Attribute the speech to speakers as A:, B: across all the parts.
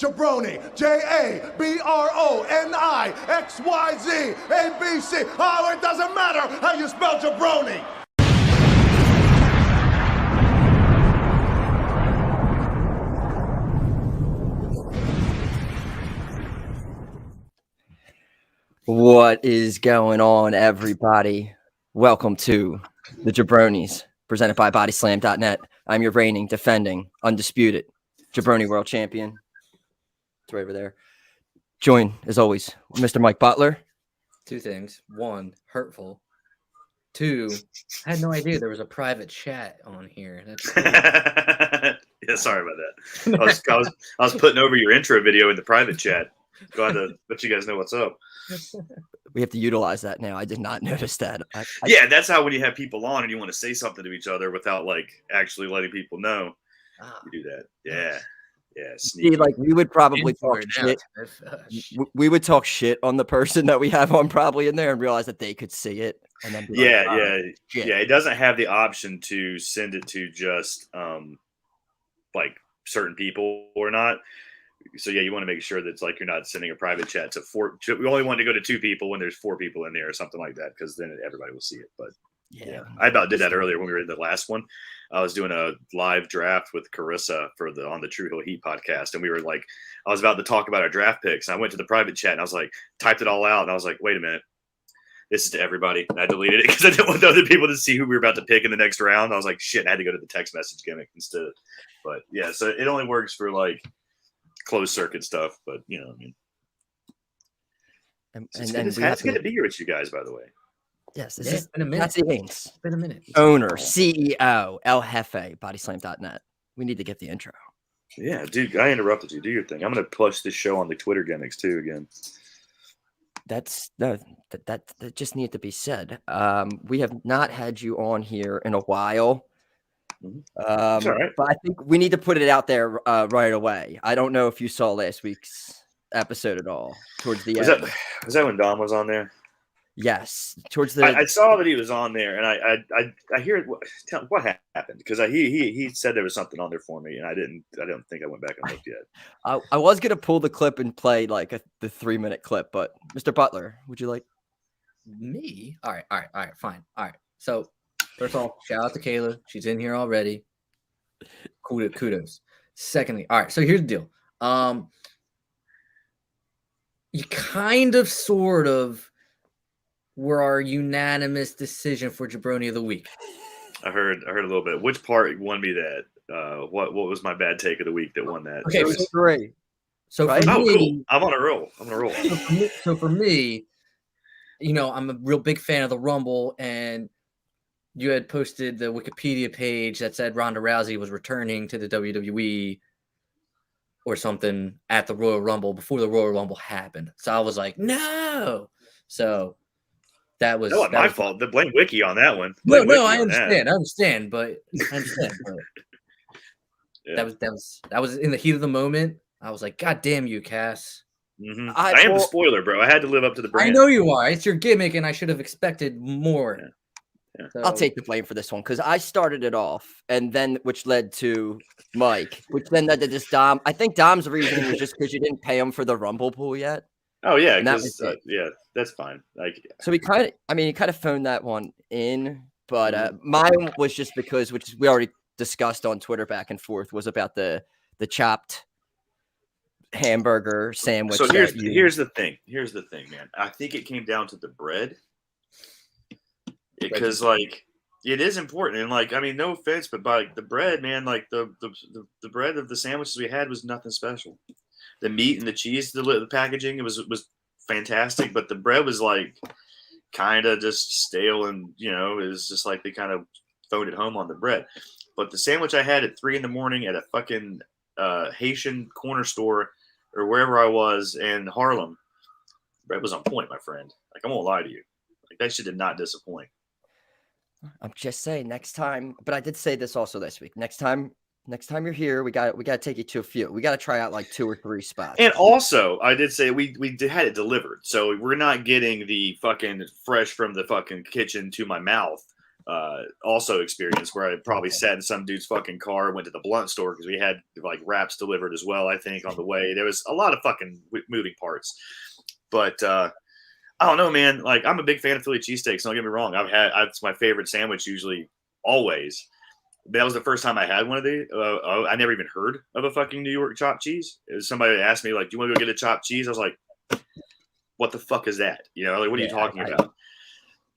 A: jaBROni, jaBRONI, ABC. Oh, it doesn't matter how you spell jaBROni.
B: What is going on, everybody? Welcome to the jaBROnis, presented by bodyslam.net. I'm your reigning, defending, undisputed jaBROni world champion. It's right over there. Joined, as always, Mr. Mike Butler.
C: Two things. One, hurtful. Two, I had no idea there was a private chat on here. That's cool.
D: Yeah, sorry about that. I was putting over your intro video in the private chat. Glad to let you guys know what's up.
B: We have to utilize that now. I did not notice that.
D: Yeah, that's how when you have people on and you want to say something to each other without like actually letting people know, you do that. Yeah.
B: See, like we would probably talk shit. We would talk shit on the person that we have on probably in there and realize that they could see it. And then be
D: yeah. It doesn't have the option to send it to just like certain people or not. So yeah, you want to make sure that it's like you're not sending a private chat to four. We only want to go to two people when there's four people in there or something like that, because then everybody will see it. But yeah, I about did that earlier when we were in the last one. I was doing a live draft with Carissa on the True Hill Heat podcast, and we were like, I was about to talk about our draft picks. And I went to the private chat and I was like, typed it all out, and I was like, wait a minute, this is to everybody, and I deleted it because I didn't want the other people to see who we were about to pick in the next round. I was like, shit, I had to go to the text message gimmick instead. But yeah, so it only works for like closed circuit stuff, but you know what I mean.
B: And
D: it's
B: then
D: good to be here with you guys, by the way.
B: Yes, this is Cassidy Haynes.
C: It's been a minute.
B: Owner, CEO, El Jefe, bodyslam.net. We need to get the intro.
D: Yeah, dude, I interrupted you. Do your thing. I'm going to push this show on the Twitter gimmicks too again.
B: That just needed to be said. We have not had you on here in a while.
D: All right.
B: But I think we need to put it out there right away. I don't know if you saw last week's episode at all. Towards the end,
D: was that when Dom was on there? Yes,
B: towards the.
D: I saw that he was on there, and I hear what happened, because he said there was something on there for me, and I don't think I went back and looked yet.
B: I was gonna pull the clip and play like the 3-minute clip, but Mr. Butler, would you like
C: me? All right, fine. All right, so. First of all, shout out to Kayla. She's in here already. Kudos. Secondly, all right, so here's the deal. You kind of, sort of, were our unanimous decision for jaBROni of the week.
D: I heard a little bit. Which part won me that? What was my bad take of the week that won that?
B: Okay, it was great. So
C: right?
B: For me,
D: cool. I'm on a roll.
C: So for me, you know, I'm a real big fan of the Rumble, and you had posted the Wikipedia page that said Ronda Rousey was returning to the WWE or something at the Royal Rumble before the Royal Rumble happened. So I was like, no. So that was
D: my fault. The blame Wiki on that one.
C: No, I understand, but yeah. that was in the heat of the moment. I was like, God damn you, Cass.
D: Mm-hmm. I am the spoiler, bro. I had to live up to the brand.
C: I know you are. It's your gimmick, and I should have expected more.
D: Yeah.
B: Yeah. So, I'll take the blame for this one because I started it off, and then which led to Mike, which then led to this Dom. I think Dom's reason was just because you didn't pay him for the Rumble pool yet.
D: Oh yeah, yeah, that's fine. Like,
B: so he kind of phoned that one in, but mine was just because, which we already discussed on Twitter back and forth, was about the chopped hamburger sandwich.
D: So here's the thing, man. I think it came down to the bread. Because like it is important, and like, I mean, no offense, but like the bread, man, like the bread of the sandwiches we had was nothing special. The meat and the cheese, the packaging, it was fantastic, but the bread was like kind of just stale, and you know, it was just like they kind of phoned it home on the bread. But the sandwich I had at 3 a.m. at a fucking Haitian corner store or wherever I was in Harlem, bread was on point, my friend. Like, I won't lie to you, like that shit did not disappoint.
B: I'm just saying next time, but I did say this also this week. Next time you're here, we got to take you to a few. We got to try out like 2 or 3 spots.
D: And also, I did say we had it delivered, so we're not getting the fucking fresh from the fucking kitchen to my mouth also experienced where I probably sat in some dude's fucking car, went to the blunt store because we had like wraps delivered as well. I think on the way there was a lot of fucking moving parts, but I don't know, man. Like I'm a big fan of Philly cheesesteaks. Don't get me wrong. It's my favorite sandwich usually, always. That was the first time I had one of these. I never even heard of a fucking New York chopped cheese. Somebody asked me like, "Do you want to go get a chopped cheese?" I was like, "What the fuck is that?" You know, like what are you talking about?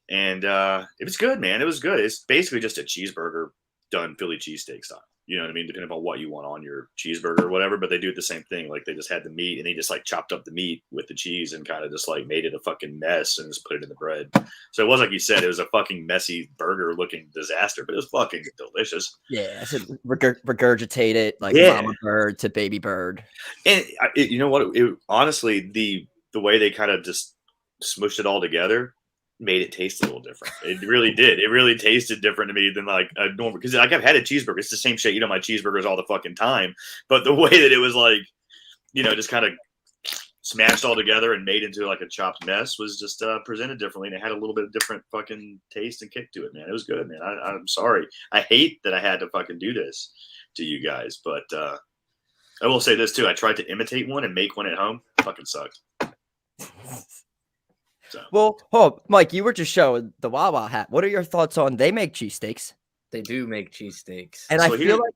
D: And it was good, man. It was good. It's basically just a cheeseburger done Philly cheesesteak style. You know what I mean? Depending on what you want on your cheeseburger or whatever, but they do it the same thing. Like they just had the meat and they just like chopped up the meat with the cheese and kind of just like made it a fucking mess and just put it in the bread. So it was like you said, it was a fucking messy burger looking disaster, but it was fucking delicious.
B: Yeah, I said regurgitate it like mama bird to baby bird.
D: And you know what? Honestly, the way they kind of just smushed it all together made it taste a little different. It really did. It really tasted different to me than like a normal, because like I've had a cheeseburger. It's the same shit. You know, my cheeseburgers all the fucking time. But the way that it was like, you know, just kind of smashed all together and made into like a chopped mess was just presented differently. And it had a little bit of different fucking taste and kick to it, man. It was good, man. I'm sorry. I hate that I had to fucking do this to you guys. But I will say this too. I tried to imitate one and make one at home. Fucking sucked. So.
B: Well, Mike, you were just showing the Wawa hat. What are your thoughts on they make cheesesteaks?
C: They do make cheesesteaks.
B: And so I feel like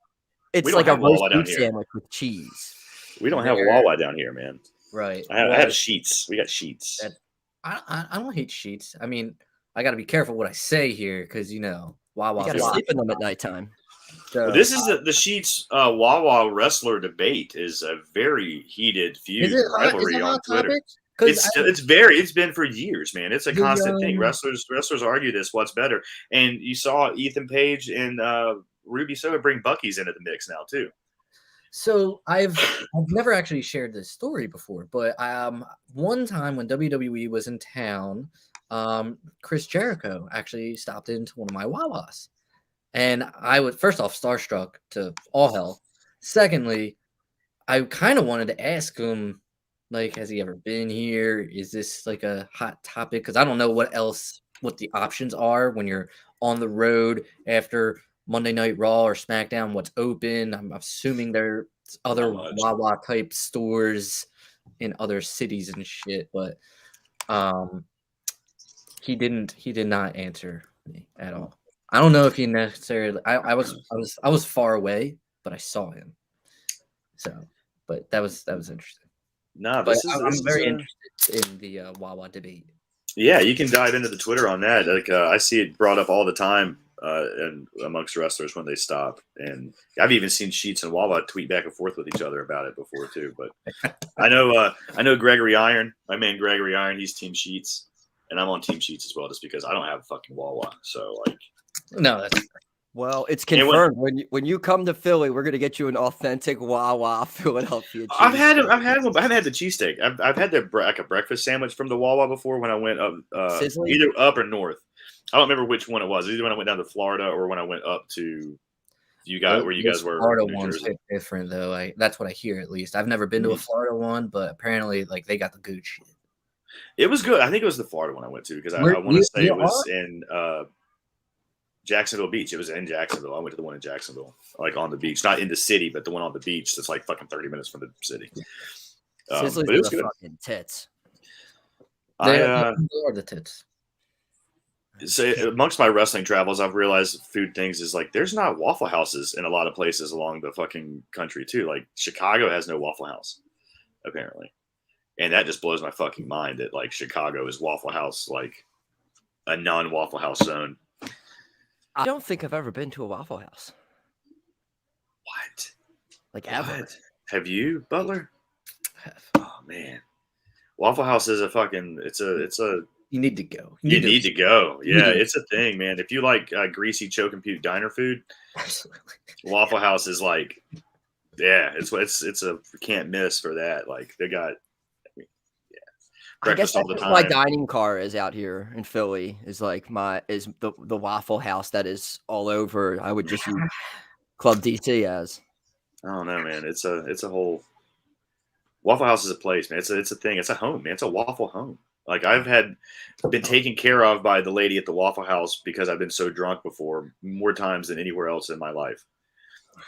B: it's like a roast beef sandwich with cheese.
D: We don't have Wawa down here, man.
C: Right.
D: I have sheets. We got sheets.
C: I don't hate sheets. I mean, I got to be careful what I say here because, you know, Wawa.
B: You got to sleep in them at nighttime.
D: So, well, this is the Sheets Wawa wrestler debate is a very heated feud rivalry on Twitter. Topic? It's been for years, man. It's a constant thing. Wrestlers argue this. What's better? And you saw Ethan Page and Ruby Soho bring Bucky's into the mix now too.
C: So I've never actually shared this story before, but one time when WWE was in town, Chris Jericho actually stopped into one of my Wawas, and I was first off starstruck to all hell. Secondly, I kind of wanted to ask him. Like, has he ever been here? Is this like a hot topic? Because I don't know what the options are when you're on the road after Monday Night Raw or SmackDown. What's open? I'm assuming there's other Wawa type stores in other cities and shit. But he did not answer me at all. I don't know if he necessarily. I was far away, but I saw him. So, but that was interesting.
D: No,
C: I'm very interested in the Wawa debate.
D: Yeah, you can dive into the Twitter on that. Like I see it brought up all the time, and amongst wrestlers when they stop. And I've even seen Sheets and Wawa tweet back and forth with each other about it before too. But I know Gregory Iron, my man Gregory Iron. He's Team Sheets, and I'm on Team Sheets as well, just because I don't have fucking Wawa. So like,
C: no, that's.
B: Well, it's confirmed. When you come to Philly, we're gonna get you an authentic Wawa Philadelphia cheese.
D: I've had one, but I haven't had the cheesesteak. I've had like a breakfast sandwich from the Wawa before when I went up, either up or north. I don't remember which one it was. Either when I went down to Florida or when I went up to you guys, where you guys were.
C: Florida one's different though. That's what I hear at least. I've never been to a Florida one, but apparently, like they got the good shit.
D: It was good. I think it was the Florida one I went to because I want to say it was in. Jacksonville Beach. It was in Jacksonville. I went to the one in Jacksonville, like on the beach, not in the city, but the one on the beach that's like fucking 30 minutes from the city. But it was good.
B: Fucking tits.
C: They are the tits.
D: So amongst my wrestling travels, I've realized food things is like there's not Waffle Houses in a lot of places along the fucking country too. Like Chicago has no Waffle House, apparently, and that just blows my fucking mind that like Chicago is Waffle House, like a non-Waffle House zone.
B: I don't think I've ever been to a Waffle House.
D: What?
B: Like ever?
D: Have you, Butler? Oh man, Waffle House is a fucking. It's a.
C: You need to go.
D: You need to go. Yeah, it's a thing, man. If you like greasy choke and puke diner food,
C: absolutely.
D: Waffle House is like, yeah, it's a can't miss for that. Like they got.
B: I guess all the time. My dining car is out here in Philly is like the Waffle House that is all over. I would just use Club DC as.
D: I don't know, man. It's a whole Waffle House is a place, man. It's a thing. It's a home, man. It's a waffle home. Like I've been taken care of by the lady at the Waffle House because I've been so drunk before more times than anywhere else in my life.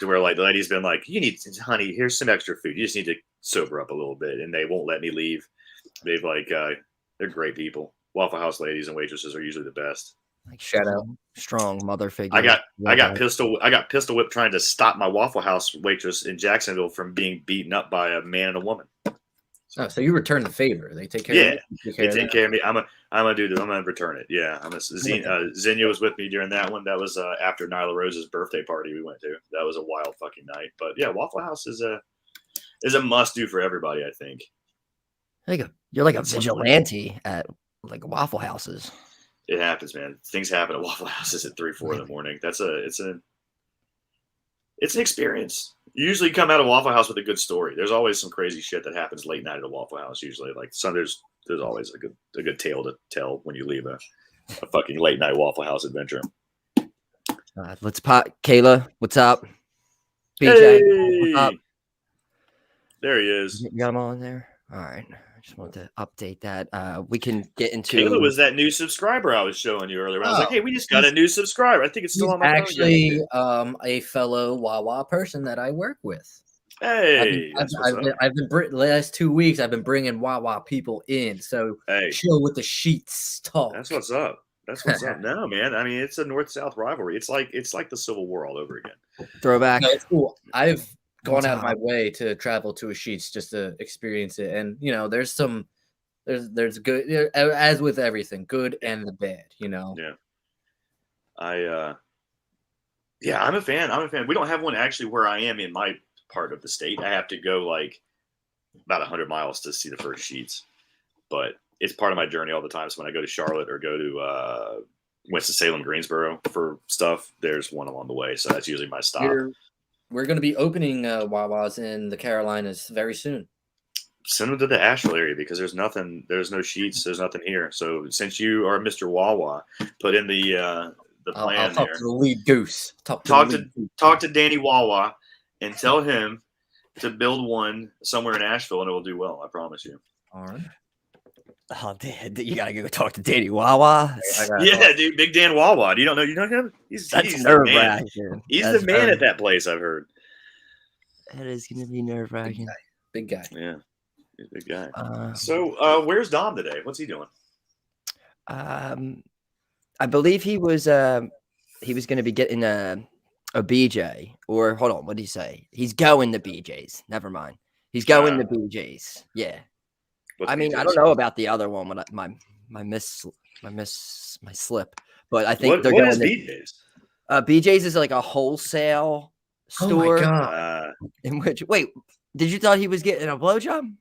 D: To where like the lady's been like, you need, honey, here's some extra food. You just need to sober up a little bit, and they won't let me leave. They've like, they're great people. Waffle House ladies and waitresses are usually the best.
B: Like
C: Shout out.
B: strong mother figure.
D: I got pistol whipped trying to stop my Waffle House waitress in Jacksonville from being beaten up by a man and a woman.
C: Oh, so you return the favor. They take care
D: Yeah,
C: of you.
D: they take care of me. I'm gonna do this. I'm gonna return it. Yeah, Xenia was with me during that one. That was after Nyla Rose's birthday party we went to. That was a wild fucking night. But yeah, Waffle House is a must do for everybody. I think.
B: You're like a vigilante at like Waffle Houses.
D: It happens, man. Things happen at Waffle Houses at 3, 4 in the morning. It's an experience. You usually come out of Waffle House with a good story. There's always some crazy shit that happens late night at a Waffle House. Usually, like there's always a good tale to tell when you leave a fucking late night Waffle House adventure.
B: Let's pop. Kayla, what's up? BJ,
D: Hey!
B: what's up?
D: There he is.
B: You got him on there. All right. I just wanted to update that. We can get into.
D: Kayla was that new subscriber I was showing you earlier. I was like, hey, we just got a new subscriber. I think it's still on my phone.
C: Actually, a fellow Wawa person that I work with.
D: Hey,
C: I've been last 2 weeks. I've been bringing Wawa people in. So chill with the sheets talk.
D: That's what's up. That's what's up. No, man. I mean, it's a north-south rivalry. It's like the Civil War all over again.
B: Throwback.
C: No, it's cool. I've gone out of my way to travel to a Sheets just to experience it, and there's good, as with everything, good and the bad.
D: Yeah. I'm a fan. We don't have one actually where I am in my part of the state. I have to go like about 100 miles to see the first Sheets, but it's part of my journey all the time. So when I go to Charlotte or go to Winston-Salem, Greensboro for stuff, there's one along the way. So that's usually my stop.
C: We're going to be opening Wawas in the Carolinas very soon.
D: Send them to the Asheville area because there's no Sheets. There's nothing here. So since you are Mr. Wawa, put in the plan
C: I'll talk
D: there.
C: to the lead goose. Talk
D: to Danny Wawa and tell him to build one somewhere in Asheville, and it will do well. I promise you.
C: All right.
B: Oh, you gotta go talk to Danny Wawa.
D: Yeah, dude, Big Dan Wawa. You don't know him? He's
B: nerve-wracking.
D: He's the man at that place, I've heard.
B: That is gonna be nerve-wracking.
C: Big guy.
D: Yeah, he's a big guy. So, where's Dom today? What's he doing?
B: I believe he was going to be getting a BJ, or hold on, what did he say? He's going to BJ's. Never mind. He's going to BJ's. Yeah. I mean, I don't know about the other one. My slip, but I think they're going to BJ's. BJ's is like a wholesale store.
C: Oh my God.
B: In which, wait, did you thought he was getting a blowjob?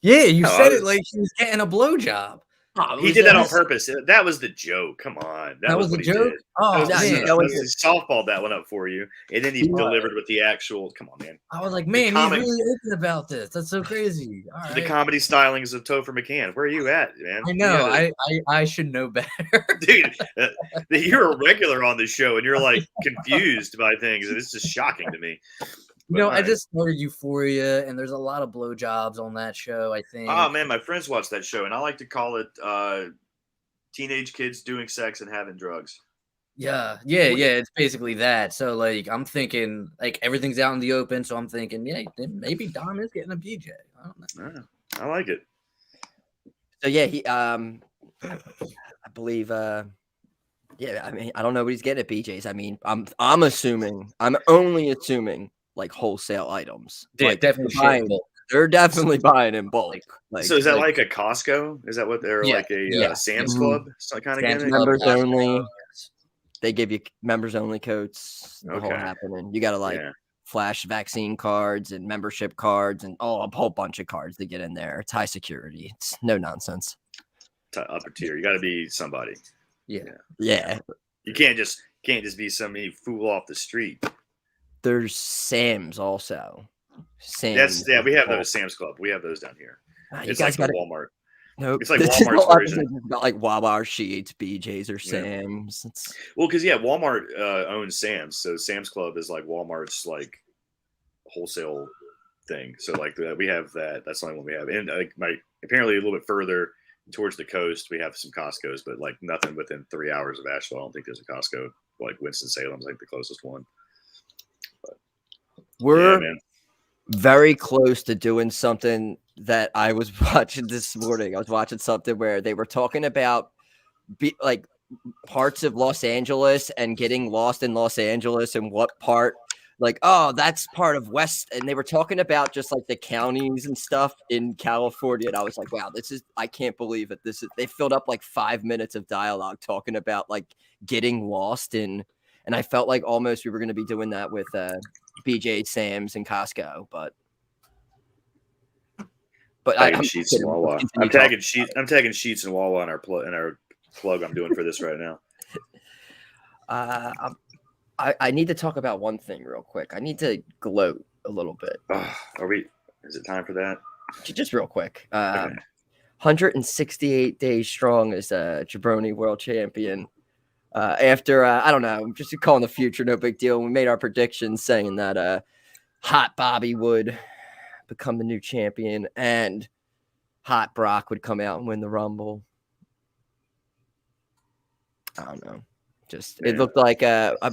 C: Yeah, you said it like he was getting a blowjob.
D: Oh, he did that on purpose. That was the joke. Come on. That was
C: the joke? Oh,
D: man. He softballed that one up for you. And then he delivered with the actual. Come on, man.
C: I was like, man, he's really open about this. That's so crazy. All right.
D: The comedy stylings of Topher McCann. Where are you at, man?
C: I know. I should know better.
D: Dude, you're a regular on this show, and you're like confused by things. And it's just shocking to me.
C: I just started Euphoria, and there's a lot of blowjobs on that show, I think.
D: Oh, man, my friends watch that show, and I like to call it teenage kids doing sex and having drugs.
C: Yeah, it's basically that. So, like, I'm thinking, like, everything's out in the open, so I'm thinking, yeah, maybe Dom is getting a BJ. I don't know.
D: I like it.
B: So, yeah, he, I believe, I mean, I don't know what he's getting at BJ's. I mean, I'm only assuming, like wholesale items.
C: Yeah,
B: like
C: definitely
B: they're definitely buying in bulk. Like,
D: so is that like a Costco? Is that what they're like a Sam's Club? So kind of gimmick?
B: Members only. They give you members only coats. The whole happening. You got to flash vaccine cards and membership cards and a whole bunch of cards to get in there. It's high security. It's no nonsense.
D: Upper tier. You got to be somebody.
B: Yeah.
D: You can't just be some fool off the street.
B: There's Sam's also. Sam's.
D: We have those Sam's Club. We have those down here.
B: You guys got
D: Walmart.
B: Nope.
D: It's like Walmart's version.
B: It's not like Wawa or Sheets, BJ's or Sam's.
D: Well, because Walmart owns Sam's, so Sam's Club is like Walmart's like wholesale thing. So like we have that. That's the only one we have. And apparently a little bit further towards the coast, we have some Costco's, but like nothing within 3 hours of Asheville. I don't think there's a Costco. Like Winston-Salem's like the closest one. But,
B: We're
D: man.
B: very close to doing something that I was watching this morning. I was watching something where they were talking about like parts of Los Angeles and getting lost in Los Angeles and what part, like, oh, that's part of West. And they were talking about just like the counties and stuff in California. And I was like, wow, I can't believe it. They filled up like 5 minutes of dialogue talking about like getting lost in, and I felt like almost we were going to be doing that with BJ, Sam's, and Costco, but
D: I'm Sheets and Wawa. I'm tagging Sheets and Wawa in our plug I'm doing for this right now.
B: I need to talk about one thing real quick. I need to gloat a little bit.
D: Is it time for that?
B: Just real quick.
D: Okay.
B: 168 days strong as jaBROni world champion. After I don't know, just calling the future, no big deal. We made our predictions saying that Hot Bobby would become the new champion and Hot Brock would come out and win the Rumble. I don't know. It looked like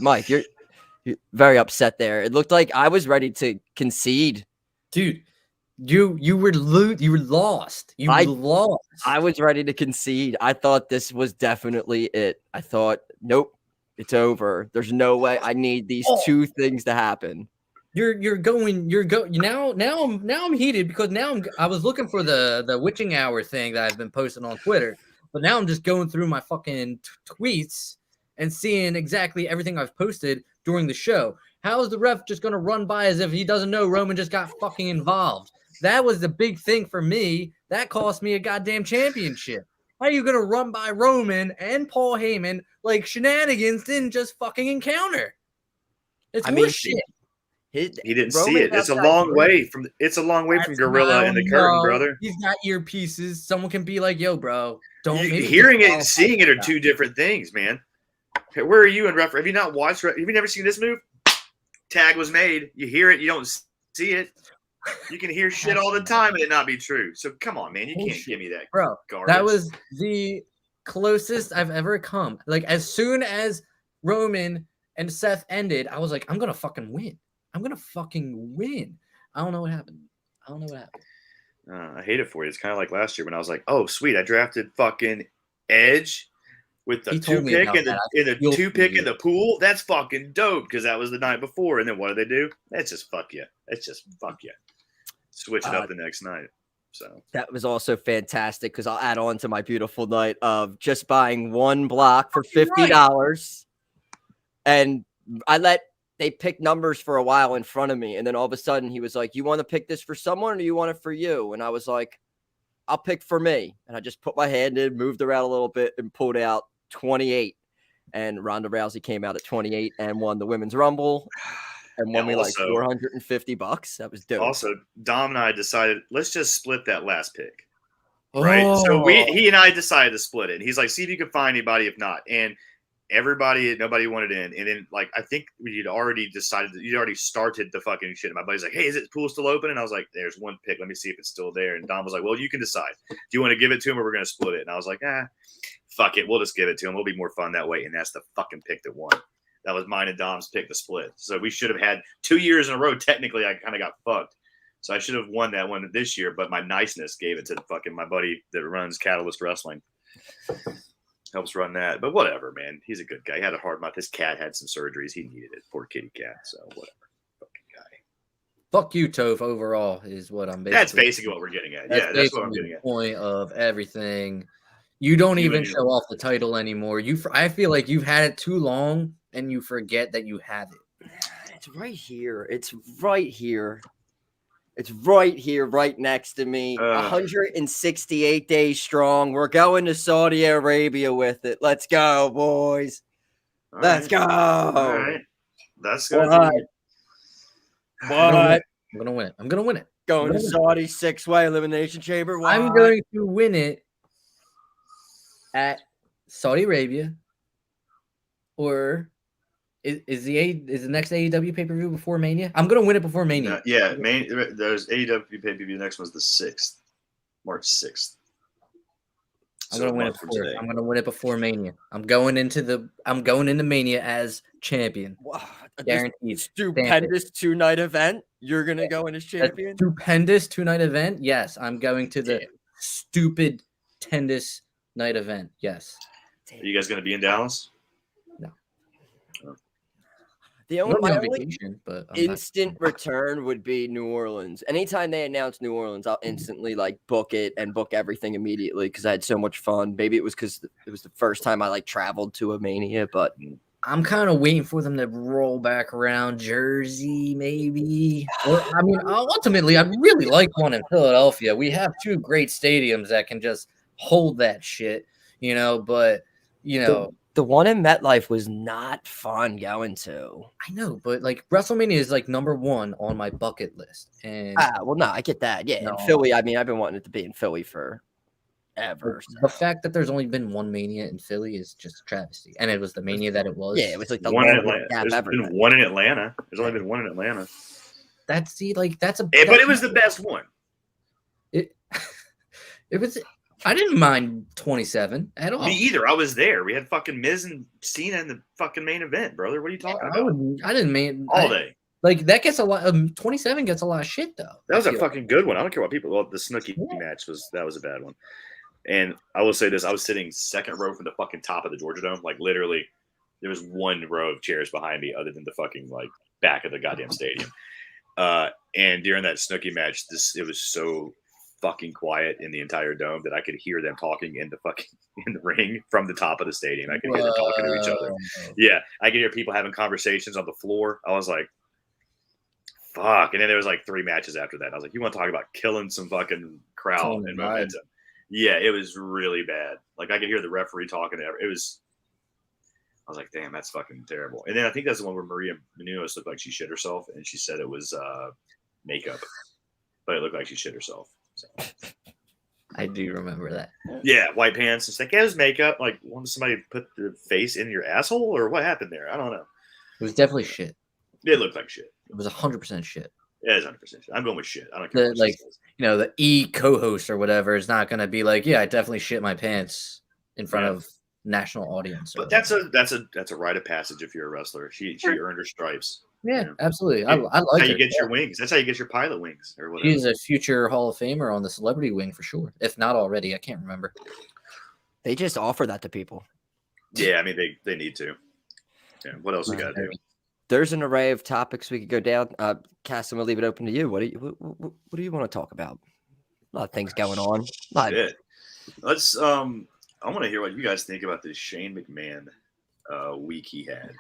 B: Mike, you're very upset there. It looked like I was ready to concede.
C: Dude, you were lost. You were lost.
B: I was ready to concede. I thought this was definitely it. I thought, nope, it's over. There's no way. I need these two things to happen.
C: You're going now I'm heated because I was looking for the witching hour thing that I've been posting on Twitter, but now I'm just going through my fucking tweets and seeing exactly everything I've posted during the show. How is the ref just going to run by as if he doesn't know Roman just got fucking involved? That was the big thing for me. That cost me a goddamn championship. How are you going to run by Roman and Paul Heyman like shenanigans didn't just fucking encounter? It's horseshit.
D: He didn't see it. It's a long way from Gorilla and the curtain, brother.
C: He's got earpieces. Someone can be like, "Yo, bro, don't."
D: Hearing it and seeing it are two different things, man. Okay, where are you in reference? Have you not watched? Have you never seen this move? Tag was made. You hear it. You don't see it. You can hear shit all the time and it not be true. So come on, man. You can't give me that,
C: bro.
D: Garbage.
C: That was the closest I've ever come. Like as soon as Roman and Seth ended, I was like, I'm gonna fucking win. I'm gonna fucking win. I don't know what happened.
D: I hate it for you. It's kind of like last year when I was like, oh sweet, I drafted fucking Edge with the 2 pick and the 2 pick in the pool. That's fucking dope because that was the night before. And then what do they do? That's just fuck you. Switch it up the next night. So
B: that was also fantastic because I'll add on to my beautiful night of just buying one block for $50, and they picked numbers for a while in front of me, and then all of a sudden he was like, "You want to pick this for someone, or do you want it for you?" And I was like, "I'll pick for me." And I just put my hand in, moved around a little bit, and pulled out 28. And Ronda Rousey came out at 28 and won the Women's Rumble. And won me like $450. That was dope.
D: Also, Dom and I decided, let's just split that last pick. Right. So he and I decided to split it. And he's like, see if you can find anybody. If not, and nobody wanted in. And then like I think you'd already decided that you'd already started the fucking shit. And my buddy's like, hey, is it pool still open? And I was like, there's one pick. Let me see if it's still there. And Dom was like, well, you can decide. Do you want to give it to him or we're gonna split it? And I was like, fuck it. We'll just give it to him. It'll be more fun that way. And that's the fucking pick that won. That was mine and Dom's pick to split. So we should have had 2 years in a row. Technically, I kind of got fucked. So I should have won that one this year, but my niceness gave it to fucking my buddy that runs Catalyst Wrestling. Helps run that. But whatever, man. He's a good guy. He had a hard month. His cat had some surgeries. He needed it. Poor kitty cat. So whatever. Fucking guy.
C: Fuck you, Toph, overall is what I'm basically.
D: That's basically what we're getting at. That's what I'm getting at.
C: The point of everything. You don't even show off the title anymore. I feel like you've had it too long and you forget that you have it.
B: It's right here. It's right here. It's right here, right next to me. 168 days strong. We're going to Saudi Arabia with it. Let's go, boys. Let's go.
D: All right. That's good.
B: What?
C: I'm gonna win it. I'm gonna win it.
B: Going to Saudi 6-way elimination chamber. What?
C: I'm going to win it at Saudi Arabia, or is the next AEW pay-per-view before Mania? I'm gonna win it before Mania.
D: There's AEW pay-per-view. The next one's the 6th, March 6th.
C: I'm gonna win it before. I'm gonna win it before Mania. I'm going into Mania as champion.
B: Wow,
C: Guaranteed.
B: Stupendous 2-night event. You're gonna go in as champion.
C: Stupendous 2-night event. Yes, I'm going to the stupid tendous night event. Yes.
D: Are you guys gonna be in Dallas?
C: No.
B: My only
C: vacation, but
B: instant return would be New Orleans. Anytime they announce New Orleans, I'll instantly book it and book everything immediately because I had so much fun. Maybe it was because it was the first time I traveled to a Mania, but
C: I'm kind of waiting for them to roll back around Jersey, maybe. Or ultimately, I'd really like one in Philadelphia. We have 2 great stadiums that can just hold that shit, But
B: the one in MetLife was not fun going to.
C: I know, but WrestleMania is number 1 on my bucket list. And
B: no, I get that. Yeah, in Philly. I've been wanting it to be in Philly forever.
C: The fact that there's only been 1 Mania in Philly is just a travesty, and it was the Mania that it was.
B: Yeah, it was the
D: one in Atlanta. There's been 1 in Atlanta. There's only been 1 in Atlanta.
C: That's a.
D: But it was the best one.
C: It was. I didn't mind 27 at all.
D: Me either. I was there. We had fucking Miz and Cena in the fucking main event, brother. What are you talking about?
C: I didn't mean
D: all day.
C: That gets a lot. 27 gets a lot of shit though.
D: That was a fucking good one. I don't care what people. Well, the Snooki match was a bad one. And I will say this: I was sitting second row from the fucking top of the Georgia Dome. Literally, there was 1 row of chairs behind me, other than the fucking back of the goddamn stadium. And during that Snooki match, it was so fucking quiet in the entire dome that I could hear them talking in the ring from the top of the stadium. I could hear them talking to each other. Yeah, I could hear people having conversations on the floor. I was like, fuck. And then there was 3 matches after that. I was like, you want to talk about killing some fucking crowd and momentum? Yeah, it was really bad. I could hear the referee talking to I was like, damn, that's fucking terrible. And then I think that's the one where Maria Menounos looked like she shit herself, and she said it was makeup, but it looked like she shit herself. So.
C: I do remember that.
D: Yeah, white pants. It's it was makeup. Wanted somebody to put their face in your asshole, or what happened there? I don't know.
C: It was definitely shit.
D: It looked like shit.
C: It was 100% shit.
D: Yeah, it's 100% shit. I'm going with shit. I don't care.
C: The E co-host or whatever is not going to be yeah, I definitely shit my pants in front of national audience.
D: But that's a rite of passage if you're a wrestler. She earned her stripes.
C: Yeah, absolutely.
D: I
C: like
D: that's how you get your wings. That's how you get your pilot wings or whatever.
C: She's a future Hall of Famer on the celebrity wing for sure. If not already, I can't remember.
B: They just offer that to people.
D: Yeah, they need to. Yeah, what else you got to do?
B: There's an array of topics we could go down. Cass, I'm gonna leave it open to you. What do you want to talk about? A lot of things going on.
D: Let's. I want to hear what you guys think about this Shane McMahon week he had.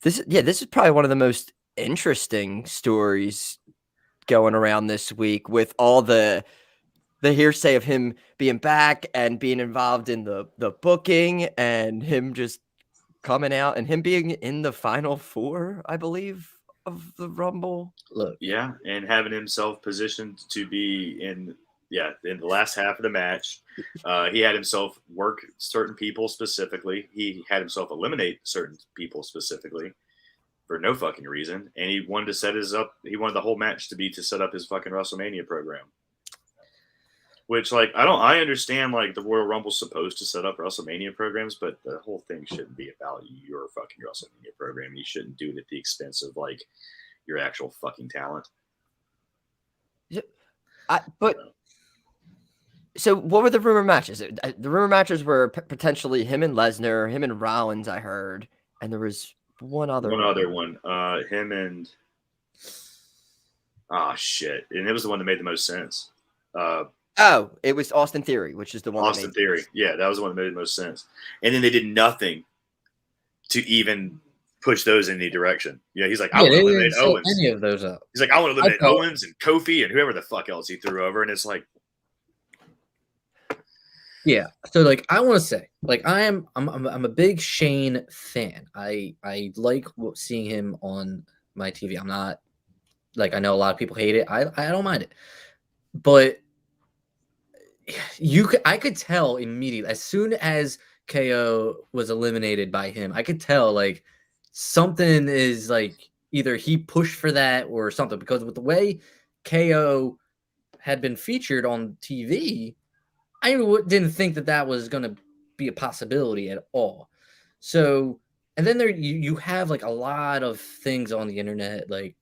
B: This is probably one of the most interesting stories going around this week, with all the hearsay of him being back and being involved in the booking, and him just coming out and him being in the final 4, I believe, of the Rumble.
C: Look,
D: yeah, and having himself positioned to be in the last half of the match. He had himself work certain people specifically. He had himself eliminate certain people specifically for no fucking reason. And he wanted to set he wanted the whole match to be to set up his fucking WrestleMania program. Which, I understand, the Royal Rumble's supposed to set up WrestleMania programs, but the whole thing shouldn't be about your fucking WrestleMania program. You shouldn't do it at the expense of, your actual fucking talent.
B: Yeah, so what were the rumor matches? The rumor matches were potentially him and Lesnar, him and Rollins, I heard, and there was one other one.
D: Him and shit, and it was the one that made the most sense.
B: It was Austin Theory, which is the one.
D: Austin Theory, yeah, that was the one that made the most sense. And then they did nothing to even push those in any direction. Yeah, he's like, I want to eliminate Owens.
C: Any of those up.
D: He's like, I want to eliminate Owens and Kofi and whoever the fuck else he threw over, and it's like.
C: Yeah, so I want to say, I'm a big Shane fan. I like seeing him on my TV. I'm not I know a lot of people hate it. I don't mind it, but I could tell immediately as soon as KO was eliminated by him. I could tell something is either he pushed for that or something, because with the way KO had been featured on TV. didn't think that was going to be a possibility at all. So, and then you have like a lot of things on the internet like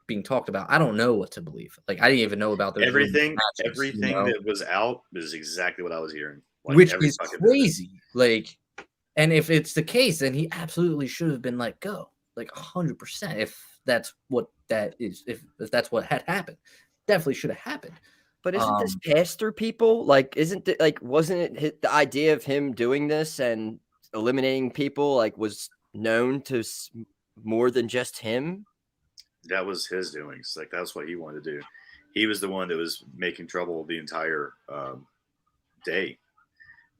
C: being talked about. I don't know what to believe. Like I didn't even know about those
D: everything
C: matches,
D: that was out is exactly what I was hearing. Like,
C: which is crazy. Like, and if it's the case, then he absolutely should have been let go, like 100%. If that's what that is, if that's what had happened, definitely should have happened.
B: But isn't this passed through people? Like, isn't it like, wasn't it the idea of him doing this and eliminating people like was known to more than just him?
D: That was his doings. Like, that's what he wanted to do. He was the one that was making trouble the entire day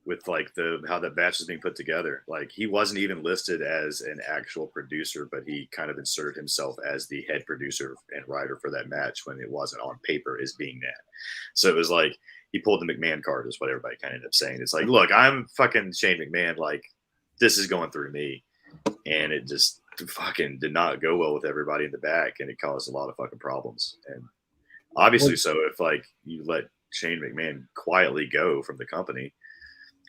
D: with like how the batch was being put together. Like, he wasn't even listed as an actual producer, but he kind of inserted himself as the head producer and writer for that match when it wasn't on paper as being that. So it was like he pulled the McMahon card, is what everybody kind of ended up saying. It's like, look, I'm fucking Shane McMahon. Like, this is going through me, and it just fucking did not go well with everybody in the back, and it caused a lot of fucking problems. And obviously, so if like you let Shane McMahon quietly go from the company,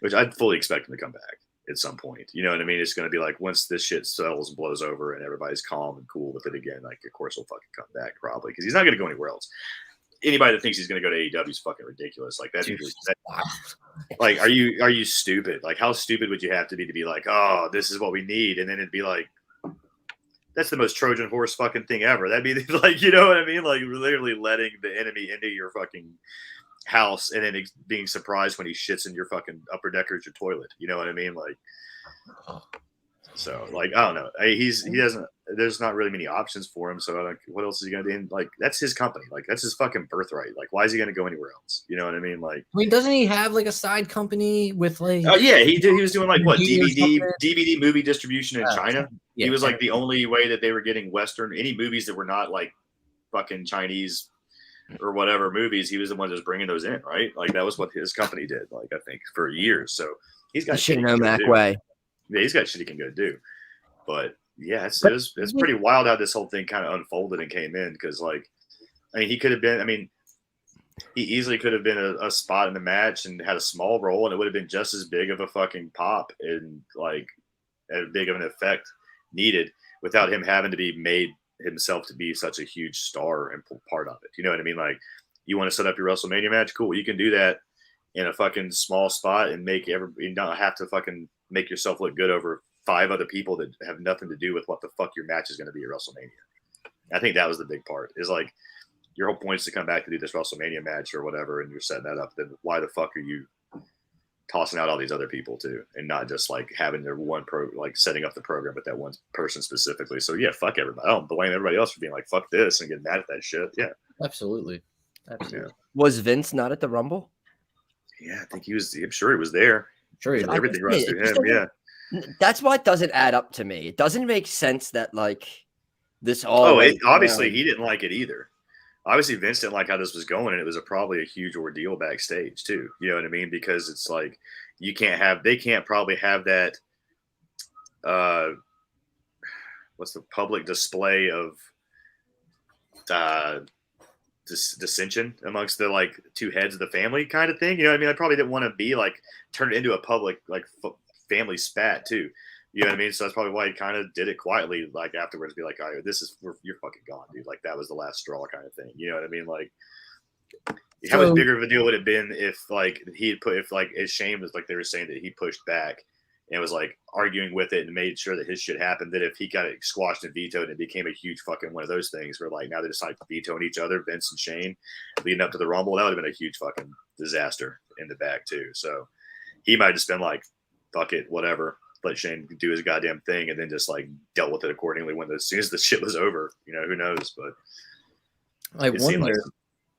D: which I'd fully expect him to come back at some point. You know what I mean? It's going to be like once this shit settles and blows over and everybody's calm and cool with it again, like, of course he'll fucking come back probably because he's not going to go anywhere else. Anybody that thinks he's going to go to AEW is fucking ridiculous. Like that, like, are you stupid? Like, how stupid would you have to be like, oh, this is what we need? And then it'd be like, that's the most Trojan horse fucking thing ever. That'd be like, you know what I mean? Like, literally letting the enemy into your fucking house and then being surprised when he shits in your fucking upper deckers, your toilet. You know what I mean? Like, so like, I don't know. He doesn't, there's not really many options for him. So like, what else is he going to do? Like, that's his company. Like, that's his fucking birthright. Like, why is he going to go anywhere else? You know what I mean? Like,
C: I mean, doesn't he have like a side company with like?
D: Oh yeah, he did. He was doing like what DVD movie distribution in China.
C: Yeah,
D: he was like the only way that they were getting Western, any movies that were not like fucking Chinese or whatever movies. He was the one that was bringing those in, right? Like that was what his company did. Like I think for years. So he's got shit.
B: Way.
D: Yeah, he's got shit he can go do. But yeah, it's pretty wild how this whole thing kind of unfolded and came in because like, I mean, he could have been. I mean, he easily could have been a spot in the match and had a small role, and it would have been just as big of a fucking pop and like as big of an effect needed without him having to be made himself to be such a huge star and part of it. You know what I mean? Like, you want to set up your WrestleMania match? Cool. You can do that in a fucking small spot and you don't have to fucking make yourself look good over 5 other people that have nothing to do with what the fuck your match is going to be at WrestleMania. I think that was the big part is like, your whole point is to come back to do this WrestleMania match or whatever, and you're setting that up. Then why the fuck are you tossing out all these other people too, and not just like having their one like setting up the program with that one person specifically? So yeah, fuck everybody. I don't blame everybody else for being like fuck this and getting mad at that shit. Yeah,
C: absolutely.
D: Yeah.
B: Was Vince not at the Rumble?
D: Yeah, I think he was. I'm sure he was there.
C: Sure,
D: everything runs through him. Yeah,
B: that's why it doesn't add up to me. It doesn't make sense that like this all.
D: Obviously he didn't like it either. Obviously, Vince didn't like how this was going, and it was probably a huge ordeal backstage too. You know what I mean? Because it's like they can't probably have that. What's the public display of dissension amongst the like 2 heads of the family kind of thing? You know what I mean? I probably didn't want to be like turn it into a public like family spat too. You know what I mean? So that's probably why he kind of did it quietly, like afterwards, be like, "Oh, you're fucking gone, dude." Like that was the last straw, kind of thing. You know what I mean? Like, how much bigger of a deal would it have been if like as Shane was like they were saying that he pushed back and was like arguing with it and made sure that his shit happened. That if he got it squashed and vetoed, and it became a huge fucking one of those things where like now they just like vetoing each other, Vince and Shane, leading up to the Rumble, that would have been a huge fucking disaster in the back too. So he might have just been like, "Fuck it, whatever." Let Shane do his goddamn thing, and then just like dealt with it accordingly as soon as the shit was over. You know, who knows? But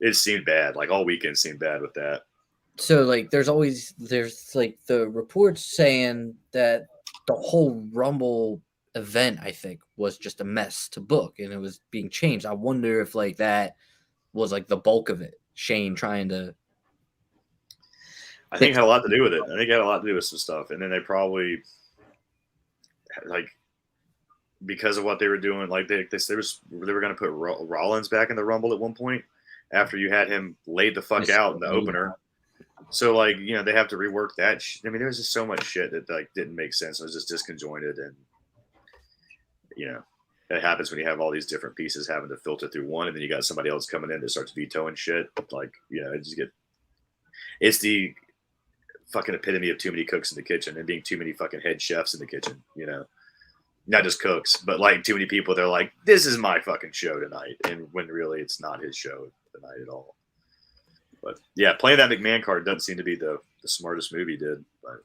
D: it seemed bad. Like all weekend seemed bad with that.
C: So like, there's like the reports saying that the whole Rumble event, I think, was just a mess to book, and it was being changed. I wonder if like that was like the bulk of it. Shane trying to.
D: I think it had a lot to do with it. I think it had a lot to do with some stuff, and then they probably. Like because of what they were doing, like they were going to put Rollins back in the Rumble at one point after you had him laid the fuck out in the opener. So like, they have to rework that. I mean, there was just so much shit that like didn't make sense. It was just disconjointed, and it happens when you have all these different pieces having to filter through one, and then you got somebody else coming in that starts vetoing shit. Like, it's the fucking epitome of too many cooks in the kitchen and being too many fucking head chefs in the kitchen. Not just cooks, but like too many people. They're like, this is my fucking show tonight, and when really it's not his show tonight at all. But yeah, playing that McMahon card doesn't seem to be the smartest move he did. But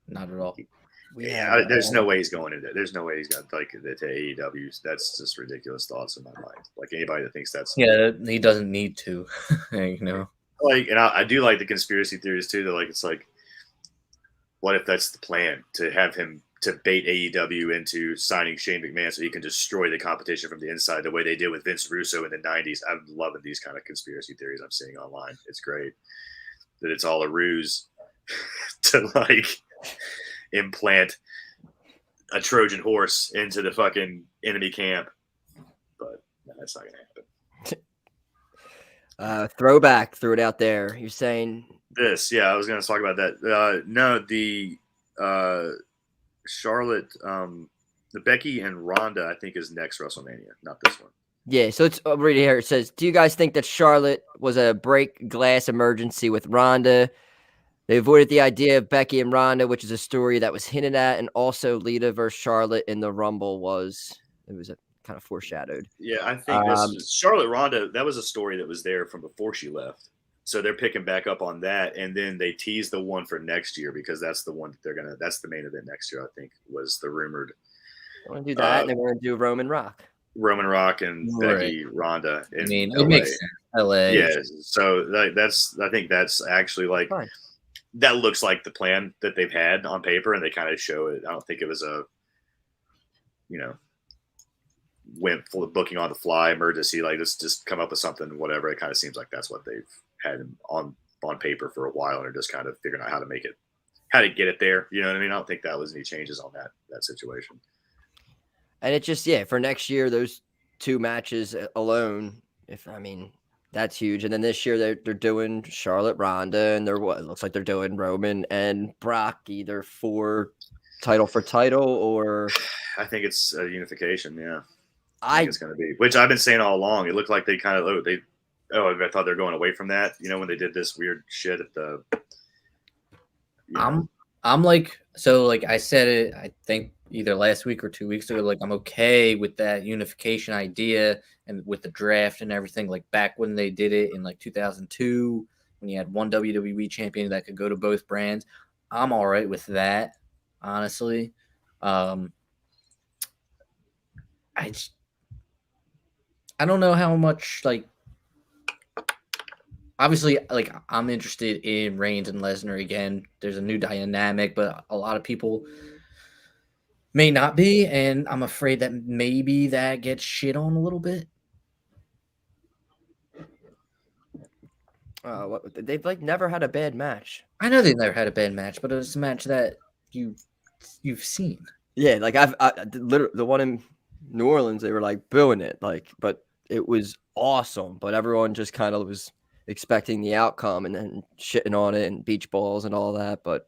C: not at all.
D: There's no way he's going into it. There's no way he's got like to AEW. That's just ridiculous thoughts in my mind. Like anybody that thinks that's
C: he doesn't need to,
D: Like, and I do like the conspiracy theories too. That like it's like, what if that's the plan to have him to bait AEW into signing Shane McMahon so he can destroy the competition from the inside the way they did with Vince Russo in the 90s. I'm loving these kind of conspiracy theories I'm seeing online. It's great that it's all a ruse to like implant a Trojan horse into the fucking enemy camp. But no, that's not going to happen.
B: Throwback, threw it out there. You're saying
D: this? Yeah, I was going to talk about that. No, the Charlotte, the Becky and Ronda, I think is next WrestleMania, not this one.
B: Yeah, so it's right here. It says, do you guys think that Charlotte was a break glass emergency with Ronda? They avoided the idea of Becky and Ronda, which is a story that was hinted at, and also Lita versus Charlotte in the Rumble was a kind of foreshadowed.
D: Yeah, I think this Charlotte Ronda, that was a story that was there from before she left. So they're picking back up on that, and then they teased the one for next year because that's the one that that's the main event next year, I think, was the rumored.
B: I want to do that, and then we're going to do Roman Rock
D: and Becky Ronda.
C: I mean, it makes sense. LA.
D: Yeah, so I think that's actually like
B: fine.
D: That looks like the plan that they've had on paper, and they kind of show it. I don't think it was a, went full of booking on the fly emergency, like let's just come up with something, whatever. It kind of seems like that's what they've had on paper for a while, and are just kind of figuring out how to get it there. You know what I mean? I don't think that was any changes on that situation.
B: And it just, for next year, those two matches alone, that's huge. And then this year they're doing Charlotte Ronda, and it looks like they're doing Roman and Brock, either for title or
D: I think it's a unification. Yeah. I think it's going to be, which I've been saying all along. It looked like they kind of, I thought they're going away from that, when they did this weird shit at the.
C: I'm like, so like I said it, I think either last week or 2 weeks ago, like I'm okay with that unification idea and with the draft and everything, like back when they did it in like 2002, when you had one WWE champion that could go to both brands. I'm all right with that, honestly. I don't know how much, like, obviously, like, I'm interested in Reigns and Lesnar again. There's a new dynamic, but a lot of people may not be, and I'm afraid that maybe that gets shit on a little bit.
B: They've like never had a bad match.
C: I know they've never had a bad match, but it's a match that you've seen.
B: Yeah, like I literally the one in New Orleans, they were like booing it, like, but it was awesome. But everyone just kind of was expecting the outcome and then shitting on it and beach balls and all that. But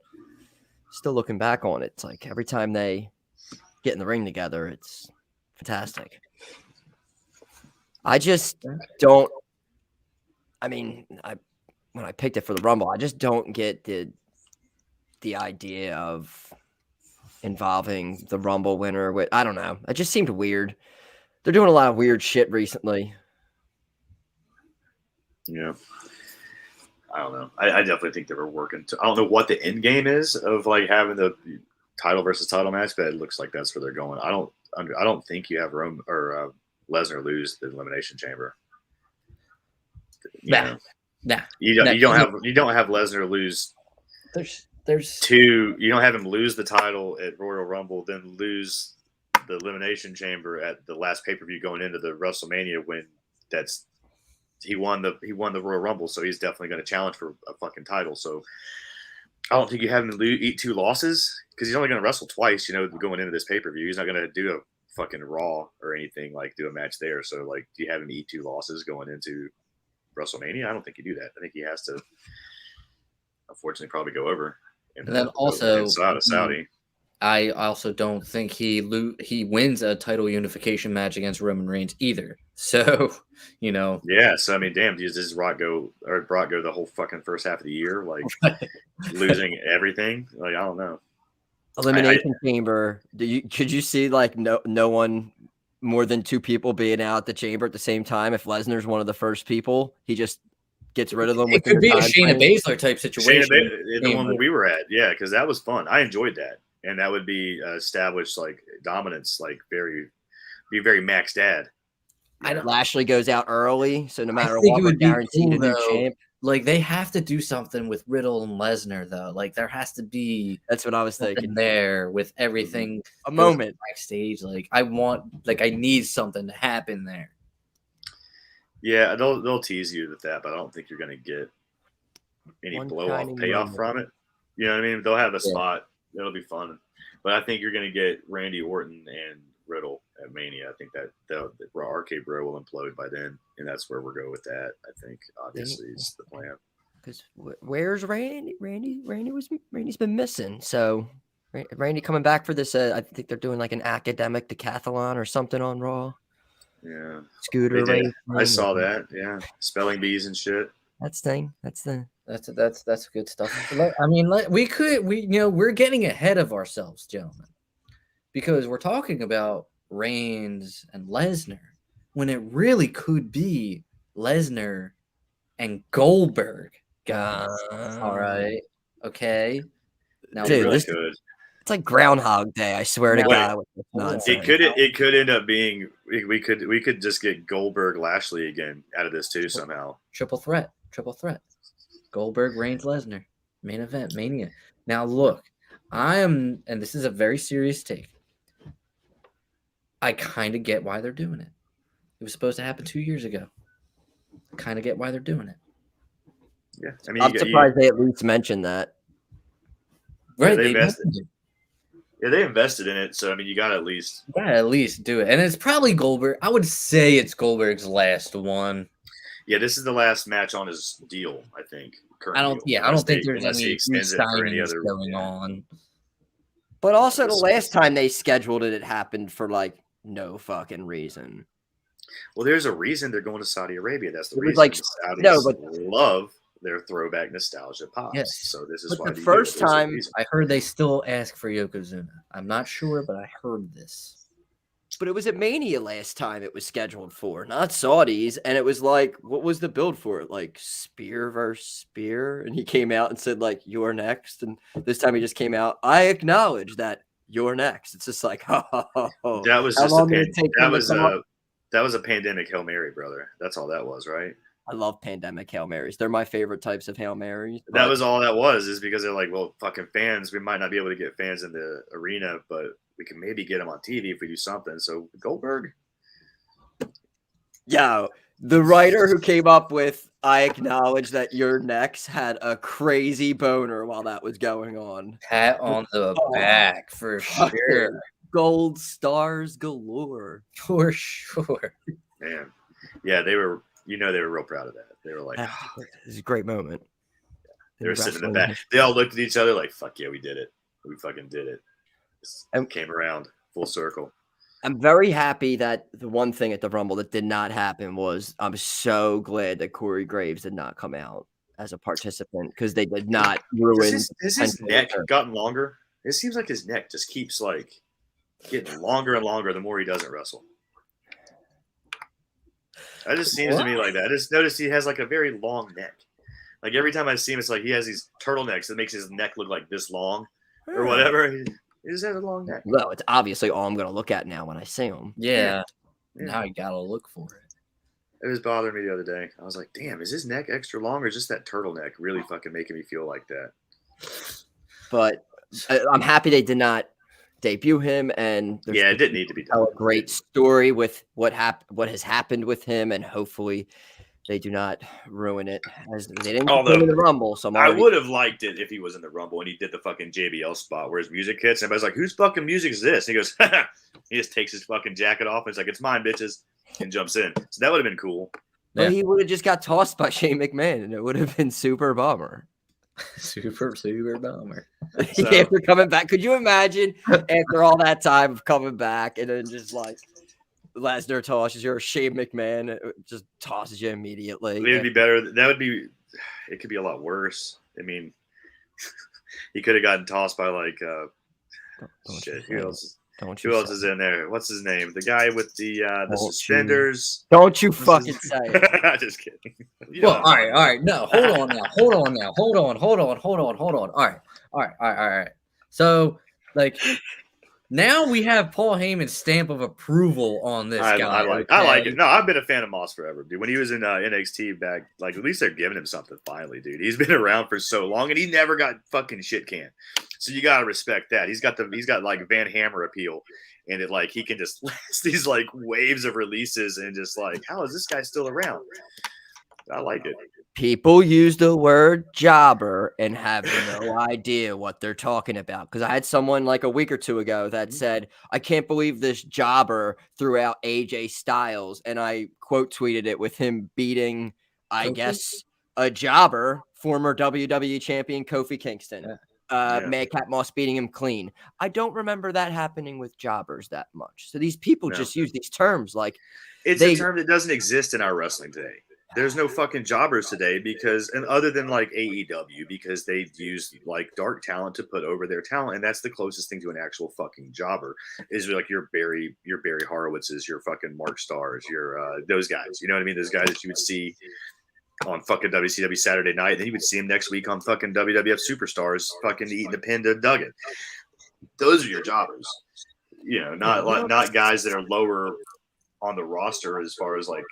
B: still looking back on it, it's like every time they get in the ring together, it's fantastic. I just don't. When I picked it for the Rumble, I just don't get the idea of involving the Rumble winner with, I don't know. It just seemed weird. They're doing a lot of weird shit recently.
D: Yeah. I don't know. I definitely think they were working I don't know what the end game is of like having the title versus title match, but it looks like that's where they're going. I don't think you have Rome or Lesnar lose the Elimination Chamber.
C: Nah.
D: You don't have Lesnar lose.
C: There's
D: two. You don't have him lose the title at Royal Rumble, then lose the Elimination Chamber at the last pay-per-view going into the WrestleMania when he won the Royal Rumble, so he's definitely going to challenge for a fucking title. So I don't think you have him eat two losses because he's only going to wrestle twice. Going into this pay-per-view, he's not going to do a fucking Raw or anything like do a match there. So like, do you have him eat two losses going into WrestleMania? I don't think you do that. I think he has to unfortunately probably go over.
C: And then also
D: inside of Saudi.
C: I also don't think he wins a title unification match against Roman Reigns either. So,
D: Yeah, so I mean, damn, does Brock go the whole fucking first half of the year, like losing everything? Like, I don't know.
B: Elimination Chamber. Could you see like no one more than 2 people being out the chamber at the same time? If Lesnar's one of the first people, he just gets rid of them.
C: It could be a Shayna Baszler type situation.
D: The one we were at, yeah, because that was fun. I enjoyed that, and that would be established like dominance, like very Max Dad.
B: Lashley goes out early, so no matter what, we're guaranteed a new champ.
C: Like they have to do something with Riddle and Lesnar, though. Like there has to be.
B: That's what I was thinking.
C: There with everything,
B: a moment
C: backstage. Like I need something to happen there.
D: Yeah, they'll tease you with that, but I don't think you're going to get any blow-off payoff from it. You know what I mean? They'll have a spot. It'll be fun. But I think you're going to get Randy Orton and Riddle at Mania. I think that the Arcade Bro will implode by then, and that's where we'll go with that. I think, obviously, is the plan.
B: Because where's Randy? Randy's been missing. So Randy coming back for this. I think they're doing like an academic decathlon or something on Raw.
D: Yeah,
B: scooter race.
D: I saw that. Yeah, spelling bees and shit.
C: That's good stuff. I mean, we're getting ahead of ourselves, gentlemen, because we're talking about Reigns and Lesnar when it really could be Lesnar and Goldberg. All right, okay.
B: Now, dude, it's like Groundhog Day. I swear to God.
D: It could end up being we could just get Goldberg Lashley again out of this too somehow.
C: Triple threat. Goldberg, Reigns, Lesnar, main event, Mania. Now look, and this is a very serious take. I kind of get why they're doing it. It was supposed to happen 2 years ago. Kind of get why they're doing it.
D: Yeah, I mean,
B: I'm surprised they at least mentioned that.
C: Right,
D: they invested in it, so I mean, you gotta at least
C: do it. And it's probably Goldberg. I would say it's Goldberg's last one.
D: Yeah, this is the last match on his deal, I think.
C: I don't think there's any signings going on.
B: But also, the last time they scheduled it happened for like no fucking reason.
D: Well, there's a reason they're going to Saudi Arabia. That's the reason. Like, love their throwback nostalgia pops.
C: Yes.
D: So this is why
B: the first time
C: I heard they still ask for Yokozuna. I'm not sure, but I heard this.
B: But it was at Mania last time it was scheduled for, not Saudis. And it was like, what was the build for it? Like spear versus spear. And he came out and said, like, you're next. And this time he just came out, I acknowledge that you're next. It's just like, that
D: was a pandemic Hail Mary, brother. That's all that was, right?
B: I love pandemic Hail Marys. They're my favorite types of Hail Marys.
D: That was all that was, is because they're like, well, fucking fans, we might not be able to get fans in the arena, but we can maybe get them on TV if we do something. So Goldberg.
B: Yo, the writer who came up with I acknowledge that you're next had a crazy boner while that was going on.
C: Pat on the back for sure.
B: Gold stars galore.
C: For sure.
D: Man. Yeah, they were real proud of that. They were like,
B: it was a great moment.
D: Yeah. They were sitting in the back. They all looked at each other like, fuck yeah, we did it. We fucking did it. And came around full circle.
B: I'm very happy that the one thing at the Rumble that did not happen was I'm so glad that Corey Graves did not come out as a participant because they did not ruin.
D: Has his neck gotten longer? It seems like his neck just keeps like getting longer and longer the more he doesn't wrestle. That just seems to me like that. I just noticed he has like a very long neck. Like every time I see him, it's like he has these turtlenecks that makes his neck look like this long or whatever. He just has a long neck.
B: Well, it's obviously all I'm going to look at now when I see him.
C: Yeah. Now you got to look for it.
D: It was bothering me the other day. I was like, damn, is his neck extra long or just that turtleneck really fucking making me feel like that?
B: But I'm happy they did not debut him, and
D: it didn't need to be done.
B: A great story with what has happened with him, and hopefully they do not ruin it as they didn't in the Rumble. So
D: I would have liked it if he was in the Rumble and he did the fucking JBL spot where his music hits. And everybody's like, "Whose fucking music is this?" And he goes, he just takes his fucking jacket off and it's like, "It's mine, bitches," and jumps in. So that would have been cool.
B: But he would have just got tossed by Shane McMahon, and it would have been super bummer.
C: Super bomber.
D: So-
B: After coming back, could you imagine after all that time of coming back and then just like Lesnar tosses you or Shane McMahon just tosses you immediately?
D: It would be better. That would be. It could be a lot worse. I mean, he could have gotten tossed by like shit. Who else? Who else is in there? What's his name? The guy with the suspenders.
B: Don't you fucking say it.
D: Just kidding.
C: Well, all right. No, hold on now. Hold on. All right. So, like, now we have Paul Heyman's stamp of approval on this guy.
D: I like it. No, I've been a fan of Moss forever, dude. When he was in NXT back, like, at least they're giving him something finally, dude. He's been around for so long, and he never got fucking shit canned. So you gotta respect that. He's got like Van Hammer appeal, and it like he can just last these like waves of releases, and just like, how is this guy still around? I like it.
B: People use the word jobber and have no idea what they're talking about. Because I had someone like a week or two ago that said, I can't believe this jobber threw out AJ Styles. And I quote tweeted it with him beating, I guess, a jobber, former WWE champion Kofi Kingston. Madcap Moss beating him clean. I don't remember that happening with jobbers that much. So these people just use these terms like
D: it's a term that doesn't exist in our wrestling today. There's no fucking jobbers today because, and other than like AEW, because they use like dark talent to put over their talent, and that's the closest thing to an actual fucking jobber is like your Barry Horowitz's, your fucking Mark Stars, your those guys. You know what I mean? Those guys that you would see on fucking WCW Saturday night, then you would see him next week on fucking WWF Superstars, fucking eating the pin to Duggan. Those are your jobbers. You know, not guys that are lower on the roster as far as like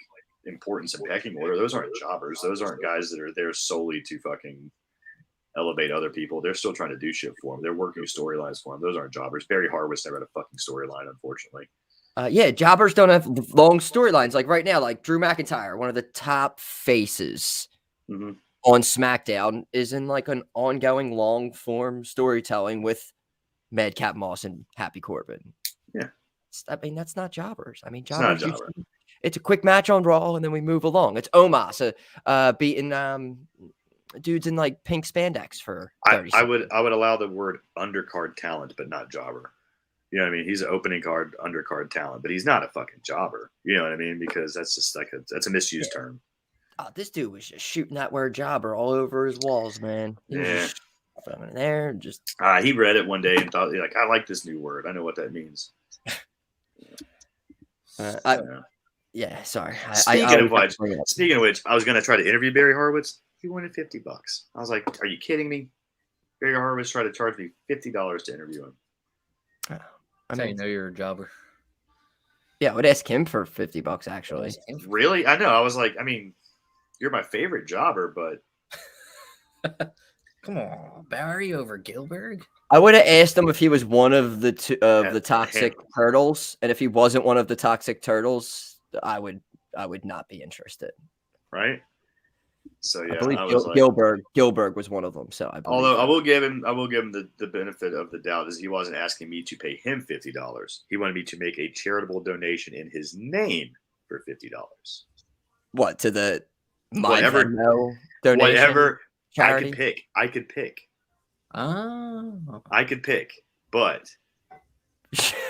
D: importance and pecking order. Those aren't jobbers. Those aren't guys that are there solely to fucking elevate other people. They're still trying to do shit for them. They're working storylines for them. Those aren't jobbers. Barry Horowitz never had a fucking storyline, unfortunately.
B: Jobbers don't have long storylines. Like right now, like Drew McIntyre, one of the top faces on SmackDown, is in like an ongoing long form storytelling with Madcap Moss and Happy Corbin.
D: Yeah.
B: I mean, that's not jobbers. I mean,
D: jobbers.
B: It's a quick match on Raw, and then we move along. It's Omos beating dudes in like pink spandex for 30 seconds.
D: I would allow the word undercard talent, but not jobber. You know what I mean? He's an opening card, undercard talent, but he's not a fucking jobber. You know what I mean? Because that's just like that's a misused term.
B: Oh, this dude was just shooting that word jobber all over his walls, man. He was just from there, just
D: he read it one day and thought, like, I like this new word. I know what that means.
B: Yeah, sorry.
D: Speaking of which, I was going to try to interview Barry Horowitz. He wanted $50. I was like, "Are you kidding me?" Barry Horowitz tried to charge me $50 to interview him.
C: I mean, know you're a jobber.
B: Yeah, I would ask him for $50 actually.
D: Really? I know. I was like, I mean, you're my favorite jobber, but
C: come on, Barry over Gilbert.
B: I would have asked him if he was one of the the toxic turtles, and if he wasn't one of the toxic turtles, I would not be interested.
D: Right. So yeah,
B: I believe Gilbert was one of them. So
D: although I will give him the benefit of the doubt is he wasn't asking me to pay him $50. He wanted me to make a charitable donation in his name for $50.
B: What to the
D: whatever
B: donation?
D: Whatever
B: charity?
D: I could pick.
C: Oh.
D: I could pick, but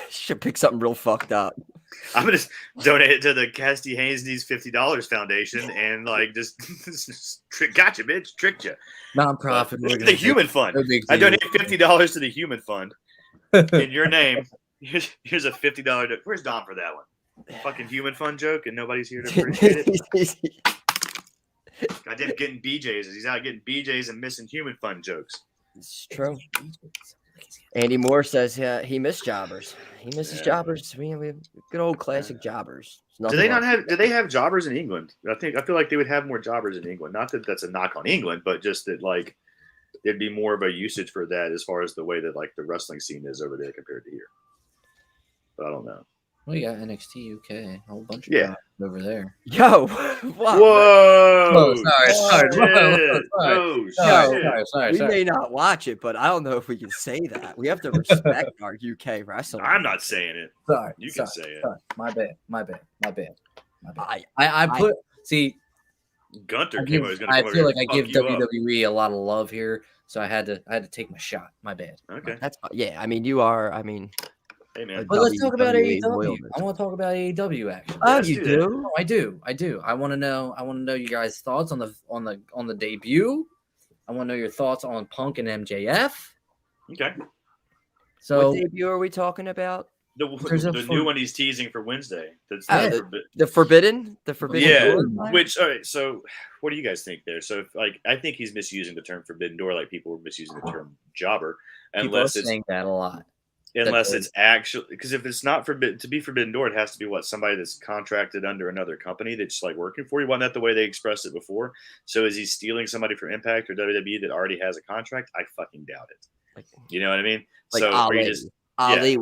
B: should pick something real fucked up.
D: I'm gonna donate it to the Cassidy Haynes Needs $50 Foundation and like just gotcha, bitch, tricked you.
C: Nonprofit.
D: The Human Fund. I donate $50 to the Human Fund in your name. Here's a $50. Where's Don for that one? Fucking Human Fund joke, and nobody's here to appreciate it. Goddamn, getting BJ's. He's out getting BJ's and missing Human Fund jokes.
B: It's true. Andy Moore says he missed jobbers. He misses jobbers. We have good old classic jobbers.
D: Do they have jobbers in England? I feel like they would have more jobbers in England. Not that that's a knock on England, but just that like there'd be more of a usage for that as far as the way that like the wrestling scene is over there compared to here. But I don't know.
C: Well, you got NXT UK, a whole bunch of guys over there.
B: Yo,
D: whoa!
B: Sorry. We may not watch it, but I don't know if we can say that. We have to respect our UK wrestling.
D: I'm not saying it.
C: Sorry,
D: you can say it.
C: Sorry. My bad. I put
D: Gunter came over.
C: I feel like I give
D: you up.
C: WWE a lot of love here, so I had to take my shot. My bad.
D: Okay.
B: That's yeah. I mean, you are. I mean,
D: Hey man.
C: But let's talk about
B: WWE
C: AEW.
B: loyalist.
C: I want to talk about AEW actually.
B: Oh,
D: let's
B: you
D: do that.
B: do?
C: No, I do. I want to know you guys' thoughts on the debut. I want to know your thoughts on Punk and MJF.
D: Okay.
C: So
B: What debut are we talking about?
D: The new one he's teasing for Wednesday. That's
B: The Forbidden.
D: Yeah.
B: Door?
D: Which all right. So, what do you guys think there? So, like, I think he's misusing the term Forbidden Door, like people were misusing the term jobber,
C: people are
D: unless it's
C: saying that a lot.
D: it's actually because if it's not forbidden to be Forbidden Door, it has to be somebody that's contracted under another company that's like working for you. Wasn't that the way they expressed it before? So, is he stealing somebody from Impact or WWE that already has a contract? I fucking doubt it. You know what I mean?
B: Like
D: so,
B: Ali.
D: are you just
B: Ali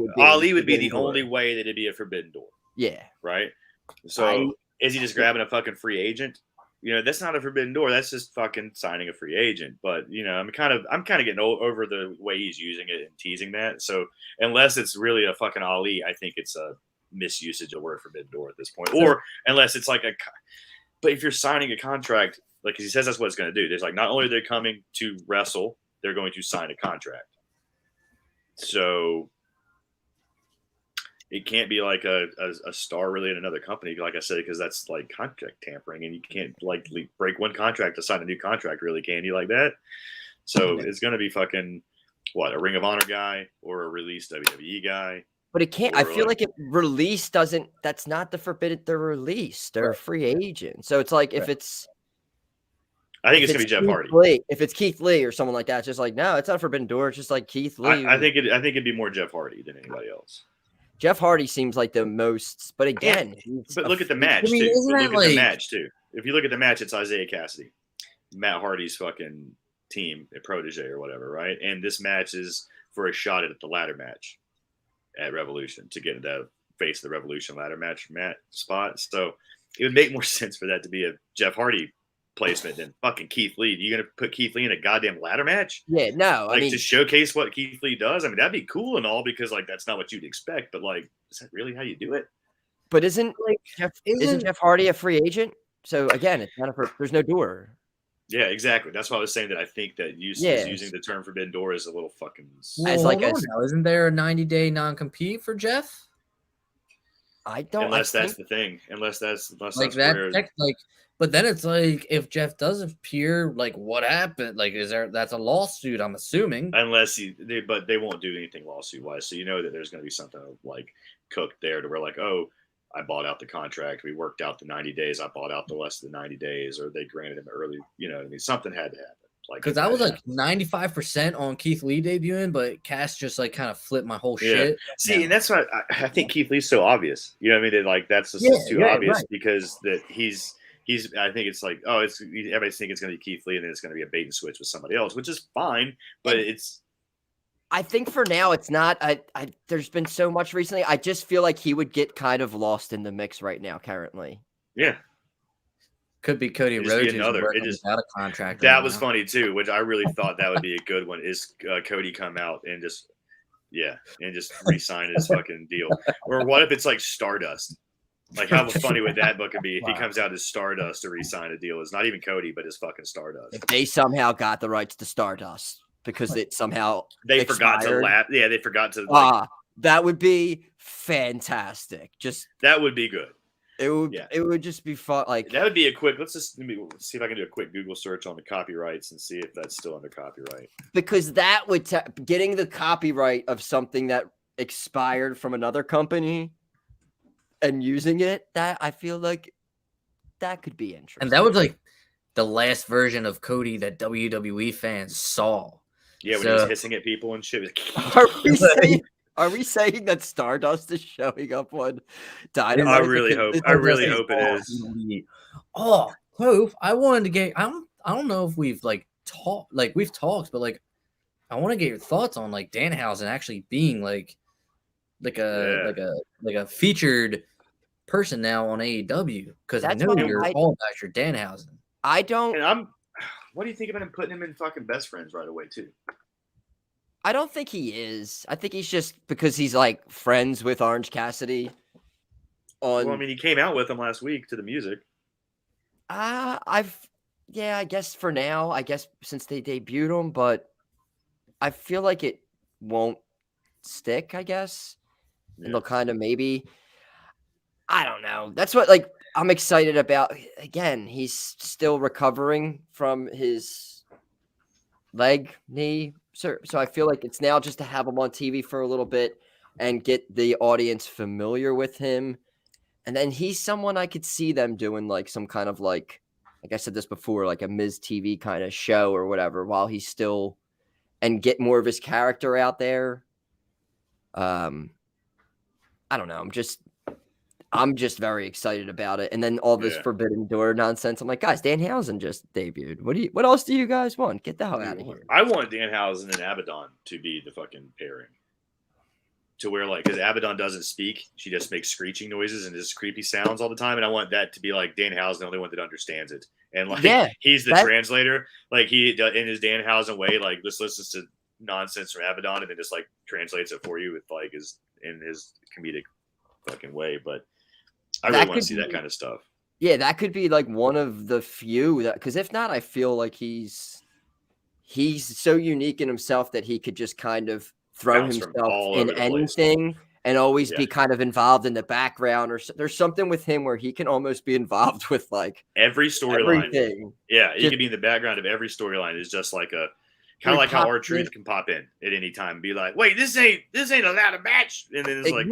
D: would be the
B: Door.
D: only way that it'd be a Forbidden Door.
B: Yeah.
D: Right. So is he just grabbing a fucking free agent? You know, that's not a Forbidden Door. That's just fucking signing a free agent. But you know, I'm kind of getting over the way he's using it and teasing that. So unless it's really a fucking Ali, I think it's a misusage of the word Forbidden Door at this point. Or unless it's like but if you're signing a contract, like he says, that's what it's going to do. There's like not only are they coming to wrestle, they're going to sign a contract. So it can't be like a star really in another company, like I said, because that's like contract tampering, and you can't like break one contract to sign a new contract, really, can you, like that? So it's going to be fucking a Ring of Honor guy or a released WWE guy.
B: But it can't. I feel like it release doesn't. That's not the forbidden. They're released. They're a free agent. So it's like if it's.
D: I think it's gonna be Jeff Hardy.
B: If it's Keith Lee or someone like that, it's just like no, it's not a Forbidden Door. It's just like Keith Lee.
D: I think it'd be more Jeff Hardy than anybody else.
B: Jeff Hardy seems like the most, but again,
D: but look at the match too. The match too. If you look at the match, it's Isaiah Cassidy, Matt Hardy's fucking team, a protege or whatever, right? And this match is for a shot at the ladder match at Revolution to get the face of the Revolution ladder match spot. So it would make more sense for that to be a Jeff Hardy placement than fucking Keith Lee. You gonna put Keith Lee in a goddamn ladder match?
B: Yeah, no.
D: Like, I mean, to showcase what Keith Lee does. I mean, that'd be cool and all because like that's not what you'd expect. But like, is that really how you do it?
B: But isn't Jeff Hardy a free agent? So again, it's not there's no door.
D: Yeah, exactly. That's why I was saying that I think that using the term Forbidden Door is a little fucking.
C: Well, isn't there a 90-day non-compete for Jeff?
B: I don't.
D: Unless that's the thing. Unless that's
C: that. But then it's like if Jeff does appear, like what happened? Like that's a lawsuit? I'm assuming.
D: Unless but they won't do anything lawsuit wise. So you know that there's going to be something like cooked there to where like, oh, I bought out the contract. We worked out the 90 days. I bought out the less than 90 days, or they granted him early. You know, I mean, something had to happen. Like
C: because I was like 95% on Keith Lee debuting, but Cass just like kind of flipped my whole shit.
D: See, and that's why I think Keith Lee's so obvious. You know what I mean? That's just too obvious because that he's. I think it's like, oh, everybody's thinking it's going to be Keith Lee, and then it's going to be a bait and switch with somebody else, which is fine. But I
B: think for now it's not. There's been so much recently. I just feel like he would get kind of lost in the mix right now, currently.
D: Yeah,
C: could be Cody Rhodes. Without a contract.
D: That was funny too, which I really thought that would be a good one. Is Cody come out and just re-sign his fucking deal, or what if it's like Stardust? Like, how funny would that book be if he comes out as Stardust to re-sign a deal? It's not even Cody, but it's fucking Stardust.
B: If they somehow got the rights to Stardust because it somehow
D: forgot to lap. Yeah, they forgot to.
B: That would be fantastic.
D: That would be good.
B: It would. Yeah. It would just be fun. Like
D: that would be a quick. Let's see if I can do a quick Google search on the copyrights and see if that's still under copyright.
B: Because that would getting the copyright of something that expired from another company. And using it, that I feel like that could be interesting.
C: And that was like the last version of Cody that WWE fans saw.
D: Yeah, when he was hissing at people and shit.
B: Are we saying that Stardust is showing up on Dynamite?
D: I really hope it is.
C: Oh, Toph, I wanted to get. I don't know if we've talked, but I want to get your thoughts on like Danhausen actually being like a featured person now on AEW because I know you're all about your Danhausen.
B: I don't.
D: And what do you think about him putting him in fucking best friends right away too?
B: I don't think he is. I think he's just because he's like friends with Orange Cassidy.
D: Well, I mean, he came out with him last week to the music.
B: I guess for now, I guess since they debuted him, but I feel like it won't stick, I guess. And
D: Yeah.
B: they'll kind of maybe, I don't know. That's what like I'm excited about. Again, he's still recovering from his knee. So I feel like it's now just to have him on TV for a little bit and get the audience familiar with him. And then he's someone I could see them doing like some kind of like I said this before, like a Miz TV kind of show or whatever while he's still and get more of his character out there. I don't know. I'm just very excited about it. And then all this Forbidden Door nonsense. I'm like, guys, Danhausen just debuted. What else do you guys want? Get the hell out of here.
D: I want Danhausen and Abaddon to be the fucking pairing. To where like, because Abaddon doesn't speak, she just makes screeching noises and just creepy sounds all the time. And I want that to be like Danhausen, the only one that understands it. And like, he's the translator. Like he, in his Danhausen way, like just listens to nonsense from Abaddon and then just like translates it for you with like in his comedic fucking way. But I really want to see that kind of stuff.
B: Yeah, that could be like one of the few that, because if not, I feel like he's so unique in himself that he could just kind of throw himself in anything and always be kind of involved in the background, or there's something with him where he can almost be involved with like
D: every storyline. Yeah, he could be in the background of every storyline. Is just like a kind of like how R-Truth can pop in at any time and be like, wait, this ain't allowed a match, and then it's like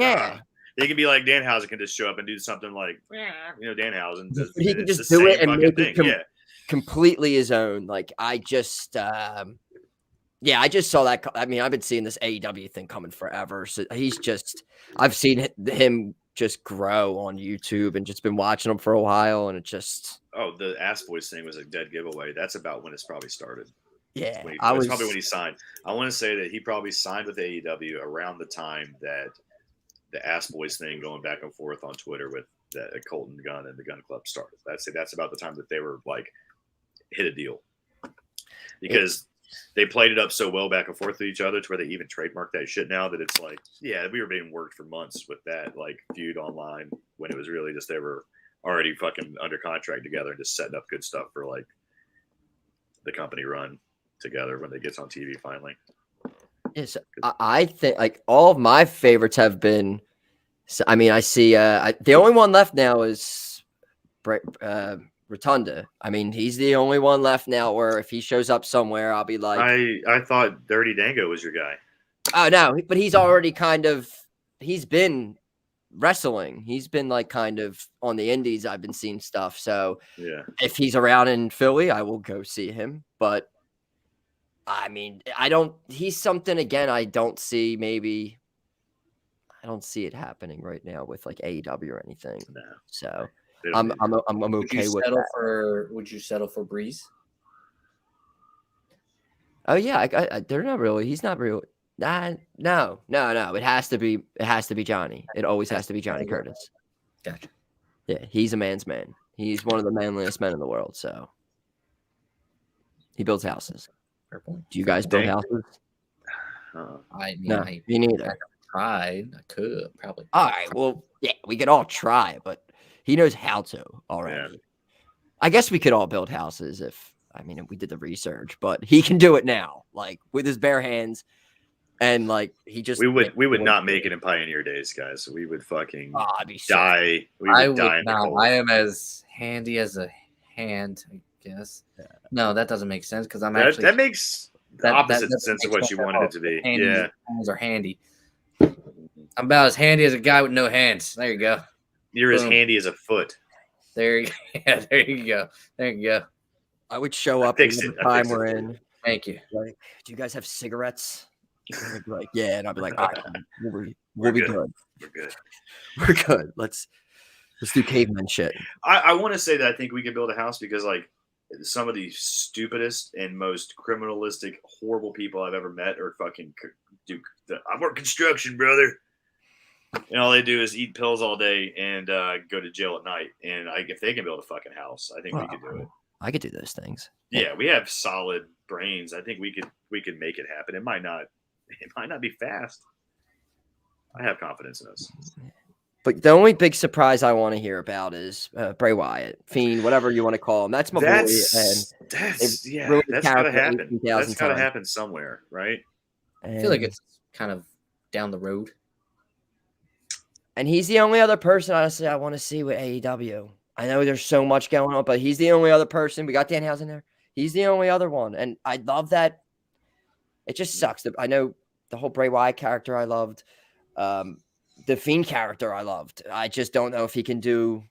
D: They can be like Danhausen can just show up and do something like Danhausen.
B: He can just do it and make it completely his own. Like I just saw that. I mean, I've been seeing this AEW thing coming forever. So I've seen him just grow on YouTube and just been watching him for a while. And it just.
D: Oh, the Ass Boys thing was a dead giveaway. That's about when it's probably started.
B: Yeah.
D: That's probably when he signed. I want to say that he probably signed with AEW around the time that the Ass Boys thing going back and forth on Twitter with the Colton Gunn and the Gun Club started. I'd say that's about the time that they were like hit a deal. Because they played it up so well back and forth with each other to where they even trademarked that shit now that it's like, we were being worked for months with that like feud online when it was really just they were already fucking under contract together and just setting up good stuff for like the company run together when they gets on TV finally.
B: Yes, I think like all of my favorites have been. I mean, I see the only one left now is Rotunda. I mean, he's the only one left now where if he shows up somewhere, I'll be like,
D: I thought Dirty Dango was your guy.
B: Oh no, but he's already he's been wrestling. He's been like kind of on the indies. I've been seeing stuff. So if he's around in Philly, I will go see him. But I mean, he's something again. I don't see it happening right now with like AEW or anything. No. So I'm okay with that.
C: Would you settle for Breeze?
B: Oh yeah, they're not really. He's not real. No. It has to be Johnny. It always has to be Johnny Curtis.
C: Gotcha.
B: Yeah, he's a man's man. He's one of the manliest men in the world. So he builds houses.
C: Fair point.
B: Do you guys build houses? Me neither.
C: I could probably.
B: All right. Well, yeah, we could all try, but he knows how to already. Yeah. I guess we could all build houses if we did the research, but he can do it now, like with his bare hands, and like he just.
D: We would not make it in Pioneer days, guys. We would fucking die.
C: I would not. I am as handy as a hand, I guess. Yeah. No, that doesn't make sense because
D: that makes the opposite sense of what you wanted it to be.
C: Hands are handy. I'm about as handy as a guy with no hands. There you go.
D: You're as handy as a foot.
C: There you go. There you go.
B: I would show up in the time we're in.
C: Thank you.
B: Like, do you guys have cigarettes? I'd be like, yeah, and I'd be like, all right, we'll be good. We're good. Let's do caveman shit.
D: I want to say that I think we could build a house because like some of the stupidest and most criminalistic, horrible people I've ever met are fucking I work construction, brother. And all they do is eat pills all day and go to jail at night. And if they can build a fucking house, I think we could do it.
B: I could do those things.
D: Yeah, we have solid brains. I think we could make it happen. It might not be fast. I have confidence in us.
B: But the only big surprise I want to hear about is Bray Wyatt, Fiend, whatever you want to call him. That's my boy. And ruined his
D: that's gotta
B: character
D: happen.
B: 18,000
D: That's gotta
B: times.
D: happen somewhere, right?
C: I feel like
B: And-
C: it's kind of down the road.
B: And he's the only other person, honestly, I want to see with AEW. I know there's so much going on, but he's the only other person. We got Danhausen there. He's the only other one. And I love that. It just sucks. I know the whole Bray Wyatt character I loved. The Fiend character I loved. I just don't know if he can do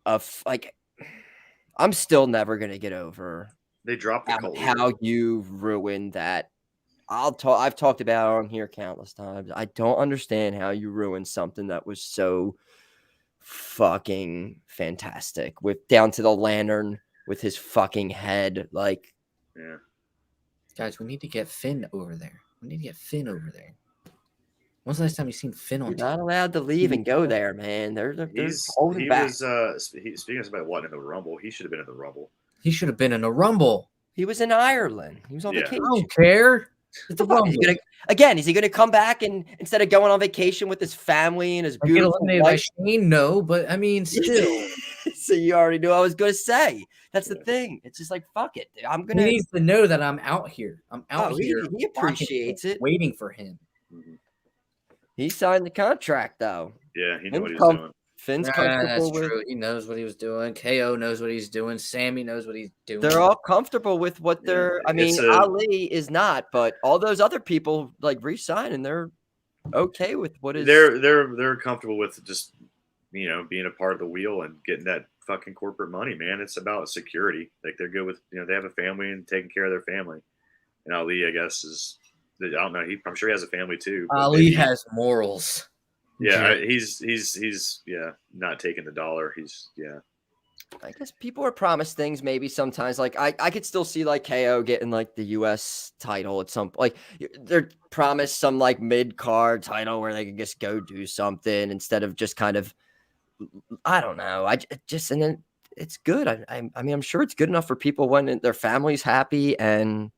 B: I'm still never going to get over
D: They dropped the cult
B: how
D: leader.
B: you ruined that. I've talked about it on here countless times. I don't understand how you ruined something that was so fucking fantastic, with down to the lantern with his fucking head. Like,
D: Yeah.
C: Guys, we need to get Finn over there. When's the last time you seen Finn on
B: you're
C: TV?
B: not allowed to leave and go there, man. They're holding
D: He
B: back.
D: was speaking of somebody wanting in the Rumble, he should have been in the Rumble.
C: He should have been in a Rumble.
B: He was in Ireland. He was on
D: Yeah.
C: I
B: vacation.
C: don't care. It's the
B: What the fuck?
C: Rumble.
B: Is he gonna come back and instead of going on vacation with his family and his
C: I get
B: beautiful
C: eliminated by
B: wife?
C: Shane, no, but I mean, still.
B: So you already knew I was gonna say. That's the
D: Yeah.
B: thing. It's just like, fuck it. I'm
C: He
B: gonna.
C: needs to know that I'm out here. I'm out
B: Oh,
C: here.
B: he
C: watching
B: appreciates
C: him,
B: it.
C: waiting for him.
D: Mhm.
B: He signed the contract though.
D: Yeah, he knew what he
B: Finn's
D: was doing.
B: Finn's
C: That's
B: comfortable with.
C: true. He knows what he was doing. KO knows what he's doing. Sammy knows what he's doing.
B: They're all comfortable with what
D: Yeah,
B: they're. I mean,
D: it's a-
B: Ali is not, but all those other people like re-sign and they're okay with what is.
D: They're comfortable with just being a part of the wheel and getting that fucking corporate money, man. It's about security. Like they're good with they have a family and taking care of their family. And Ali, I guess, I don't know. I'm sure he has a family too. but
C: Ali
D: maybe-
C: has morals.
D: Yeah, he's not taking the dollar.
B: I guess people are promised things maybe sometimes. Like I could still see like KO getting like the US title at some like they're promised some like mid-card title where they can just go do something instead of just kind of I don't know. And then it's good. I mean I'm sure it's good enough for people when their family's happy and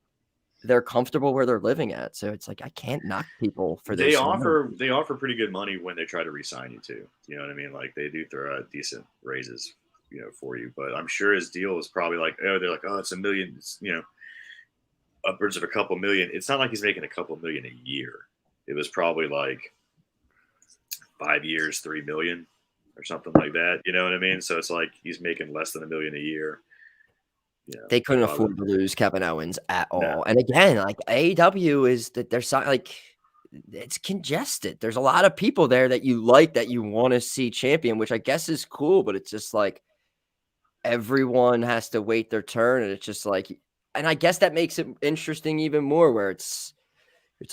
B: they're comfortable where they're living at. So it's like I can't knock people for
D: They
B: this.
D: offer pretty good money when they try to re-sign you too. You know what I mean? Like they do throw out decent raises, for you. But I'm sure his deal is probably like, they're like, oh, it's $1 million, upwards of a couple million. It's not like he's making a couple million a year. It was probably like 5 years, 3 million or something like that. You know what I mean? So it's like he's making less than $1 million a year.
B: They couldn't
D: probably.
B: afford to lose Kevin Owens at all.
D: No.
B: And again, like AEW is that they're like it's congested. There's a lot of people there that you like that you want to see champion, which I guess is cool, but it's just like everyone has to wait their turn, and it's just like, and I guess that makes it interesting even more, where it's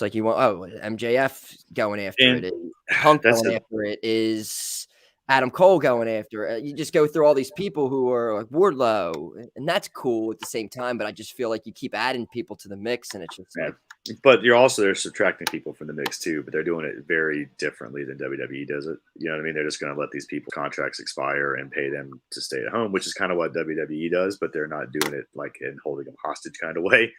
B: like you want MJF going after
D: And
B: it, is Punk
D: that's
B: going
D: it.
B: after it, is Adam Cole going after it. You just go through all these people who are like Wardlow, and that's cool at the same time. But I just feel like you keep adding people to the mix, and it's just like.
D: But they're subtracting people from the mix too, but they're doing it very differently than WWE does it. You know what I mean? They're just going to let these people contracts expire and pay them to stay at home, which is kind of what WWE does, but they're not doing it like in holding them hostage kind of way,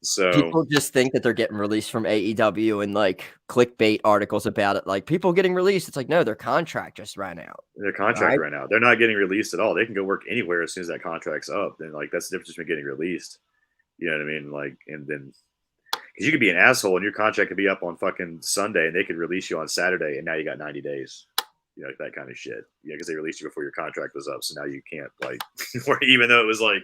D: So
B: People just think that they're getting released from AEW and like clickbait articles about it. Like people getting released. It's like, no, their contract just ran out.
D: their contract ran out. They're not getting released at all. They can go work anywhere as soon as that contract's up. And like, that's the difference between getting released. You know what I mean? Like, and then because you could be an asshole and your contract could be up on fucking Sunday and they could release you on Saturday and now you got 90 days. Like that kind of shit. Yeah, because they released you before your contract was up. So now you can't like, even though it was like,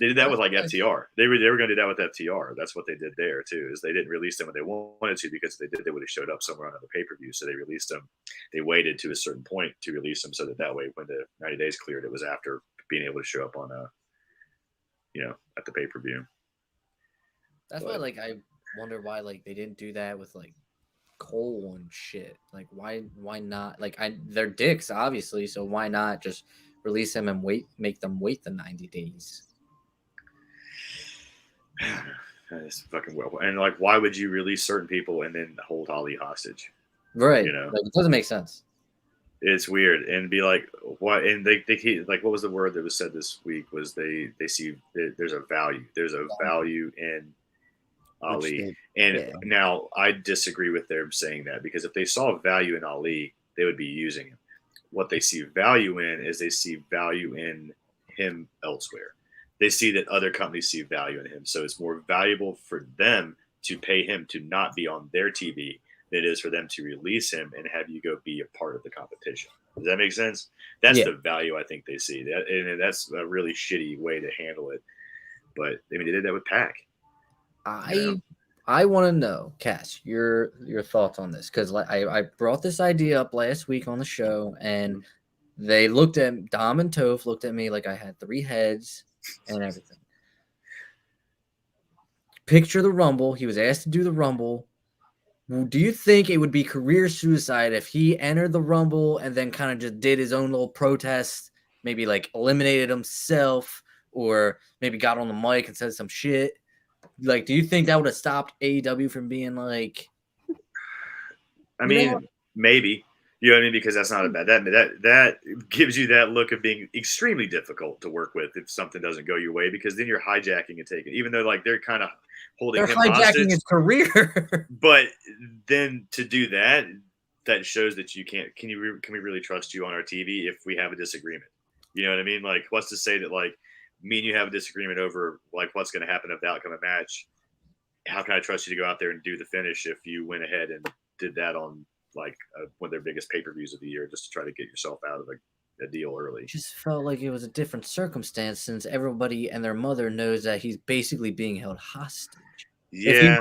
D: they did that with like FTR. They were going to do that with FTR. That's what they did there too, is they didn't release them when they wanted to, because if they did, they would have showed up somewhere on the pay-per-view. So they released them. They waited to a certain point to release them so that way when the 90 days cleared, it was after being able to show up on at the pay-per-view.
C: That's why, like, I wonder why, like, they didn't do that with like Cole and shit. Like, why not? Like, they're dicks, obviously. So why not just release them and make them wait the 90 days?
D: That's fucking well. And like, why would you release certain people and then hold Ali hostage?
C: Right.
D: Like,
C: it doesn't make sense.
D: It's weird, and be like, what? And they like, what was the word that was said this week? Was they see there's a value. There's a value in Ali. And
B: yeah.
D: now I disagree with them saying that, because if they saw value in Ali, they would be using him. What they see value in is they see value in him elsewhere. They see that other companies see value in him. So it's more valuable for them to pay him to not be on their TV than it is for them to release him and have you go be a part of the competition. Does that make sense? That's the value I think they see. And that's a really shitty way to handle it. But I mean, they did that with Pac.
C: I want to know, Cass, your thoughts on this, because I brought this idea up last week on the show, and they looked at Dom and Toph looked at me like I had 3 heads and everything. Picture the Rumble. He was asked to do the Rumble. Do you think it would be career suicide if he entered the Rumble and then kind of just did his own little protest, maybe like eliminated himself, or maybe got on the mic and said some shit? Like, do you think that would have stopped AEW from being like?
D: I mean, maybe. You know what I mean? Because that's not a bad. That gives you that look of being extremely difficult to work with if something doesn't go your way, because then you're hijacking and taking. Even though like they're kind of holding him hostage,
C: hijacking his career.
D: But then to do that, that shows that you can't. Can we really trust you on our TV if we have a disagreement? You know what I mean? Like, what's to say that like me and you have a disagreement over like what's going to happen if the outcome of the match? How can I trust you to go out there and do the finish if you went ahead and did that on like one of their biggest pay-per-views of the year just to try to get yourself out of a deal early?
C: It just felt like it was a different circumstance, since everybody and their mother knows that he's basically being held hostage.
D: Yeah.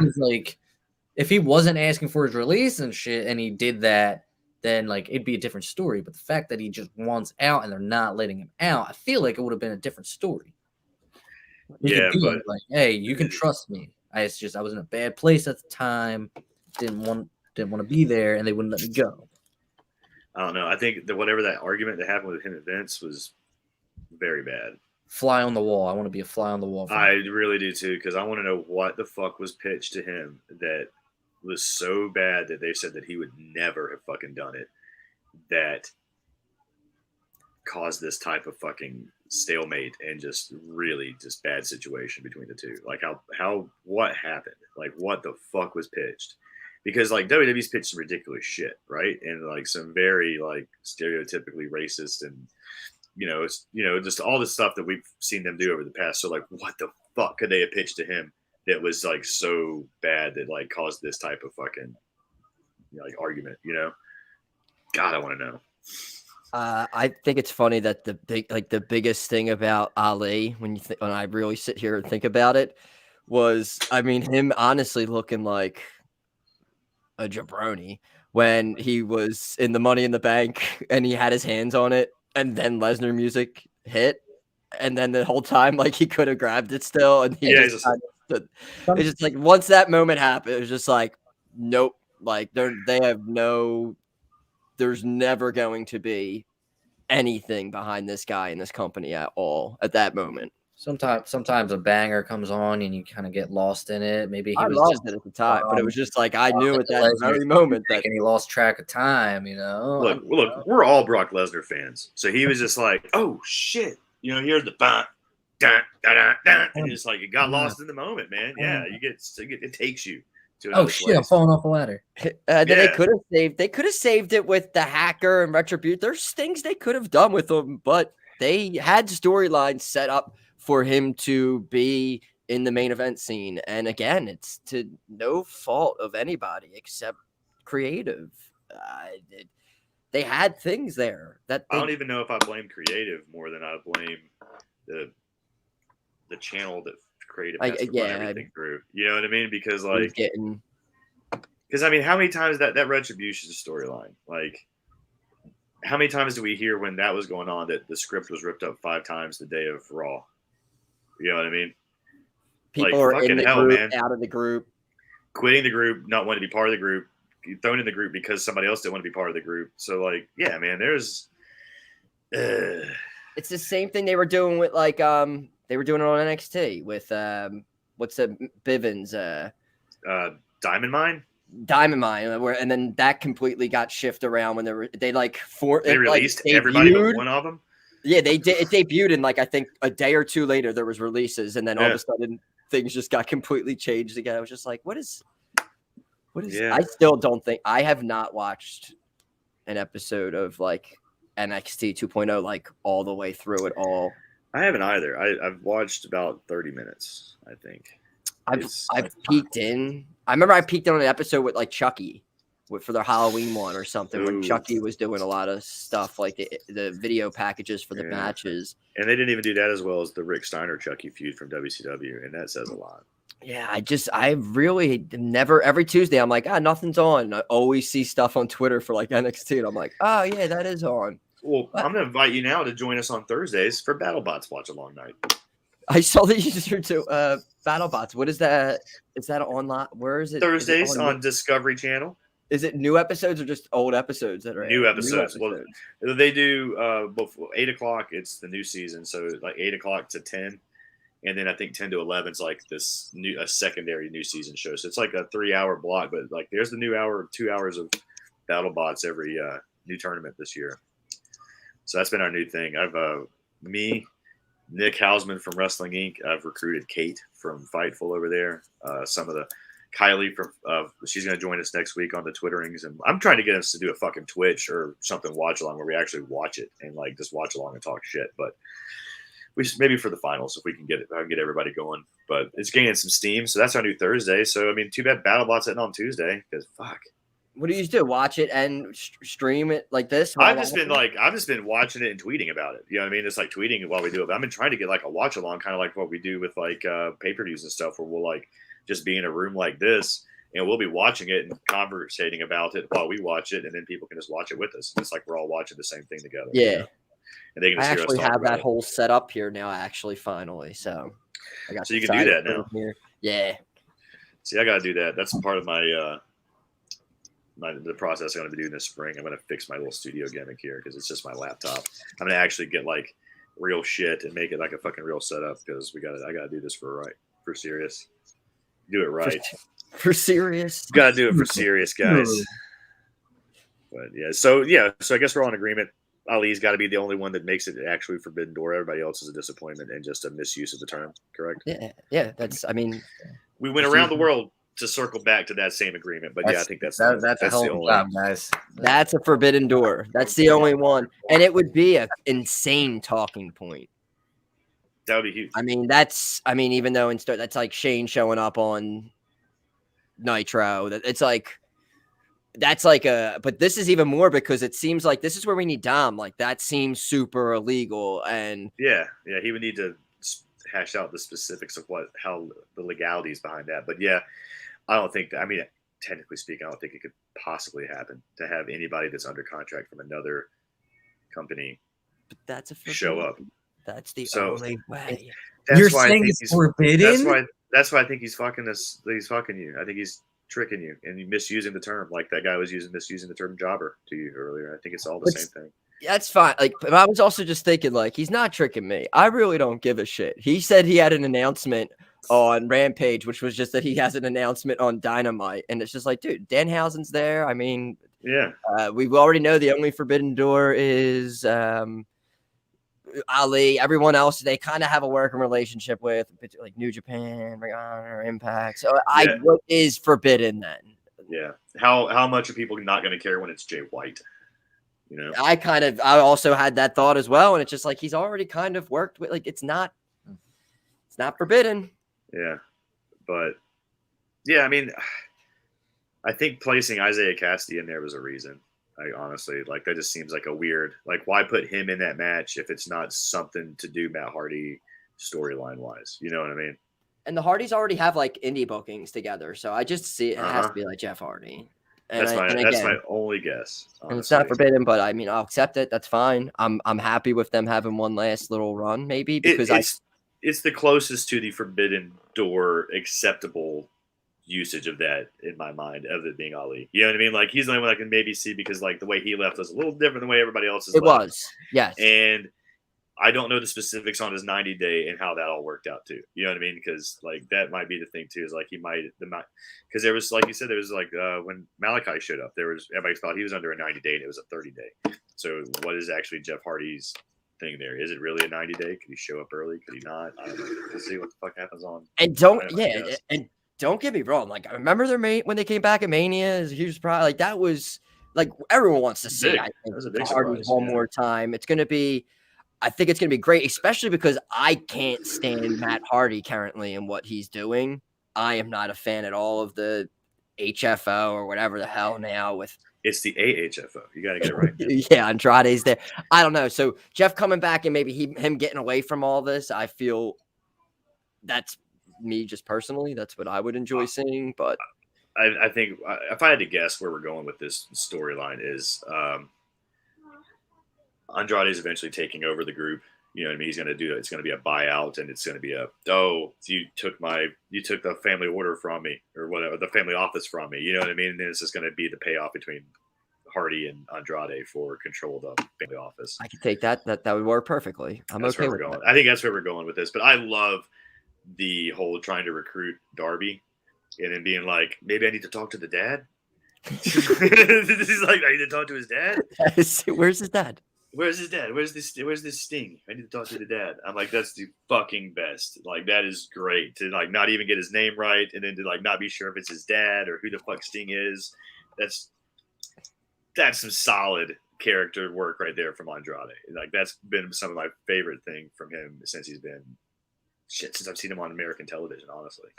C: If he wasn't asking for his release and shit and he did that, then like it'd be a different story. But the fact that he just wants out and they're not letting him out, I feel like it would have been a different story. But like, hey, you can trust me. I was in a bad place at the time. Didn't want to be there, and they wouldn't let me go.
D: I don't know. I think that whatever that argument that happened with him and Vince was very bad.
C: Fly on the wall. I want to be a fly on the wall.
D: I really do too, because I want to know what the fuck was pitched to him that was so bad that they said that he would never have fucking done it, that caused this type of fucking stalemate and just really just bad situation between the two. Like what happened? Like what the fuck was pitched? Because like WWE's pitched some ridiculous shit, right? And like some very like stereotypically racist and just all the stuff that we've seen them do over the past. So like what the fuck could they have pitched to him that was like so bad that like caused this type of fucking like argument, God, I want to know.
B: I think it's funny that the biggest thing about Ali when I really sit here and think about it was, I mean, him honestly looking like a jabroni when he was in the Money in the Bank and he had his hands on it, and then Lesnar music hit, and then the whole time like he could have grabbed it still, and it's just like once that moment happened, it was just like nope, like there's never going to be anything behind this guy in this company at all at that moment.
C: Sometimes a banger comes on and you kind of get lost in it. Maybe he
B: loved it at the time, but it was just like I knew at that very moment that
C: he lost track of time.
D: Look, we're all Brock Lesnar fans, so he was just like, "Oh shit," here's the bang, dun, dun, dun, dun, and it's like you got lost in the moment, man. Yeah, it takes you.
C: Oh shit! I'm falling off a ladder.
B: They could have saved it with the hacker and Retribution. There's things they could have done with them, but they had storylines set up for him to be in the main event scene. And again, it's to no fault of anybody except creative. They had things there that
D: I don't even know if I blame creative more than I blame the channel that creative has to run everything through. You know what I mean? Because I mean, how many times that Retribution storyline, like how many times do we hear when that was going on that the script was ripped up 5 times the day of Raw? You know what I mean?
B: People are in the group, man. Out of the group,
D: quitting the group, not wanting to be part of the group, thrown in the group because somebody else didn't want to be part of the group. So like, yeah, man, there's
B: it's the same thing they were doing with like they were doing it on NXT with what's the Bivens
D: Diamond Mine,
B: and then that completely got shifted around when they released
D: everybody but one of them.
B: Yeah, they did. It debuted in like I think a day or two later there was releases, and then all of a sudden things just got completely changed again. I was just like, what is?
D: Yeah.
B: I still don't think I have not watched an episode of like NXT 2.0 like all the way through it all.
D: I haven't either. I've watched about 30 minutes, I think.
B: I've peeked in. I remember I peeked in on an episode with like Chucky for their Halloween one or something when Chucky was doing a lot of stuff like the video packages for the matches.
D: And they didn't even do that as well as the Rick Steiner Chucky feud from WCW, and that says a lot.
B: Yeah, I really never, every Tuesday, I'm like, nothing's on. I always see stuff on Twitter for like NXT, and I'm like, oh, yeah, that is on.
D: Well, I'm going to invite you now to join us on Thursdays for BattleBots Watch Along Night.
B: I saw that you just to BattleBots. What is that? Is that online? Where is it?
D: Thursdays
B: is it
D: on Discovery Channel.
B: Is it new episodes or just old episodes that are
D: new episodes? Well, they do before 8 o'clock. It's the new season, so like 8 o'clock to 10. And then I think 10 to 11 is like this a secondary new season show. So it's like a 3-hour block, but like there's the new hour, 2 hours of BattleBots every new tournament this year. So that's been our new thing. I've me, Nick Hausman from Wrestling Inc. I've recruited Kate from Fightful over there. Some of the Kylie from she's going to join us next week on the Twitterings, and I'm trying to get us to do a fucking Twitch or something watch along where we actually watch it and like just watch along and talk shit. But we just, maybe for the finals if we can get it, I can get everybody going. But it's gaining some steam, so that's our new Thursday. So I mean, too bad BattleBots hitting on Tuesday because fuck.
B: What do you do? Watch it and stream it like this?
D: I've just been watching it and tweeting about it. You know what I mean? It's like tweeting while we do it. But I've been trying to get like a watch along, kind of like what we do with like pay-per-views and stuff, where we'll like just be in a room like this and we'll be watching it and conversating about it while we watch it, and then people can just watch it with us. It's like we're all watching the same thing together.
B: Yeah.
D: You know? And they can just
B: I
D: hear us
B: actually
D: talk
B: have
D: about
B: that
D: it.
B: whole setup here now, actually, finally. So
D: you can do that now.
B: Here. Yeah.
D: See, I got to do that. That's part of my the process I'm going to be doing this spring. I'm going to fix my little studio gimmick here because it's just my laptop. I'm going to actually get like real shit and make it like a fucking real setup because I got to do this for serious. Do it right.
B: For serious.
D: Got to do it for serious, guys. But so I guess we're all in agreement. Ali's got to be the only one that makes it actually Forbidden Door. Everybody else is a disappointment and just a misuse of the term. Correct?
B: Yeah. That's. I mean,
D: we went around the world to circle back to that same agreement, but I think that's
C: a hell of a job, guys.
B: That's a Forbidden Door. That's the only one, and it would be an insane talking point.
D: That would be huge.
B: I mean, even though that's like Shane showing up on Nitro. It's like. That's like but this is even more because it seems like this is where we need Dom. Like that seems super illegal, and
D: yeah, he would need to hash out the specifics of how the legalities behind that. But yeah, I don't think that. I mean, technically speaking, I don't think it could possibly happen to have anybody that's under contract from another company show up.
B: That's the only way.
C: You're saying it's forbidden?
D: That's why I think he's fucking us. He's fucking you. I think he's tricking you and misusing the term, like that guy was misusing the term jobber to you earlier. I think it's all the same thing.
B: That's fine. Like, but I was also just thinking, like, he's not tricking me. I really don't give a shit. He said he had an announcement on Rampage, which was just that he has an announcement on Dynamite, and it's just like, dude, Danhausen's there. I mean,
D: yeah,
B: we already know the only Forbidden Door is Ali. Everyone else, they kind of have a working relationship with, like New Japan, Ring of Honor, Impact. So what is forbidden then?
D: Yeah. How much are people not going to care when it's Jay White? You know,
B: I also had that thought as well, and it's just like he's already kind of worked with, like, it's not forbidden.
D: Yeah, but yeah, I mean, I think placing Isaiah Cassidy in there was a reason. I honestly, like, that just seems like a weird, like, why put him in that match if it's not something to do Matt Hardy storyline wise? You know what I mean?
B: And the Hardys already have like indie bookings together, so I just see it has to be like Jeff Hardy. And
D: that's my only guess. Honestly.
B: And it's not forbidden, but I mean, I'll accept it. That's fine. I'm happy with them having one last little run, maybe, because
D: it's the closest to the Forbidden Door acceptable usage of that in my mind, of it being Ali. You know what I mean? Like, he's the only one I can maybe see because, like, the way he left was a little different than the way everybody else is.
B: It was, yes.
D: And I don't know the specifics on his 90-day and how that all worked out too. You know what I mean? Because, like, that might be the thing too, is like he might, because there was, like you said, there was like when Malachi showed up, everybody thought he was under a 90-day and it was a 30-day. So what is actually Jeff Hardy's thing there. Is it really a 90-day? Could he show up early? Could he not? I don't know. We'll see what the fuck happens on.
B: And don't get me wrong. Like I remember when they came back at Mania, he was probably like that was like everyone wants to see.
D: Big.
B: I think
D: That was a big
B: the Hardys
D: surprise,
B: one more time. It's gonna be. I think it's gonna be great, especially because I can't stand Matt Hardy currently and what he's doing. I am not a fan at all of the HFO or whatever the hell now with.
D: It's the AHFO. You got to get it right.
B: Yeah, Andrade's there. I don't know. So Jeff coming back and maybe him getting away from all this, I feel that's me just personally. That's what I would enjoy seeing. But
D: I think if I had to guess where we're going with this storyline is Andrade's eventually taking over the group. You know what I mean? He's going to do it. It's going to be a buyout, and it's going to be you took the family order from me, or whatever, the family office from me. You know what I mean? And then it's just going to be the payoff between Hardy and Andrade for control of the family office.
B: I could take that. That would work perfectly.
D: That's
B: okay
D: where we're
B: with
D: going.
B: that.
D: I think that's where we're going with this. But I love the whole trying to recruit Darby, and then being like, maybe I need to talk to the dad. He's like, I need to talk to his dad.
B: Where's his dad?
D: Where's his dad? Where's this Sting? I need to talk to the dad. I'm like, that's the fucking best. Like, that is great to like not even get his name right, and then to like not be sure if it's his dad or who the fuck Sting is. That's some solid character work right there from Andrade. Like, that's been some of my favorite thing from him since I've seen him on American television. Honestly,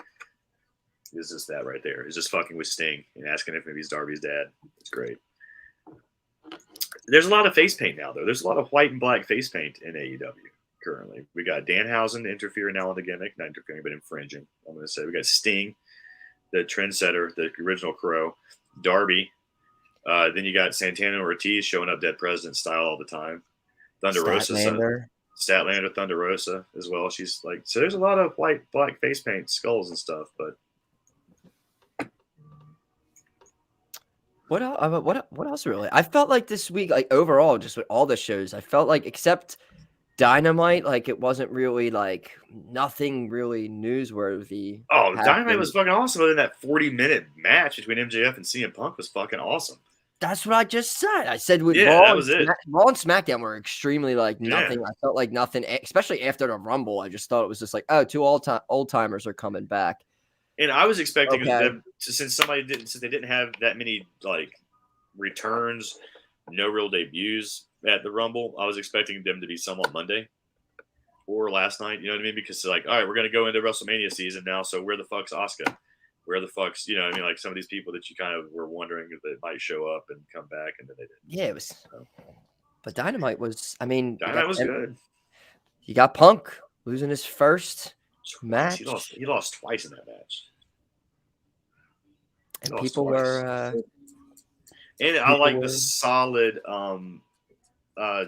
D: it's just that right there. It's just fucking with Sting and asking if maybe he's Darby's dad. It's great. There's a lot of face paint now, though. There's a lot of white and black face paint in AEW currently. We got Danhausen interfering now in the gimmick, not interfering, but infringing. I'm going to say we got Sting, the trendsetter, the original Crow, Darby. Then you got Santana Ortiz showing up dead president style all the time. Thunder Rosa, Statlander, Thunder Rosa as well. She's like, so there's a lot of white, black face paint, skulls and stuff, but.
B: What else really? I felt like this week, like overall, just with all the shows, I felt like except Dynamite, like it wasn't really like nothing really newsworthy.
D: Oh, Dynamite was fucking awesome. But then that 40-minute match between MJF and CM Punk was fucking awesome.
B: That's what I just said. I said with
D: that was it.
B: Raw and SmackDown were extremely like nothing. I felt like nothing, especially after the Rumble. I just thought it was just like, oh, two old timers are coming back.
D: And I was expecting them to, since they didn't have that many like returns, no real debuts at the Rumble, I was expecting them to be some on Monday or last night. You know what I mean? Because they're like, all right, we're gonna go into WrestleMania season now. So where the fuck's Asuka? Where the fuck's, you know what I mean? Like some of these people that you kind of were wondering if they might show up and come back, and then they didn't.
B: Yeah, it was. But Dynamite was. I mean,
D: Dynamite was good.
B: You got Punk losing his first match.
D: He lost twice in that match.
B: And people were.
D: And I like the solid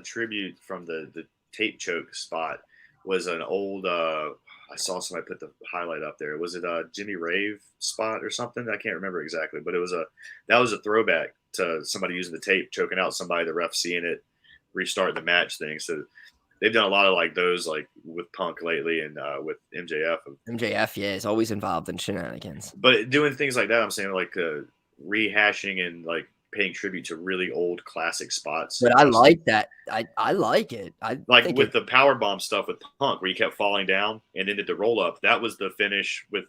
D: tribute from the tape choke spot was an old. I saw somebody put the highlight up there. Was it a Jimmy Rave spot or something? I can't remember exactly, but that was a throwback to somebody using the tape, choking out somebody, the ref seeing it, restart the match thing. So they've done a lot of like those, like with Punk lately and with MJF.
B: MJF, yeah, is always involved in shenanigans.
D: But doing things like that, I'm saying like rehashing and like paying tribute to really old classic spots.
B: But I like that. I like it. I
D: like with the powerbomb stuff with Punk, where he kept falling down and then did the roll up. That was the finish with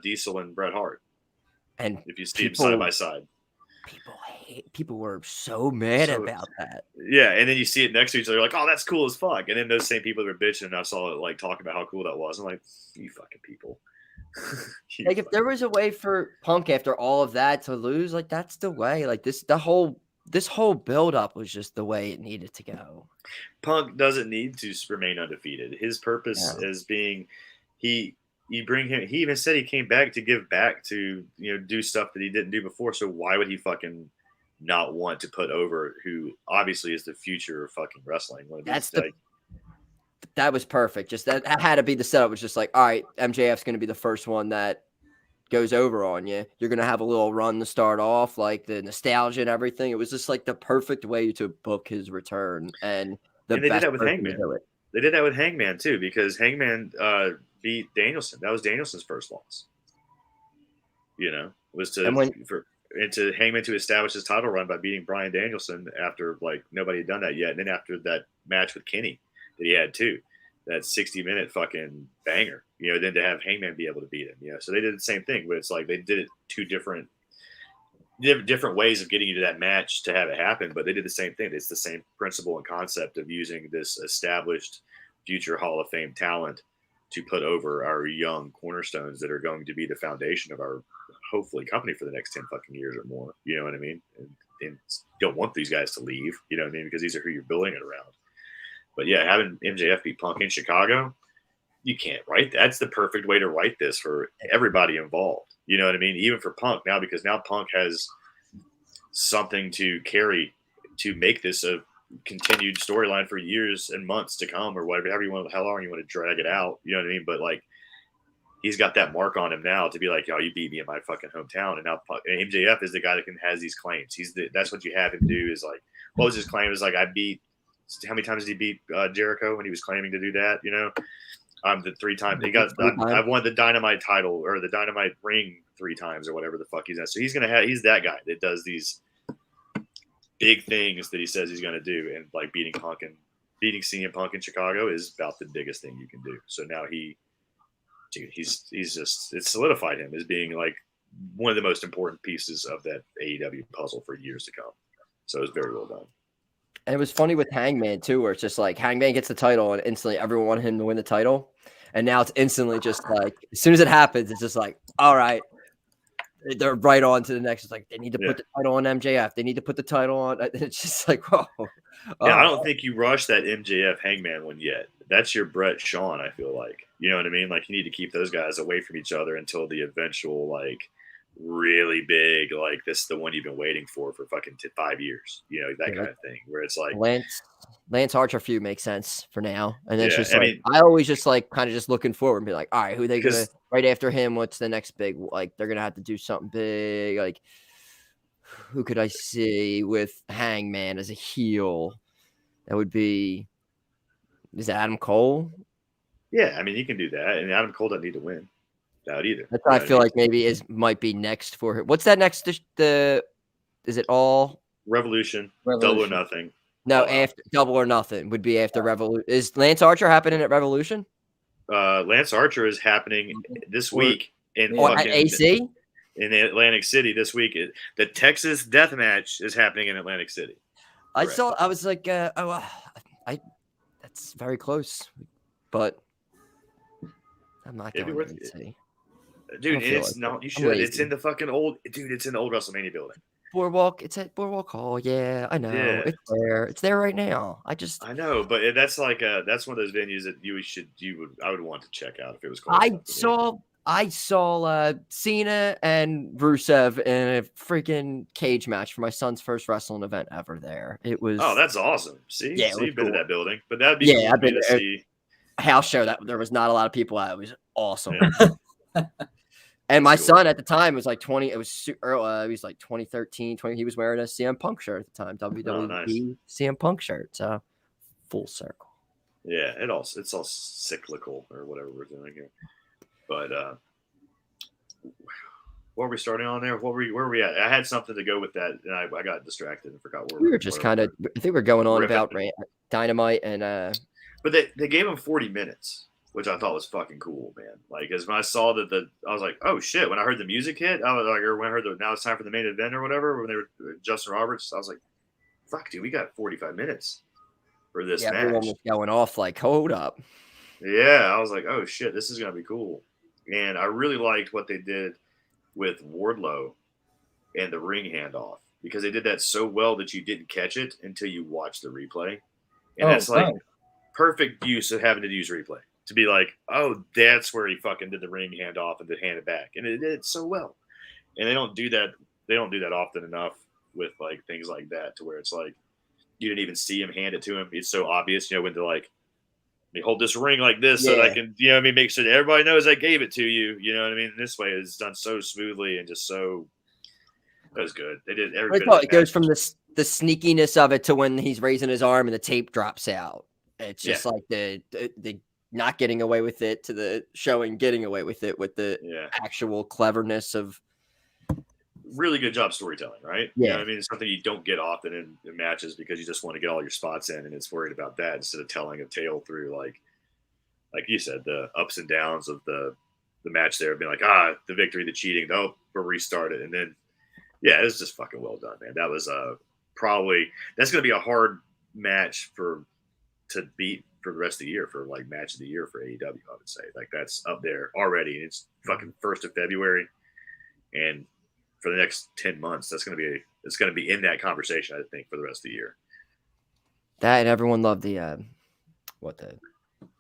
D: Diesel and Bret Hart.
B: And
D: if you see them side by side,
B: people were so mad about that.
D: Yeah, and then you see it next to each other, like, oh, that's cool as fuck. And then those same people that were bitching, and I saw it like talking about how cool that was. I'm like, you fucking people.
B: Like if there was a way for Punk after all of that to lose, like that's the way. Like this whole build up was just the way it needed to go.
D: Punk doesn't need to remain undefeated. His purpose is being he even said he came back to give back, to do stuff that he didn't do before. So why would he fucking not want to put over who obviously is the future of fucking wrestling?
B: That was perfect. Just that had to be the setup. It was just like, all right, MJF's going to be the first one that goes over on you. You're going to have a little run to start off, like the nostalgia and everything. It was just like the perfect way to book his return. And they did that with Hangman.
D: They did that with Hangman too, because Hangman beat Danielson. That was Danielson's first loss. Was to Hangman to establish his title run by beating Bryan Danielson after like nobody had done that yet. And then after that match with Kenny. that he had too. That 60-minute fucking banger, then to have Hangman be able to beat him, so they did the same thing, but it's like they did it two different ways of getting you to that match to have it happen, but they did the same thing. It's the same principle and concept of using this established future Hall of Fame talent to put over our young cornerstones that are going to be the foundation of our hopefully company for the next 10 fucking years or more. You know what I mean? And don't want these guys to leave, you know what I mean? Because these are who you're building it around. But yeah, having MJF beat Punk in Chicago, you can't write. That's the perfect way to write this for everybody involved. You know what I mean? Even for Punk now, because now Punk has something to carry to make this a continued storyline for years and months to come, or whatever, how long you want to drag it out. You know what I mean? But like, he's got that mark on him now to be like, "Oh, you beat me in my fucking hometown." And now MJF is the guy that has these claims. That's what you have him do. Is like, what was his claim? It was like, I beat. How many times did he beat Jericho when he was claiming to do that? The 3 times he got. I've won the Dynamite title or the Dynamite ring 3 times or whatever the fuck he's at. So he's that guy that does these big things that he says he's gonna do, and like beating CM Punk in Chicago is about the biggest thing you can do. So now he's just, it solidified him as being like one of the most important pieces of that AEW puzzle for years to come. So it was very well done.
B: And it was funny with Hangman too, where it's just like Hangman gets the title and instantly everyone wanted him to win the title. And now it's instantly just like, as soon as it happens, it's just like, all right, they're right on to the next. It's like, they need to put the title on MJF. They need to put the title on. It's just like, whoa.
D: Yeah, I don't think you rushed that MJF Hangman one yet. That's your Brett Shawn, I feel like. You know what I mean? Like, you need to keep those guys away from each other until the eventual, like, really big, like, this is the one you've been waiting for fucking 5 years. That kind of thing. Where it's like
B: Lance Archer feud makes sense for now. And then it's just I always just like kind of just looking forward and be like, all right, who are they gonna right after him? What's the next big? Like, they're gonna have to do something big. Like, who could I see with Hangman as a heel? That would be, is it Adam Cole?
D: Yeah, I mean, you can do that, and Adam Cole doesn't need to win that either.
B: That's what I feel like maybe might be next for him. What's that next? Is it all
D: Revolution. Double or Nothing?
B: No, after Double or Nothing would be after Revolution. Is Lance Archer happening at Revolution?
D: Lance Archer is happening this week in
B: at AC
D: in Atlantic City this week. The Texas Death Match is happening in Atlantic City.
B: I was like, that's very close, but I'm not going to see.
D: Dude, it's not. You should. It's in the fucking old. Dude, it's in the old WrestleMania building.
B: Boardwalk. It's at Boardwalk Hall. Yeah, I know. Yeah. It's there. It's there right now. I
D: know, but that's like that's one of those venues that I would want to check out if it was close.
B: I saw Cena and Rusev in a freaking cage match for my son's first wrestling event ever. There, it was.
D: Oh, that's awesome. See,
B: yeah,
D: you've been to that building, but that'd be cool
B: I've been
D: to see.
B: House show that there was not a lot of people at. It was awesome. Yeah. And my son at the time was like 20. It was he was like 2013, 20. He was wearing a CM Punk shirt at the time. WWE CM Punk shirt. So full circle.
D: Yeah, it's all cyclical or whatever we're doing here. But what were we starting on there? Where were we at? I had something to go with that, and I got distracted and forgot where
B: we were. Just kind of. I think we're going on about Dynamite and. But
D: they gave him 40 minutes. Which I thought was fucking cool, man. Like, as when I saw that I was like, oh shit. When I heard the music hit, I was like, or when I heard now it's time for the main event or whatever, when they were Justin Roberts, I was like, fuck, dude, we got 45 minutes for this match.
B: Everyone was going off like, hold up.
D: Yeah, I was like, oh shit, this is gonna be cool. And I really liked what they did with Wardlow and the ring handoff, because they did that so well that you didn't catch it until you watched the replay. And that's like perfect use of having to use replay. To be like, oh, that's where he fucking did the ring handoff and then hand it back, and it did so well. And they don't do that. They don't do that often enough with like things like that, to where it's like you didn't even see him hand it to him. It's so obvious, when they're like, "Let me hold this ring like this so that I can, make sure that everybody knows I gave it to you." You know what I mean? This way, it's done so smoothly and just so. That was good. They did every bit of it.
B: It goes from the sneakiness of it to when he's raising his arm and the tape drops out. It's just like the not getting away with it to the showing getting away with it with the actual cleverness of
D: really good job storytelling, right?
B: Yeah.
D: You know what I mean? It's something you don't get often in matches because you just want to get all your spots in, and it's worried about that instead of telling a tale through like you said, the ups and downs of the match there, being like, the victory, the cheating, we'll restart it. And then, yeah, it was just fucking well done, man. That was probably, that's going to be a hard match to beat for the rest of the year, for like match of the year for AEW, I would say. Like, that's up there already. It's fucking 1st of February. And for the next 10 months, it's going to be in that conversation, I think, for the rest of the year.
B: That, and everyone loved the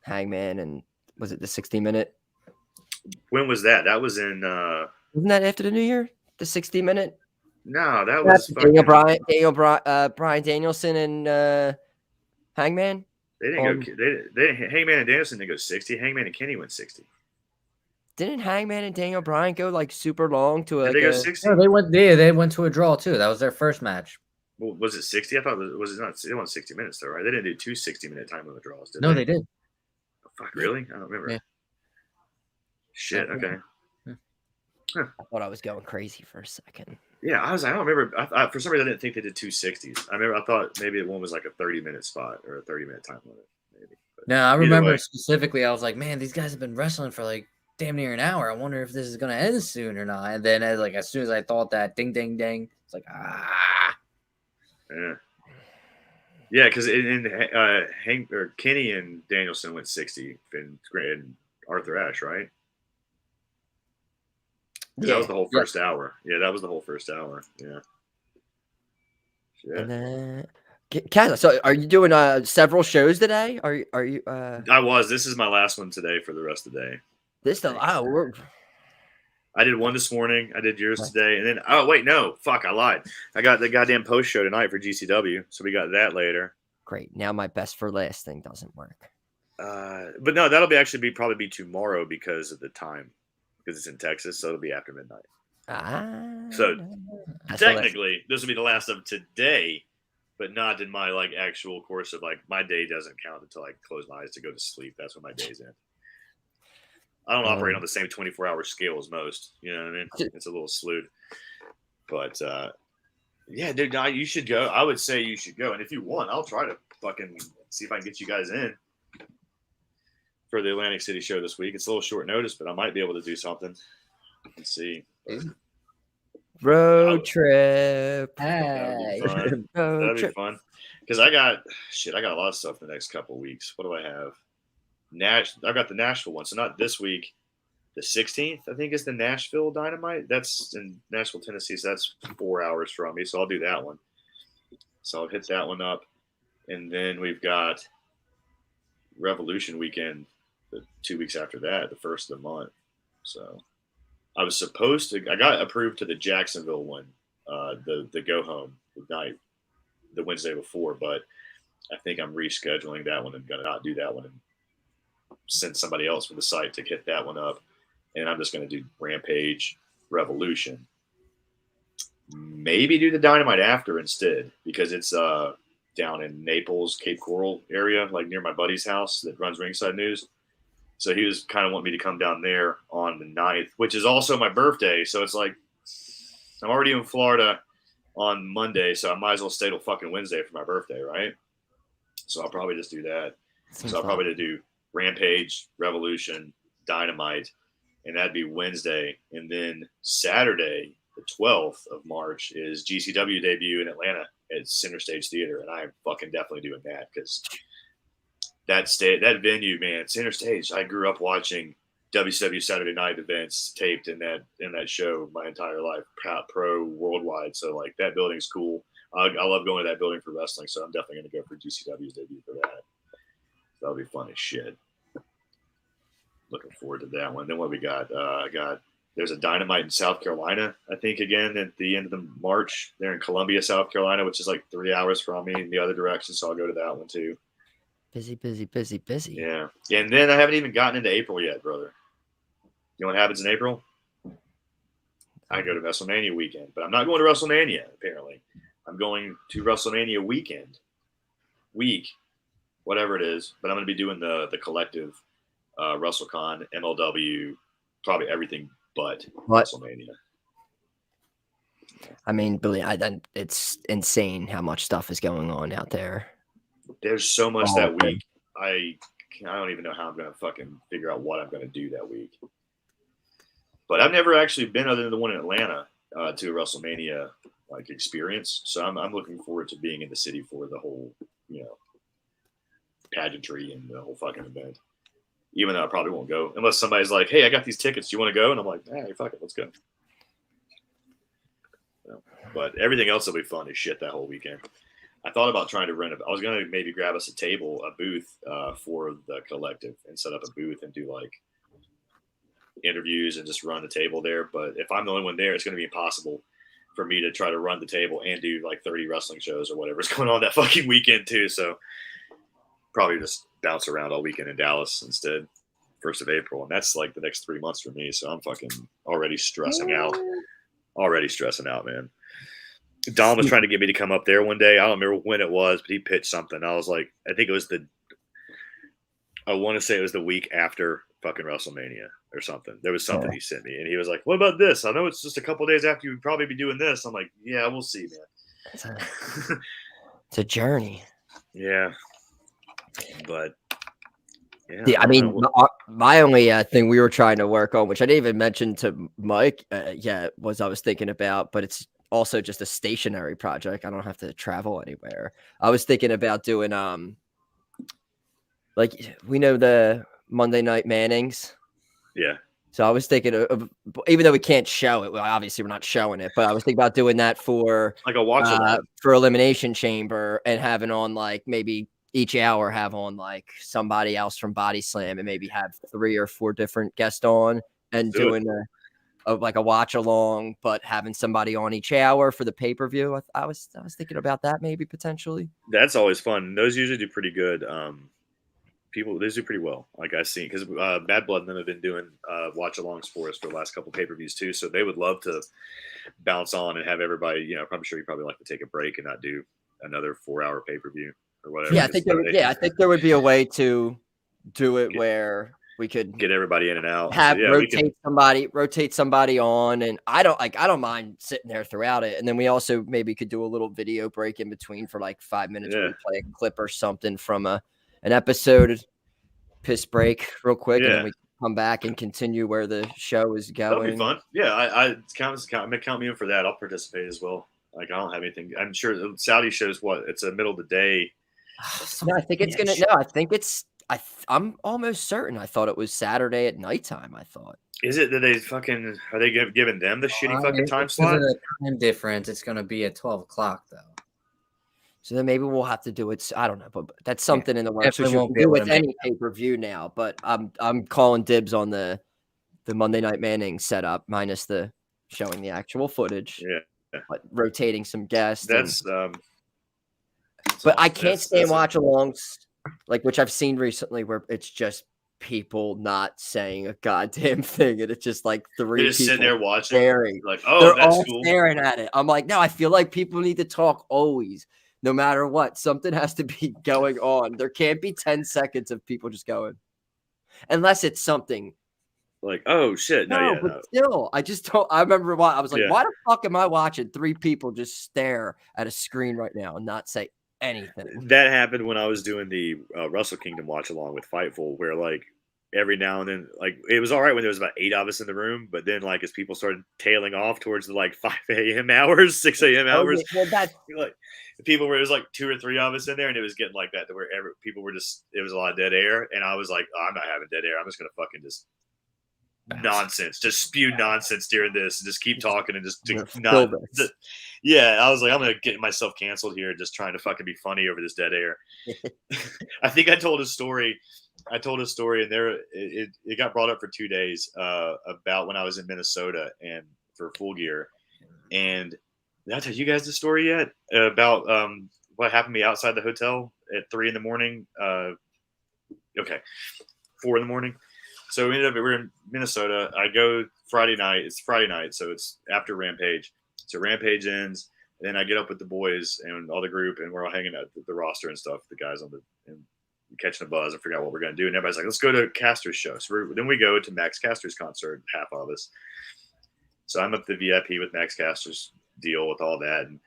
B: Hangman, and was it the 60-minute?
D: When was that? That was in
B: Wasn't that after the New Year? The 60-minute?
D: No, that was
B: Bryan Danielson and Hangman.
D: They didn't go. Hangman and Danielson didn't go 60. Hangman and Kenny went 60.
B: Didn't Hangman and Daniel Bryan go like super long to
D: Did they go 60?
C: No, they went to a draw too. That was their first match.
D: Well, was it 60? I thought it was not. It wasn't 60 minutes though, right? They didn't do 2 60-minute time limit draws, did they?
C: No, they did.
D: Oh, fuck, really? I don't remember.
C: Yeah.
D: Shit. Okay.
B: I thought I was going crazy for a second.
D: Yeah, I was. I don't remember. I, for some reason, I didn't think they did 2 60s. I thought maybe one was like a 30-minute spot or a 30-minute time limit, maybe. But
C: no, I remember specifically. I was like, man, these guys have been wrestling for like damn near an hour. I wonder if this is gonna end soon or not. And then, as soon as I thought that, ding, ding, ding, it's like
D: Yeah. Yeah, because Kenny and Danielson went 60, and Arthur Ashe, right? Yeah. That was the whole first hour. Yeah, that was the whole first hour. Yeah. Shit.
B: And then, Kaz, so are you doing several shows today? Are you?
D: I was. This is my last one today for the rest of the day. I did one this morning. I did yours today, and then I lied. I got the goddamn post show tonight for GCW, so we got that later.
B: Great. Now my best for last thing doesn't work.
D: But no, that'll probably be tomorrow because of the time. Because it's in Texas, so it'll be after midnight. So technically, this will be the last of today, but not in my like actual course of like my day doesn't count until I close my eyes to go to sleep. That's when my day's in. I don't operate on the same 24-hour scale as most. You know what I mean? It's a little slewed. But yeah, dude, you should go. I would say you should go, and if you want, I'll try to fucking see if I can get you guys in for the Atlantic City show this week. It's a little short notice, but I might be able to do something. Let's see.
B: Road trip.
D: That'd be fun. Because I got a lot of stuff the next couple of weeks. What do I have? I've got the Nashville one. So not this week. The 16th, I think, is the Nashville Dynamite. That's in Nashville, Tennessee. So that's 4 hours from me. So I'll do that one. So I'll hit that one up. And then we've got Revolution weekend 2 weeks after that, the 1st of the month. So I was supposed to, I got approved to the Jacksonville one, the go home night, the Wednesday before, but I think I'm rescheduling that one and going to not do that one and send somebody else from the site to hit that one up. And I'm just going to do Rampage, Revolution. Maybe do the Dynamite after instead, because it's down in Naples, Cape Coral area, like near my buddy's house that runs Ringside News. So he was kind of wanting me to come down there on the 9th, which is also my birthday. So it's like I'm already in Florida on Monday, so I might as well stay till fucking Wednesday for my birthday, right? So I'll probably just do that. So I'll probably do Rampage, Revolution, Dynamite, and that'd be Wednesday. And then Saturday, the 12th of March, is GCW debut in Atlanta at Center Stage Theater, and I'm fucking definitely doing that because that venue, man, Center Stage. I grew up watching WCW Saturday Night events taped in that show my entire life, pro worldwide. So like that building's cool. I love going to that building for wrestling, so I'm definitely going to go for GCW's debut for that. That'll be fun as shit. Looking forward to that one. Then what we got? There's a Dynamite in South Carolina, I think, again at the end of the March. They're in Columbia, South Carolina, which is like 3 hours from me in the other direction. So I'll go to that one too.
B: Busy.
D: Yeah. And then I haven't even gotten into April yet, brother. You know what happens in April? I go to WrestleMania weekend, but I'm not going to WrestleMania, apparently. I'm going to WrestleMania week, whatever it is. But I'm going to be doing the collective WrestleCon, MLW, probably everything but WrestleMania.
B: I mean, it's insane how much stuff is going on out there.
D: There's so much
B: Oh,
D: that
B: okay.
D: week. I don't even know how I'm gonna fucking figure out what I'm gonna do that week. But I've never actually been, other than the one in Atlanta, to a WrestleMania like experience. So I'm looking forward to being in the city for the whole, pageantry and the whole fucking event. Even though I probably won't go unless somebody's like, "Hey, I got these tickets. Do you want to go?" And I'm like, "Hey, fuck it, let's go." But everything else will be fun as shit that whole weekend. I thought about trying to I was gonna maybe grab us a booth for the collective, and set up a booth and do like interviews and just run the table there. But if I'm the only one there, it's gonna be impossible for me to try to run the table and do like 30 wrestling shows or whatever's going on that fucking weekend too. So probably just bounce around all weekend in Dallas instead. 1st of April, and that's like the next 3 months for me. So I'm fucking already stressing out. Already stressing out, man. Dom was trying to get me to come up there one day. I don't remember when it was, but he pitched something. I was like, I think it was I want to say it was the week after fucking WrestleMania or something. There was something he sent me, and he was like, "What about this? I know it's just a couple days after you would probably be doing this." I'm like, "Yeah, we'll see, man."
B: It's a journey.
D: Yeah, but
B: yeah, I mean, my only thing we were trying to work on, which I didn't even mention to Mike yet, was I was thinking about, but it's also just a stationary project. I don't have to travel anywhere. I was thinking about doing like, we know the Monday Night Mannings.
D: Yeah.
B: So I was thinking of, even though we can't show it, well, obviously we're not showing it, but I was thinking about doing that for
D: like a watch along
B: for Elimination Chamber, and having on like maybe each hour have on like somebody else from Body Slam, and maybe have 3 or 4 different guests on, and doing like a watch along, but having somebody on each hour for the pay-per-view. I was thinking about that maybe potentially.
D: That's always fun. Those usually do pretty good. They do pretty well. Like I've seen, because Bad Blood and them have been doing watch alongs for us for the last couple pay-per-views too. So they would love to bounce on and have everybody. I'm sure you probably like to take a break and not do another 4-hour pay-per-view or whatever.
B: Yeah, I think there would be a way to do it where we could
D: get everybody in and out.
B: Rotate somebody on, and I don't mind sitting there throughout it. And then we also maybe could do a little video break in between for like 5 minutes where we play a clip or something from an episode, piss break real quick, and then we come back and continue where the show is going.
D: That'll be fun. Yeah, I count me in for that. I'll participate as well. Like, I don't have anything. I'm sure the Saudi shows it's the middle of the day.
B: No, I think it's gonna. No, I think it's. I'm almost certain. I thought it was Saturday at nighttime. I thought.
D: Is it that they fucking are they giving them the shitty fucking time slot?
C: Because of the time difference, it's gonna be at 12 o'clock though.
B: So then maybe we'll have to do it. I don't know, but that's something in the works.
C: Definitely won't be
B: do
C: able
B: with
C: to make
B: any pay-per-view now. But I'm calling dibs on the Monday Night Manning setup, minus the showing the actual footage.
D: Yeah,
B: but rotating some guests.
D: That's
B: but I can't stand watch alongs, like, which I've seen recently, where it's just people not saying a goddamn thing, and it's just like 3 people
D: sitting there watching,
B: staring.
D: Like, oh,
B: they're
D: that's
B: all
D: cool.
B: staring at it. I'm like, no, I feel like people need to talk always, no matter what. Something has to be going on. There can't be 10 seconds of people just going, unless it's something
D: like, oh shit,
B: but still, I just don't. I remember why I was like, why the fuck am I watching 3 people just stare at a screen right now and not say anything?
D: That happened when I was doing the Wrestle Kingdom watch along with Fightful, where like every now and then, like, it was all right when there was about 8 of us in the room, but then like as people started tailing off towards the like 5 a.m. hours, 6 a.m. hours, like people were, it was like 2 or 3 of us in there, and it was getting like that to where people were just, it was a lot of dead air, and I was like, oh, I'm not having dead air. I'm just gonna fucking just nonsense, just spew nonsense during this, and just keep talking and just not. Yeah, I was like, I'm gonna get myself canceled here, just trying to fucking be funny over this dead air. I think I told a story, and there it got brought up for 2 days about when I was in Minnesota and for Full Gear. And did I tell you guys the story yet about what happened to me outside the hotel at 3 a.m? Okay, 4 a.m. So we're in Minnesota. I go Friday night. It's Friday night, so it's after Rampage. So Rampage ends, and then I get up with the boys and all the group, and we're all hanging out the roster and stuff, the guys and catching a buzz and figure out what we're going to do. And everybody's like, let's go to Caster's show. So then we go to Max Caster's concert, half of us. So I'm up the VIP with Max Caster's deal with all that. And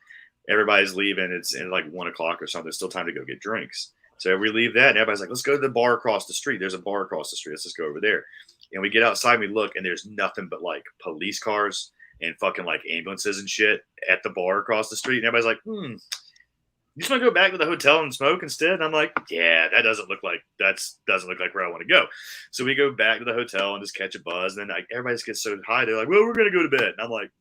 D: everybody's leaving. It's in like 1 o'clock or something. There's still time to go get drinks. So we leave that, and everybody's like, let's go to the bar across the street. There's a bar across the street. Let's just go over there. And we get outside, and we look, and there's nothing but like police cars and fucking like ambulances and shit at the bar across the street. And everybody's like, you just want to go back to the hotel and smoke instead? And I'm like, yeah, that doesn't look like where I want to go. So we go back to the hotel and just catch a buzz. And then like everybody just gets so high, they're like, well, we're gonna go to bed. And I'm like,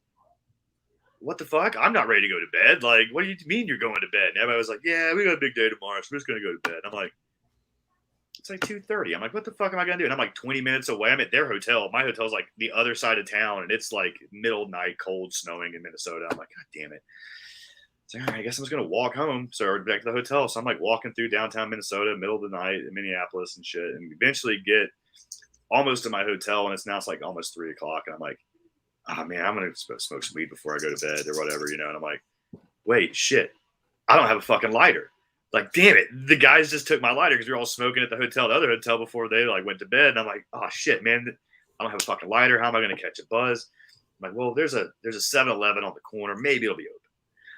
D: what the fuck? I'm not ready to go to bed. Like, what do you mean you're going to bed? And everybody was like, yeah, we got a big day tomorrow, so we're just gonna go to bed. I'm like, it's like 2:30. I'm like, what the fuck am I gonna do? And I'm like 20 minutes away. I'm at their hotel. My hotel's like the other side of town, and it's like middle of night, cold, snowing in Minnesota. I'm like, God damn it. So all right, I guess I'm just gonna walk home. So we're back to the hotel. So I'm like walking through downtown Minnesota, middle of the night in Minneapolis and shit, and eventually get almost to my hotel, and it's like almost 3 o'clock, and I'm like, oh man, I'm gonna smoke some weed before I go to bed or whatever, you know. And I'm like, wait, shit, I don't have a fucking lighter. Like, damn it, the guys just took my lighter because we were all smoking at the other hotel before they like went to bed. And I'm like, oh shit, man, I don't have a fucking lighter. How am I gonna catch a buzz? I'm like, well, there's a 7-Eleven on the corner. Maybe it'll be open.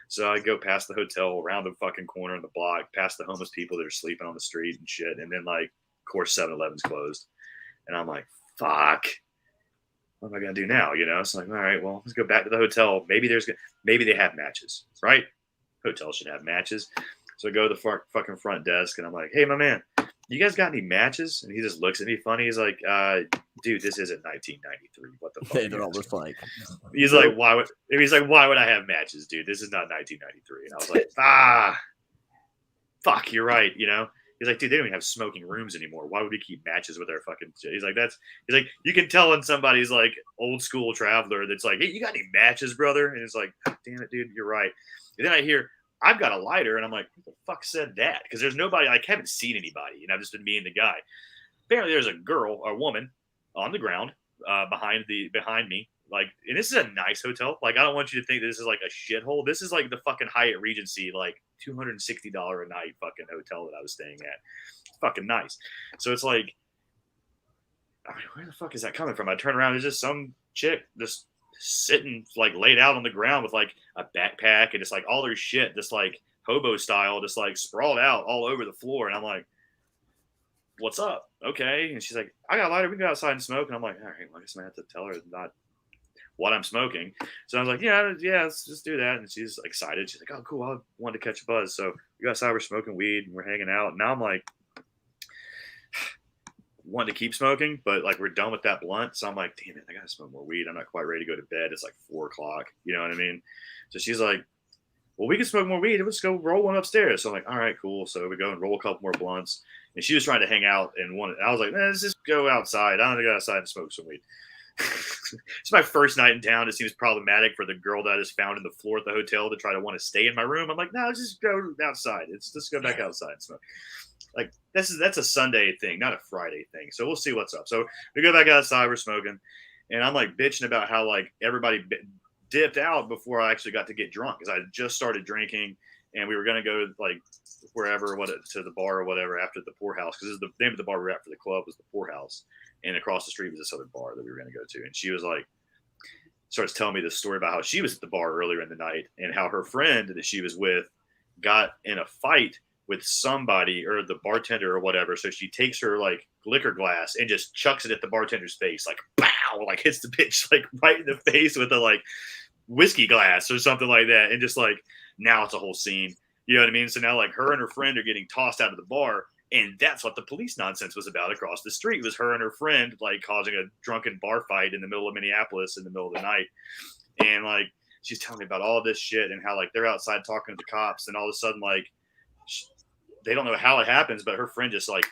D: So I go past the hotel, around the fucking corner in the block, past the homeless people that are sleeping on the street and shit. And then like, of course, 7-Eleven's closed. And I'm like, fuck. What am I gonna do now? You know, it's like, all right, well, let's go back to the hotel. Maybe they have matches, right? Hotels should have matches. So I go to the fucking front desk, and I'm like, hey, my man, you guys got any matches? And he just looks at me funny. He's like, dude, this isn't 1993. What the fuck?
B: They're almost like.
D: He's like, why would I have matches, dude? This is not 1993. And I was like, fuck, you're right. You know. He's like, dude, they don't even have smoking rooms anymore. Why would we keep matches with our fucking shit? He's like, you can tell when somebody's like old school traveler that's like, hey, you got any matches, brother? And it's like, damn it, dude, you're right. And then I hear, I've got a lighter, and I'm like, who the fuck said that? Because there's nobody, I haven't seen anybody, and I've just been me and the guy. Apparently there's a woman on the ground behind me. Like, and this is a nice hotel. Like, I don't want you to think this is like a shithole. This is like the fucking Hyatt Regency, like $260 a night fucking hotel that I was staying at. It's fucking nice. So it's like, I mean, where the fuck is that coming from? I turn around, there's just some chick just sitting like laid out on the ground with like a backpack and just like all her shit, just like hobo style, just like sprawled out all over the floor. And I'm like, what's up? Okay. And she's like, I got a lighter. We can go outside and smoke. And I'm like, all right, well, I guess I'm gonna have to tell her not what I'm smoking. So I was like, yeah, let's just do that. And she's excited. She's like, oh, cool. I wanted to catch a buzz. So we go outside, we're smoking weed and we're hanging out. And now I'm like, wanting to keep smoking, but like we're done with that blunt. So I'm like, damn it, I gotta smoke more weed. I'm not quite ready to go to bed. It's like 4 o'clock. You know what I mean? So she's like, well, we can smoke more weed. Let's go roll one upstairs. So I'm like, all right, cool. So we go and roll a couple more blunts. And she was trying to hang out and I was like, let's just go outside. I don't go outside and smoke some weed. It's my first night in town. It seems problematic for the girl that I just found in the floor at the hotel to try to want to stay in my room. I'm like, no, let's just go outside. Let's go back outside and smoke. Like that's a Sunday thing, not a Friday thing. So we'll see what's up. So we go back outside, we're smoking, and I'm like bitching about how like everybody dipped out before I actually got to get drunk because I just started drinking and we were gonna go like wherever, to the bar or whatever after the Poorhouse because the name of the bar we were at for the club was the Poorhouse, and across the street was this other bar that we were gonna go to, and she was like starts telling me this story about how she was at the bar earlier in the night and how her friend that she was with got in a fight with somebody or the bartender or whatever. So she takes her like liquor glass and just chucks it at the bartender's face, like pow, like hits the bitch like right in the face with a like whiskey glass or something like that. And just like, now it's a whole scene. You know what I mean? So now like her and her friend are getting tossed out of the bar. And that's what the police nonsense was about across the street, was her and her friend like causing a drunken bar fight in the middle of Minneapolis in the middle of the night. And like, she's telling me about all this shit and how like they're outside talking to the cops and all of a sudden like, they don't know how it happens, but her friend just like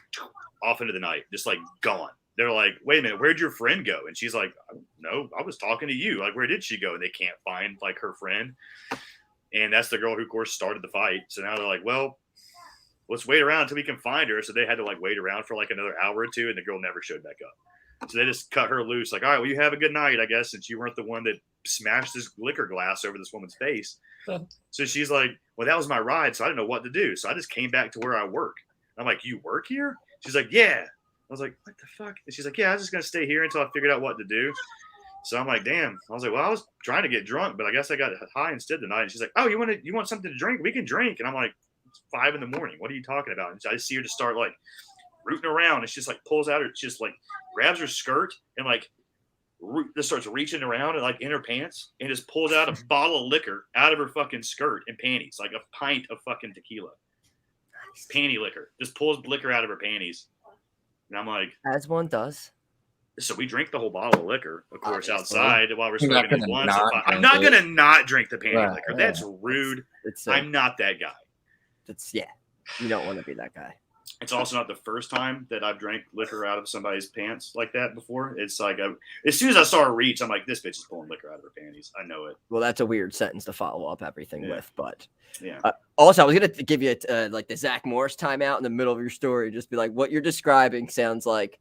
D: off into the night, just like gone. They're like, wait a minute, where'd your friend go? And she's like, no, I was talking to you. Like, where did she go? And they can't find like her friend. And that's the girl who, of course, started the fight. So now they're like, well, let's wait around until we can find her. So they had to like wait around for like another hour or two, and the girl never showed back up. So they just cut her loose. Like, all right, well, you have a good night, I guess, since you weren't the one that smashed this liquor glass over this woman's face. So she's like, well, that was my ride, so I didn't know what to do. So I just came back to where I work. I'm like, you work here? She's like, yeah. I was like, what the fuck? And she's like, yeah, I was just going to stay here until I figured out what to do. So I'm like, damn. I was like, well, I was trying to get drunk, but I guess I got high instead tonight. And she's like, oh, you want something to drink? We can drink. And I'm like, it's 5 a.m. What are you talking about? And I see her just start like rooting around, and she just like pulls out her, just like grabs her skirt and like just starts reaching around and like in her pants and just pulls out a bottle of liquor out of her fucking skirt and panties, like a pint of fucking tequila. Panty liquor. Just pulls liquor out of her panties. And I'm like,
B: as one does.
D: So we drink the whole bottle of liquor, of course,
B: Obviously.
D: outside while we're smoking these blunts. I'm
C: not
D: not going to not drink the panty
C: Right,
D: liquor. That's rude. I'm not that guy.
B: You don't want to be that guy.
D: It's also not the first time that I've drank liquor out of somebody's pants like that before. It's like, as soon as I saw her reach, I'm like, this bitch is pulling liquor out of her panties. I know it.
B: Well, that's a weird sentence to follow up everything with, but
D: yeah.
B: Also, I was going to give you like the Zach Morris timeout in the middle of your story. Just be like, what you're describing sounds like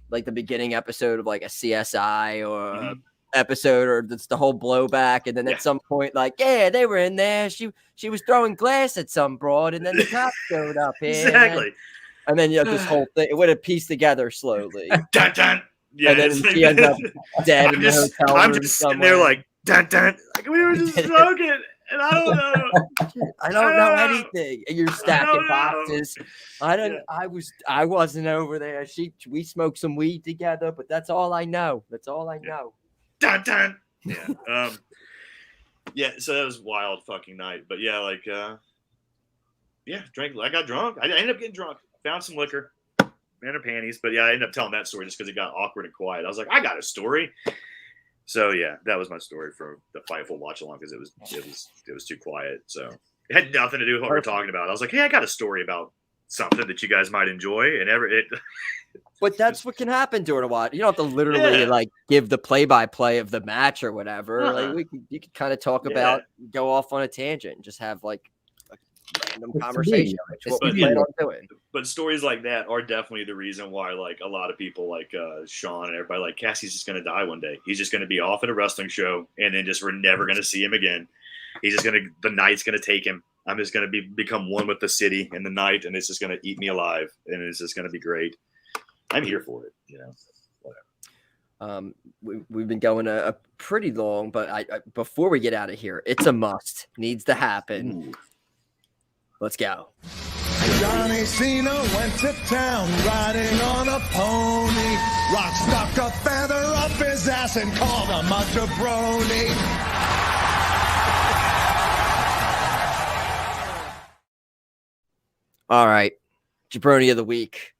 B: the beginning episode of like a CSI or a episode, or it's the whole blowback, and then at some point, like, yeah, they were in there. She was throwing glass at some broad, and then the cops showed up here.
D: Exactly.
B: And then this whole thing, it would have pieced together slowly.
D: Dun, dun. Yeah,
B: and then she ends up dead in the hotel room.
D: I'm just sitting there like, dun, dun. Like we were just smoking, and I don't know.
B: I don't know anything. And you're stacking boxes. I wasn't over there. We smoked some weed together, but that's all I know. That's all I know.
D: Dun, dun. Yeah. Yeah. So that was a wild fucking night. But yeah, like, drank. I got drunk. I ended up getting drunk. Found some liquor, man, her panties. But yeah, I ended up telling that story just because it got awkward and quiet. I was like, I got a story. So yeah, that was my story for the Fightful watch along because it was too quiet. So it had nothing to do with what we're talking about. I was like, hey, I got a story about something that you guys might enjoy, and
B: But that's what can happen during a watch. You don't have to literally like give the play-by-play of the match or whatever. Like you could kind of talk about, go off on a tangent, and just have like a random conversation. What we plan on doing.
D: But stories like that are definitely the reason why, like, a lot of people, like Sean and everybody, like, Cassie's just going to die one day. He's just going to be off at a wrestling show, and then we're never going to see him again. He's just the night's going to take him. I'm just going to become one with the city in the night, and it's just going to eat me alive, and it's just going to be great. I'm here for it, whatever.
B: We've been going a pretty long, but I before we get out of here, it's a must. Needs to happen. Ooh. Let's go.
A: Johnny Cena went to town riding on a pony. Rock stuck a feather up his ass and called him a jaBROni.
B: All right, jaBROni of the week.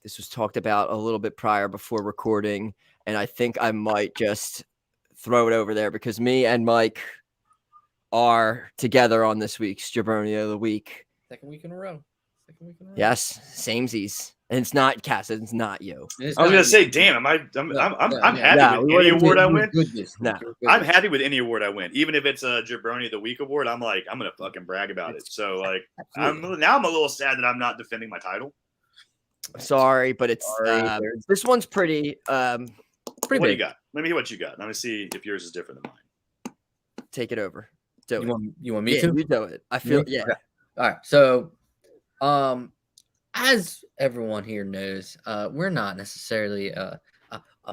B: This was talked about a little bit prior before recording, and I think I might just throw it over there because me and Mike are together on this week's jaBROni of the week.
C: Second week in a row.
B: Yes, samesies. And it's not Cass. It's not you.
D: I was gonna say, damn, I'm happy with any award I win. I'm happy with any award I win, even if it's a jaBROni of the Week award. I'm like, I'm gonna fucking brag about it. So like, I'm a little sad that I'm not defending my title.
B: Sorry, but it's this one's pretty
D: what
B: big.
D: Do you got? Let me hear what you got. Let me see if yours is different than mine.
B: Take it over.
C: You want me to?
B: You do it. I feel
C: Okay. All right. So, as everyone here knows, we're not necessarily a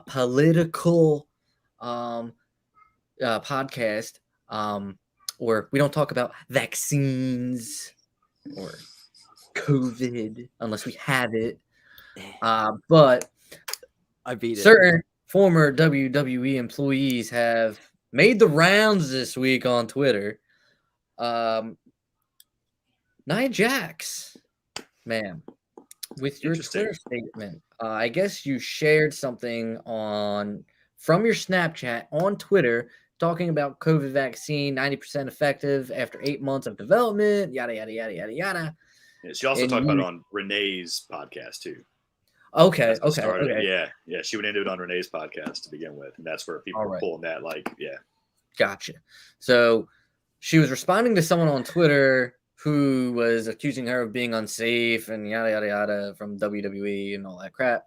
C: political podcast, or we don't talk about vaccines or COVID unless we have it. But
B: I beat it.
C: Certain former WWE employees have made the rounds this week on Twitter. Nia Jax, ma'am, with your Twitter statement, I guess you shared something from your Snapchat on Twitter talking about COVID vaccine, 90% effective after 8 months of development, yada, yada, yada, yada, yada.
D: Yeah, she also talked about it on Renee's podcast too.
C: Okay.
D: Yeah. She went into it on Renee's podcast to begin with, and that's where people were pulling that. Like, yeah,
C: gotcha. So she was responding to someone on Twitter who was accusing her of being unsafe and yada yada yada from WWE and all that crap.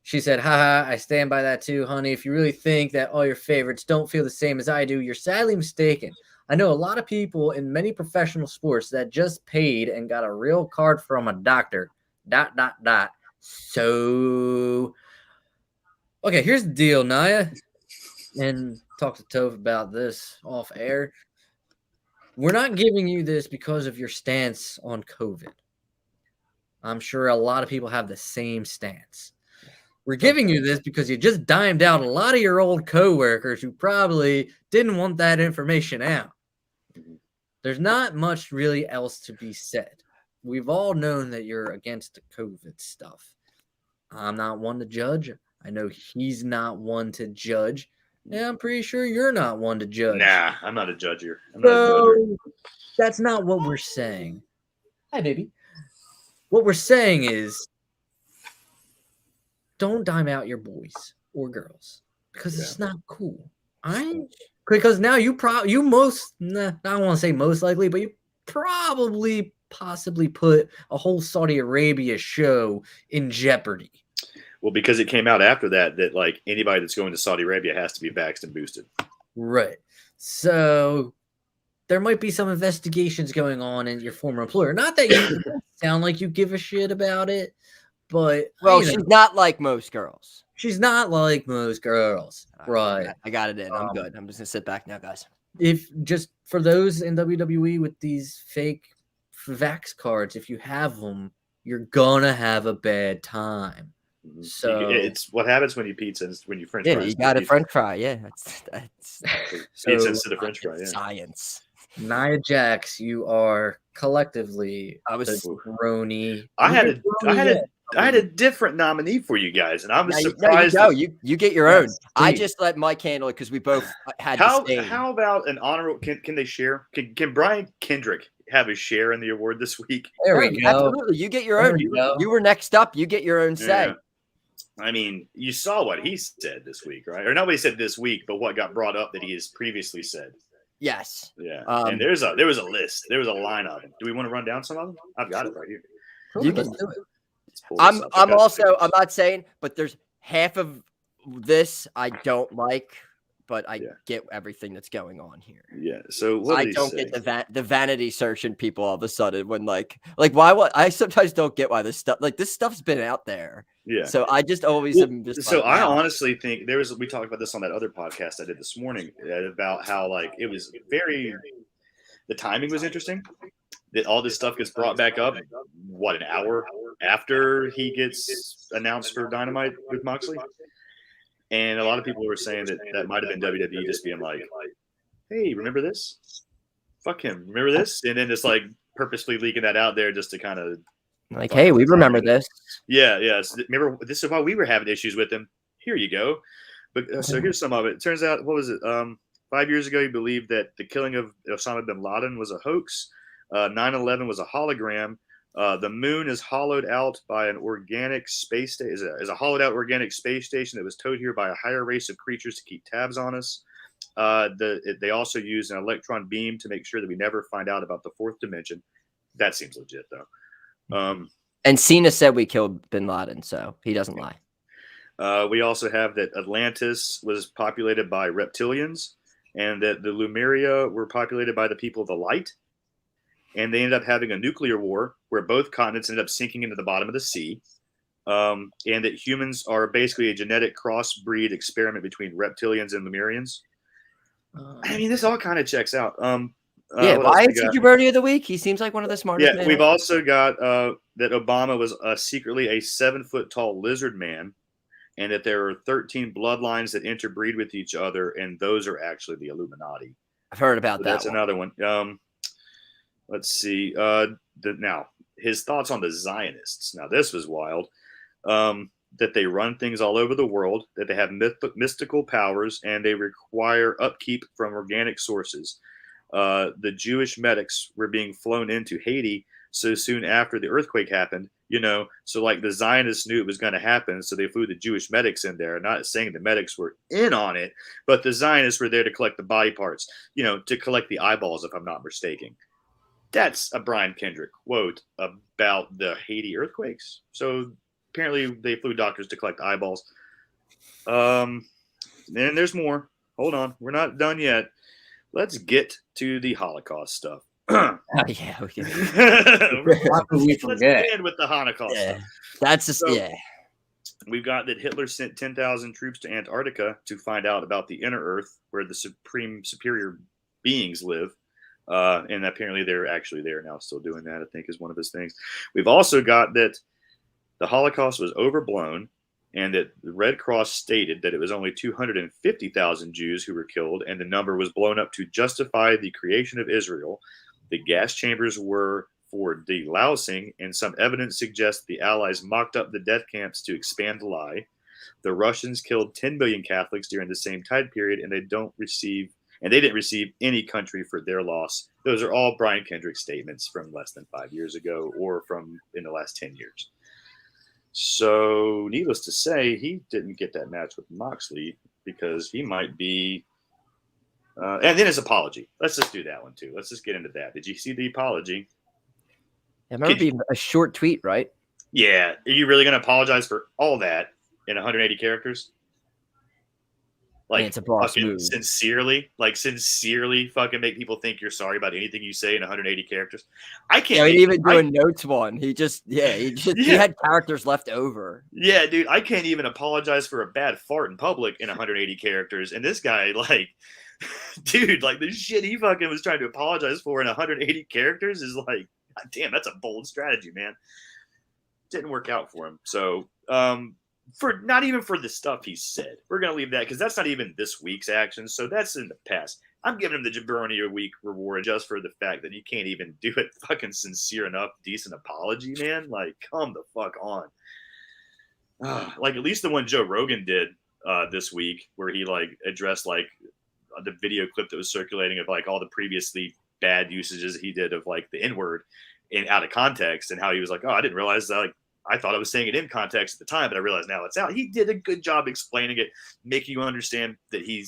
C: She said, haha, I stand by that too, honey. If you really think that all your favorites don't feel the same as I do, you're sadly mistaken. I know a lot of people in many professional sports that just paid and got a real card from a doctor. ... So, okay, here's the deal, Nia. and talked to Toph about this off air. We're not giving you this because of your stance on COVID. I'm sure a lot of people have the same stance. We're giving you this because you just dimed out a lot of your old coworkers who probably didn't want that information out. There's not much really else to be said. We've all known that you're against the COVID stuff. I'm not one to judge. I know he's not one to judge. And I'm pretty sure you're not one to judge.
D: Nah, I'm not a judger.
C: That's not what we're saying. Hi, baby. What we're saying is don't dime out your boys or girls because it's not cool. Because now I don't want to say most likely, but you probably possibly put a whole Saudi Arabia show in jeopardy.
D: Well, because it came out after that like anybody that's going to Saudi Arabia has to be vaxxed and boosted.
C: Right. So there might be some investigations going on in your former employer. Not that you sound like you give a shit about it, but
B: she's not like most girls.
C: She's not like most girls. Right.
B: I got it in. I'm good. I'm just gonna sit back now, guys.
C: If just for those in WWE with these fake vax cards, if you have them, you're gonna have a bad time. So
D: it's what happens when you when you French
B: fry.
D: Yeah,
B: you got a French fry. Yeah, that's
D: pizza instead of French fry. Yeah.
B: Science.
C: Nia Jax, you are collectively jaBROni.
D: I had a different nominee for you guys, and I was surprised.
B: You get your own. I just let Mike handle it because we both had.
D: How about an honorable? Can they share? Can Brian Kendrick have a share in the award this week?
C: There we go.
B: Absolutely, you get your own. You were next up. You get your own say.
D: Yeah. I mean, you saw what he said this week, right? Or nobody said this week, but what got brought up that he has previously said.
B: Yes.
D: Yeah. And there was a list. There was a line of them. Do we want to run down some of them? I've got it right here.
B: You can do it. I'm not saying, but there's half of this I don't like, but I get everything that's going on here.
D: Yeah. So what
B: I don't get the vanity searching people all of a sudden when like why what I sometimes don't get why this stuff's been out there.
D: Yeah.
B: So I just always am just
D: so I honestly think we talked about this on that other podcast I did this morning about how like it was the timing was interesting. That all this stuff gets brought back up, an hour after he gets announced for Dynamite with Moxley? And a lot of people were saying that might have been WWE just being like, hey, remember this? Fuck him. Remember this? And then just like purposely leaking that out there just to kind of
B: like, hey, we remember this.
D: Yeah. Remember, this is why we were having issues with him. Here you go. But so here's some of it. It turns out, 5 years ago, he believed that the killing of Osama bin Laden was a hoax. 9/11 was a hologram. The moon is hollowed out by an organic space station. Is a hollowed out organic space station that was towed here by a higher race of creatures to keep tabs on us. They also use an electron beam to make sure that we never find out about the fourth dimension. That seems legit, though.
B: And Cena said we killed bin Laden, so he doesn't lie.
D: We also have that Atlantis was populated by reptilians, and that the Lemuria were populated by the people of the light. And they ended up having a nuclear war where both continents ended up sinking into the bottom of the sea. And that humans are basically a genetic crossbreed experiment between reptilians and Lemurians. I mean, this all kind of checks out.
B: Why is he jaBROni of the week? He seems like one of the smartest men.
D: We've also got that Obama was secretly a 7-foot-tall lizard man, and that there are 13 bloodlines that interbreed with each other, and those are actually the Illuminati.
B: I've heard about that.
D: That's another one. Let's see. Now, his thoughts on the Zionists. Now, this was wild. That they run things all over the world, that they have mystical powers, and they require upkeep from organic sources. The Jewish medics were being flown into Haiti so soon after the earthquake happened, so like the Zionists knew it was going to happen, so they flew the Jewish medics in there. Not saying the medics were in on it, but the Zionists were there to collect the body parts, to collect the eyeballs, if I'm not mistaken. That's a Brian Kendrick quote about the Haiti earthquakes. So apparently they flew doctors to collect eyeballs. And there's more. Hold on. We're not done yet. Let's get to the Holocaust stuff.
B: Yeah. Okay.
D: Let's begin with the Holocaust stuff.
B: That's just,
D: We've got that Hitler sent 10,000 troops to Antarctica to find out about the inner Earth, where the superior beings live. And apparently they're actually there now, still doing that, I think, is one of his things. We've also got that the Holocaust was overblown, and that the Red Cross stated that it was only 250,000 Jews who were killed, and the number was blown up to justify the creation of Israel. The gas chambers were for delousing, and some evidence suggests the Allies mocked up the death camps to expand the lie. The Russians killed 10 million Catholics during the same time period, and they didn't receive any country for their loss. Those are all Brian Kendrick statements from less than 5 years ago, or from in the last 10 years. So, needless to say, he didn't get that match with Moxley because he might be. And then his apology. Let's just do that one too. Let's just get into that. Did you see the apology?
B: I remember it being a short tweet, right?
D: Yeah. Are you really going to apologize for all that in 180 characters? Like,
B: it's a boss move.
D: Sincerely fucking make people think you're sorry about anything you say in 180 characters. I can't.
B: Yeah, he didn't even do a notes one. He had characters left over.
D: Yeah, dude, I can't even apologize for a bad fart in public in 180 characters. And this guy, like, dude, like the shit he fucking was trying to apologize for in 180 characters is like, God damn, that's a bold strategy, man. Didn't work out for him. So, for not even for the stuff he said, we're gonna leave that because that's not even this week's action. So that's in the past. I'm giving him the jaBROni a week reward just for the fact that you can't even do it fucking sincere enough, decent apology, man. Like, come the fuck on. Like at least the one Joe Rogan did this week, where he like addressed like the video clip that was circulating of like all the previously bad usages he did of like the N-word in out of context, and how he was like, oh, I didn't realize that, like, I thought I was saying it in context at the time, but I realize now it's out. He did a good job explaining it, making you understand that he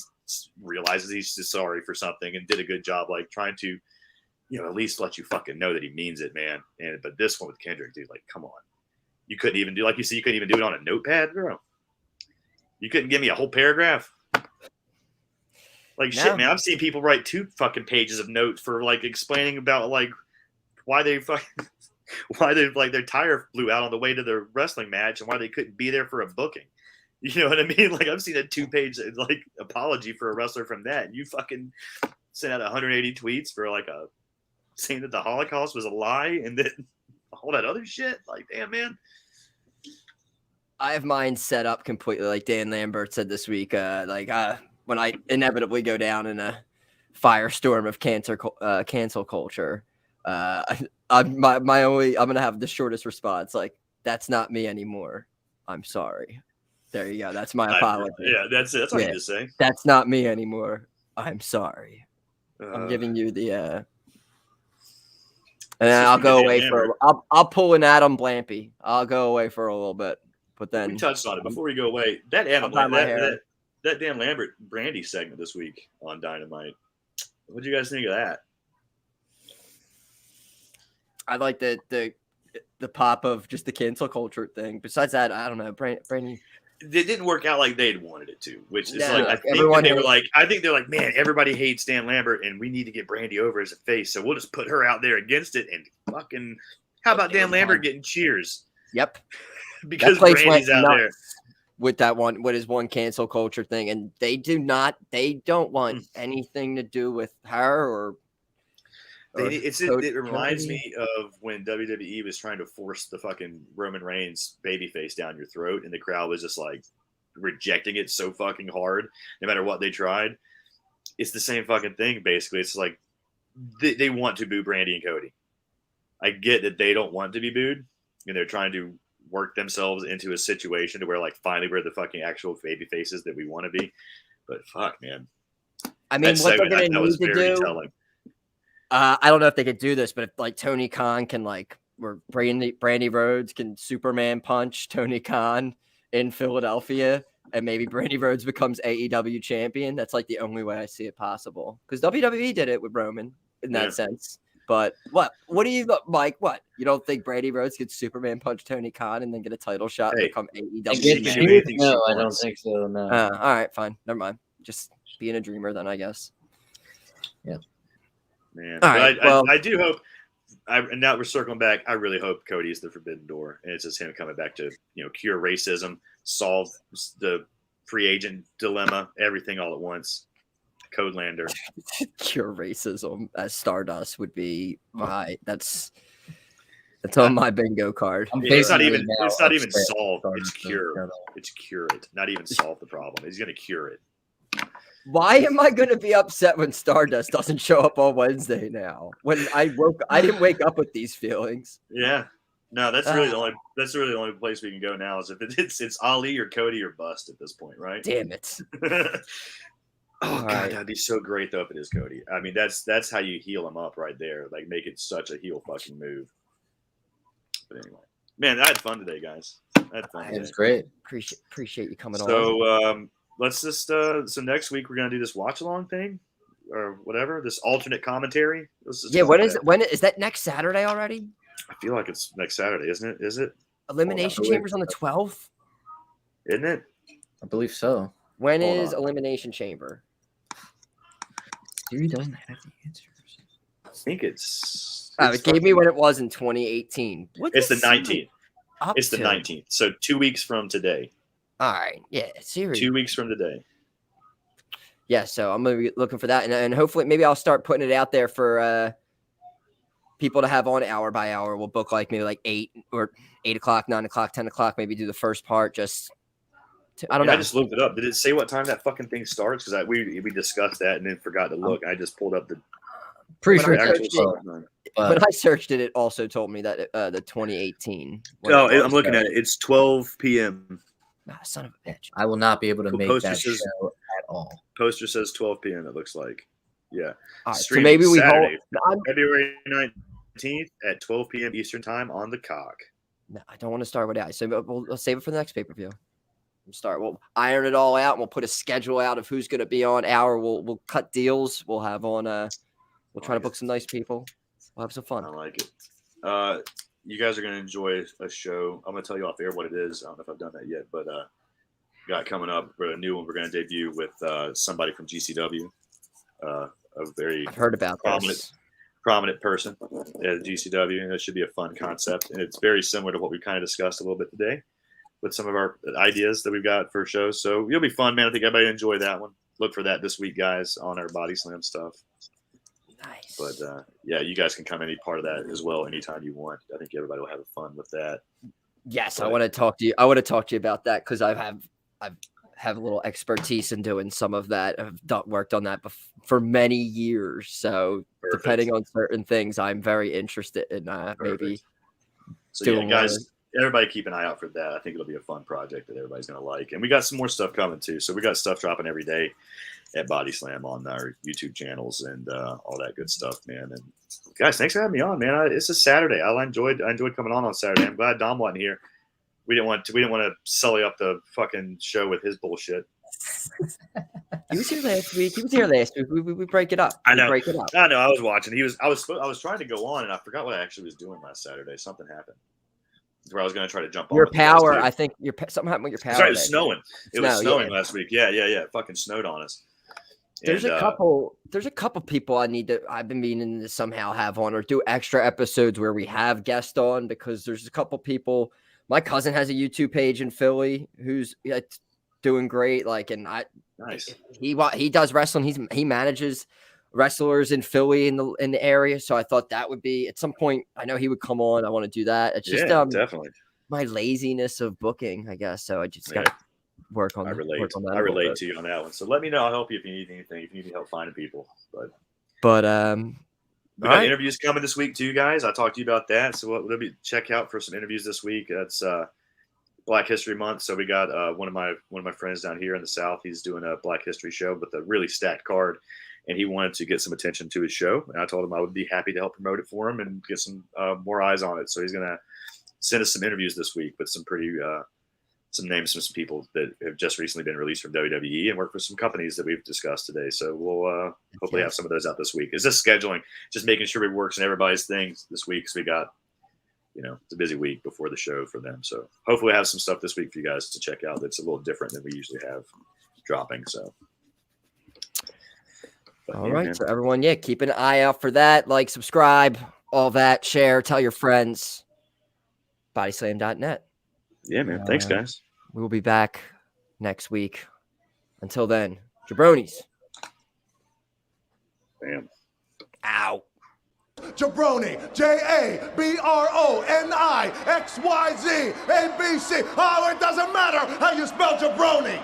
D: realizes he's just sorry for something, and did a good job, like trying to, at least let you fucking know that he means it, man. But this one with Kendrick, dude, like, come on. You couldn't even do, like you see, you couldn't even do it on a notepad, bro. You couldn't give me a whole paragraph. Like, shit, man, I've seen people write 2 fucking pages of notes for like explaining about like why they like their tire flew out on the way to the wrestling match and why they couldn't be there for a booking. You know what I mean? Like, I've seen a 2-page like apology for a wrestler from that. And you fucking sent out 180 tweets for like saying that the Holocaust was a lie and then all that other shit. Like, damn, man.
B: I have mine set up completely like Dan Lambert said this week. When I inevitably go down in a firestorm of cancel culture, I'm gonna have the shortest response. Like, that's not me anymore. I'm sorry. There you go. That's my apology.
D: Yeah, that's it. That's all you just say.
B: That's not me anymore. I'm sorry. I'm giving you the and then I'll go away I'll pull an Adam Blampy. I'll go away for a little bit, but then
D: we touched on it before we go away. That Dan Lambert Brandy segment this week on Dynamite. What do you guys think of that?
B: I like the pop of just the cancel culture thing. Besides that, I don't know. Brandy.
D: It didn't work out like they'd wanted it to, which is I think they're like, man, everybody hates Dan Lambert, and we need to get Brandy over as a face, so we'll just put her out there against it, and fucking, how about Dan Lambert getting cheers?
B: Yep,
D: because Brandy's out there
B: with that one, with his one cancel culture thing, and they don't want anything to do with her or. It
D: reminds me of when WWE was trying to force the fucking Roman Reigns babyface down your throat, and the crowd was just like rejecting it so fucking hard, no matter what they tried. It's the same fucking thing, basically. It's like they want to boo Brandy and Cody. I get that they don't want to be booed, and they're trying to work themselves into a situation to where, like, finally we're the fucking actual baby faces that we want to be. But fuck, man.
B: I mean, what they're going to need to do. Telling. I don't know if they could do this, but if like Tony Khan can or Brandy Rhodes can Superman punch Tony Khan in Philadelphia, and maybe Brandy Rhodes becomes AEW champion. That's like the only way I see it possible, because WWE did it with Roman in that sense. But what do you, Mike? What, you don't think Brandy Rhodes could Superman punch Tony Khan and then get a title shot and become AEW champion?
C: No, I don't think so. No.
B: All right, fine, never mind. Just being a dreamer then, I guess.
C: Yeah.
D: Man,
B: right,
D: I do hope. and now we're circling back. I really hope Cody is the forbidden door, and it's just him coming back to cure racism, solve the free agent dilemma, everything all at once. Codelander.
B: Cure racism as Stardust would be that's on my bingo card.
D: It's not even solve. It's cure. It's cure it. Not even solve the problem. He's going to cure it.
B: Why am I going to be upset when Stardust doesn't show up on Wednesday now? When I didn't wake up with these feelings.
D: Yeah. No, that's really the only place we can go now is if it's Ali or Cody or bust at this point, right?
B: Damn it.
D: Oh God, that'd be so great though if it is Cody. I mean, that's how you heal him up right there. Like make it such a heel fucking move. But anyway, man, I had fun today, guys. It
C: was great.
B: Appreciate you coming on.
D: So let's just so next week we're gonna do this watch along thing or whatever. This alternate commentary.
B: When is that next Saturday already?
D: I feel like it's next Saturday, isn't it? Is it?
B: Elimination Chamber's on the 12th?
D: Isn't it?
C: I believe so.
B: When is Elimination Chamber?
C: Siri doesn't have the answers.
D: I think it's
B: it gave me when it was in 2018.
D: It's the 19th. It's the 19th. So 2 weeks from today.
B: All right. Yeah, Siri.
D: 2 weeks from today.
B: Yeah, so I'm going to be looking for that. And hopefully maybe I'll start putting it out there for people to have on hour by hour. We'll book maybe 8 o'clock, 9 o'clock, 10 o'clock, maybe do the first part just – I don't know.
D: I just looked it up. Did it say what time that fucking thing starts? Because we discussed that and then forgot to look. I just pulled up the
C: pretty sure
B: when I searched it, it also told me that the 2018.
D: No, I'm looking at it. It's 12 p.m.
B: Son of a bitch.
C: I will not be able to make that show at all.
D: Poster says 12 p.m. It looks like. Yeah.
B: All right, so maybe we
D: Saturday, February 19th at 12 p.m. Eastern time on the cock.
B: No, I don't want to start with that. So we'll save it for the next pay-per-view. We'll iron it all out and we'll put a schedule out of who's going to be on hour. We'll cut deals. We'll have on we'll try to book some nice people. We'll have some fun.
D: I like it. You guys are going to enjoy a show. I'm going to tell you off air what it is. I don't know if I've done that yet, but got coming up for a new one. We're going to debut with somebody from GCW, a very
B: I've heard about
D: prominent person at GCW, and it should be a fun concept. And it's very similar to what we kind of discussed a little bit today with some of our ideas that we've got for shows. So it'll be fun, man. I think everybody will enjoy that one. Look for that this week, guys, on our Body Slam stuff.
B: Nice.
D: But yeah, you guys can come any part of that as well anytime you want. I think everybody will have fun with that.
B: Yes, but I want to talk to you. I want to talk to you about that because I've have a little expertise in doing some of that. I've worked on that for many years. So Perfect. Depending on certain things, I'm very interested in maybe.
D: So doing yeah, guys. Everybody keep an eye out for that. I think it'll be a fun project that everybody's going to like. And we got some more stuff coming too. So we got stuff dropping every day at Body Slam on our YouTube channels and all that good stuff, man. And guys, thanks for having me on, man. It's a Saturday. I enjoyed coming on Saturday. I'm glad Dom wasn't here. We didn't want to sully up the fucking show with his bullshit.
B: He was here last week. We break it up.
D: I know.
B: Break it up.
D: I know. I was watching. I was trying to go on and I forgot what I actually was doing last Saturday. Something happened. Where I was going to try to jump on.
B: Your power, I think something happened with your power.
D: Sorry, it was snowing. It was snowing last week. Yeah. It fucking snowed on us.
B: There's a couple people I've been meaning to somehow have on or do extra episodes where we have guests on because there's a couple people. My cousin has a YouTube page in Philly who's doing great.
D: Nice.
B: He does wrestling. He manages wrestlers in Philly in the area. So I thought that would be at some point. I know he would come on. I want to do that. It's just
D: definitely
B: my laziness of booking, I guess. So I just got to work on.
D: I relate to you on that one. So let me know. I'll help you if you need anything. If you need help finding people, but we got interviews coming this week too, guys. I talked to you about that. So we'll be check out for some interviews this week. That's Black History Month. So we got one of my friends down here in the South. He's doing a Black History show with a really stacked card. And he wanted to get some attention to his show. And I told him I would be happy to help promote it for him and get some more eyes on it. So he's going to send us some interviews this week with some pretty some names from some people that have just recently been released from WWE and work for some companies that we've discussed today. So we'll hopefully have some of those out this week. It's just scheduling, just making sure it works in everybody's things this week. Because we got, it's a busy week before the show for them. So hopefully we'll have some stuff this week for you guys to check out that's a little different than we usually have dropping. So.
B: All right, so everyone, keep an eye out for that. Like, subscribe, all that. Share, tell your friends. Bodyslam.net.
D: Yeah, man. Thanks, guys.
B: We will be back next week. Until then, jaBROnis.
D: Bam.
B: Ow.
A: jaBROni, jaBRONI, XYZ, ABC. Oh, it doesn't matter how you spell jaBROni.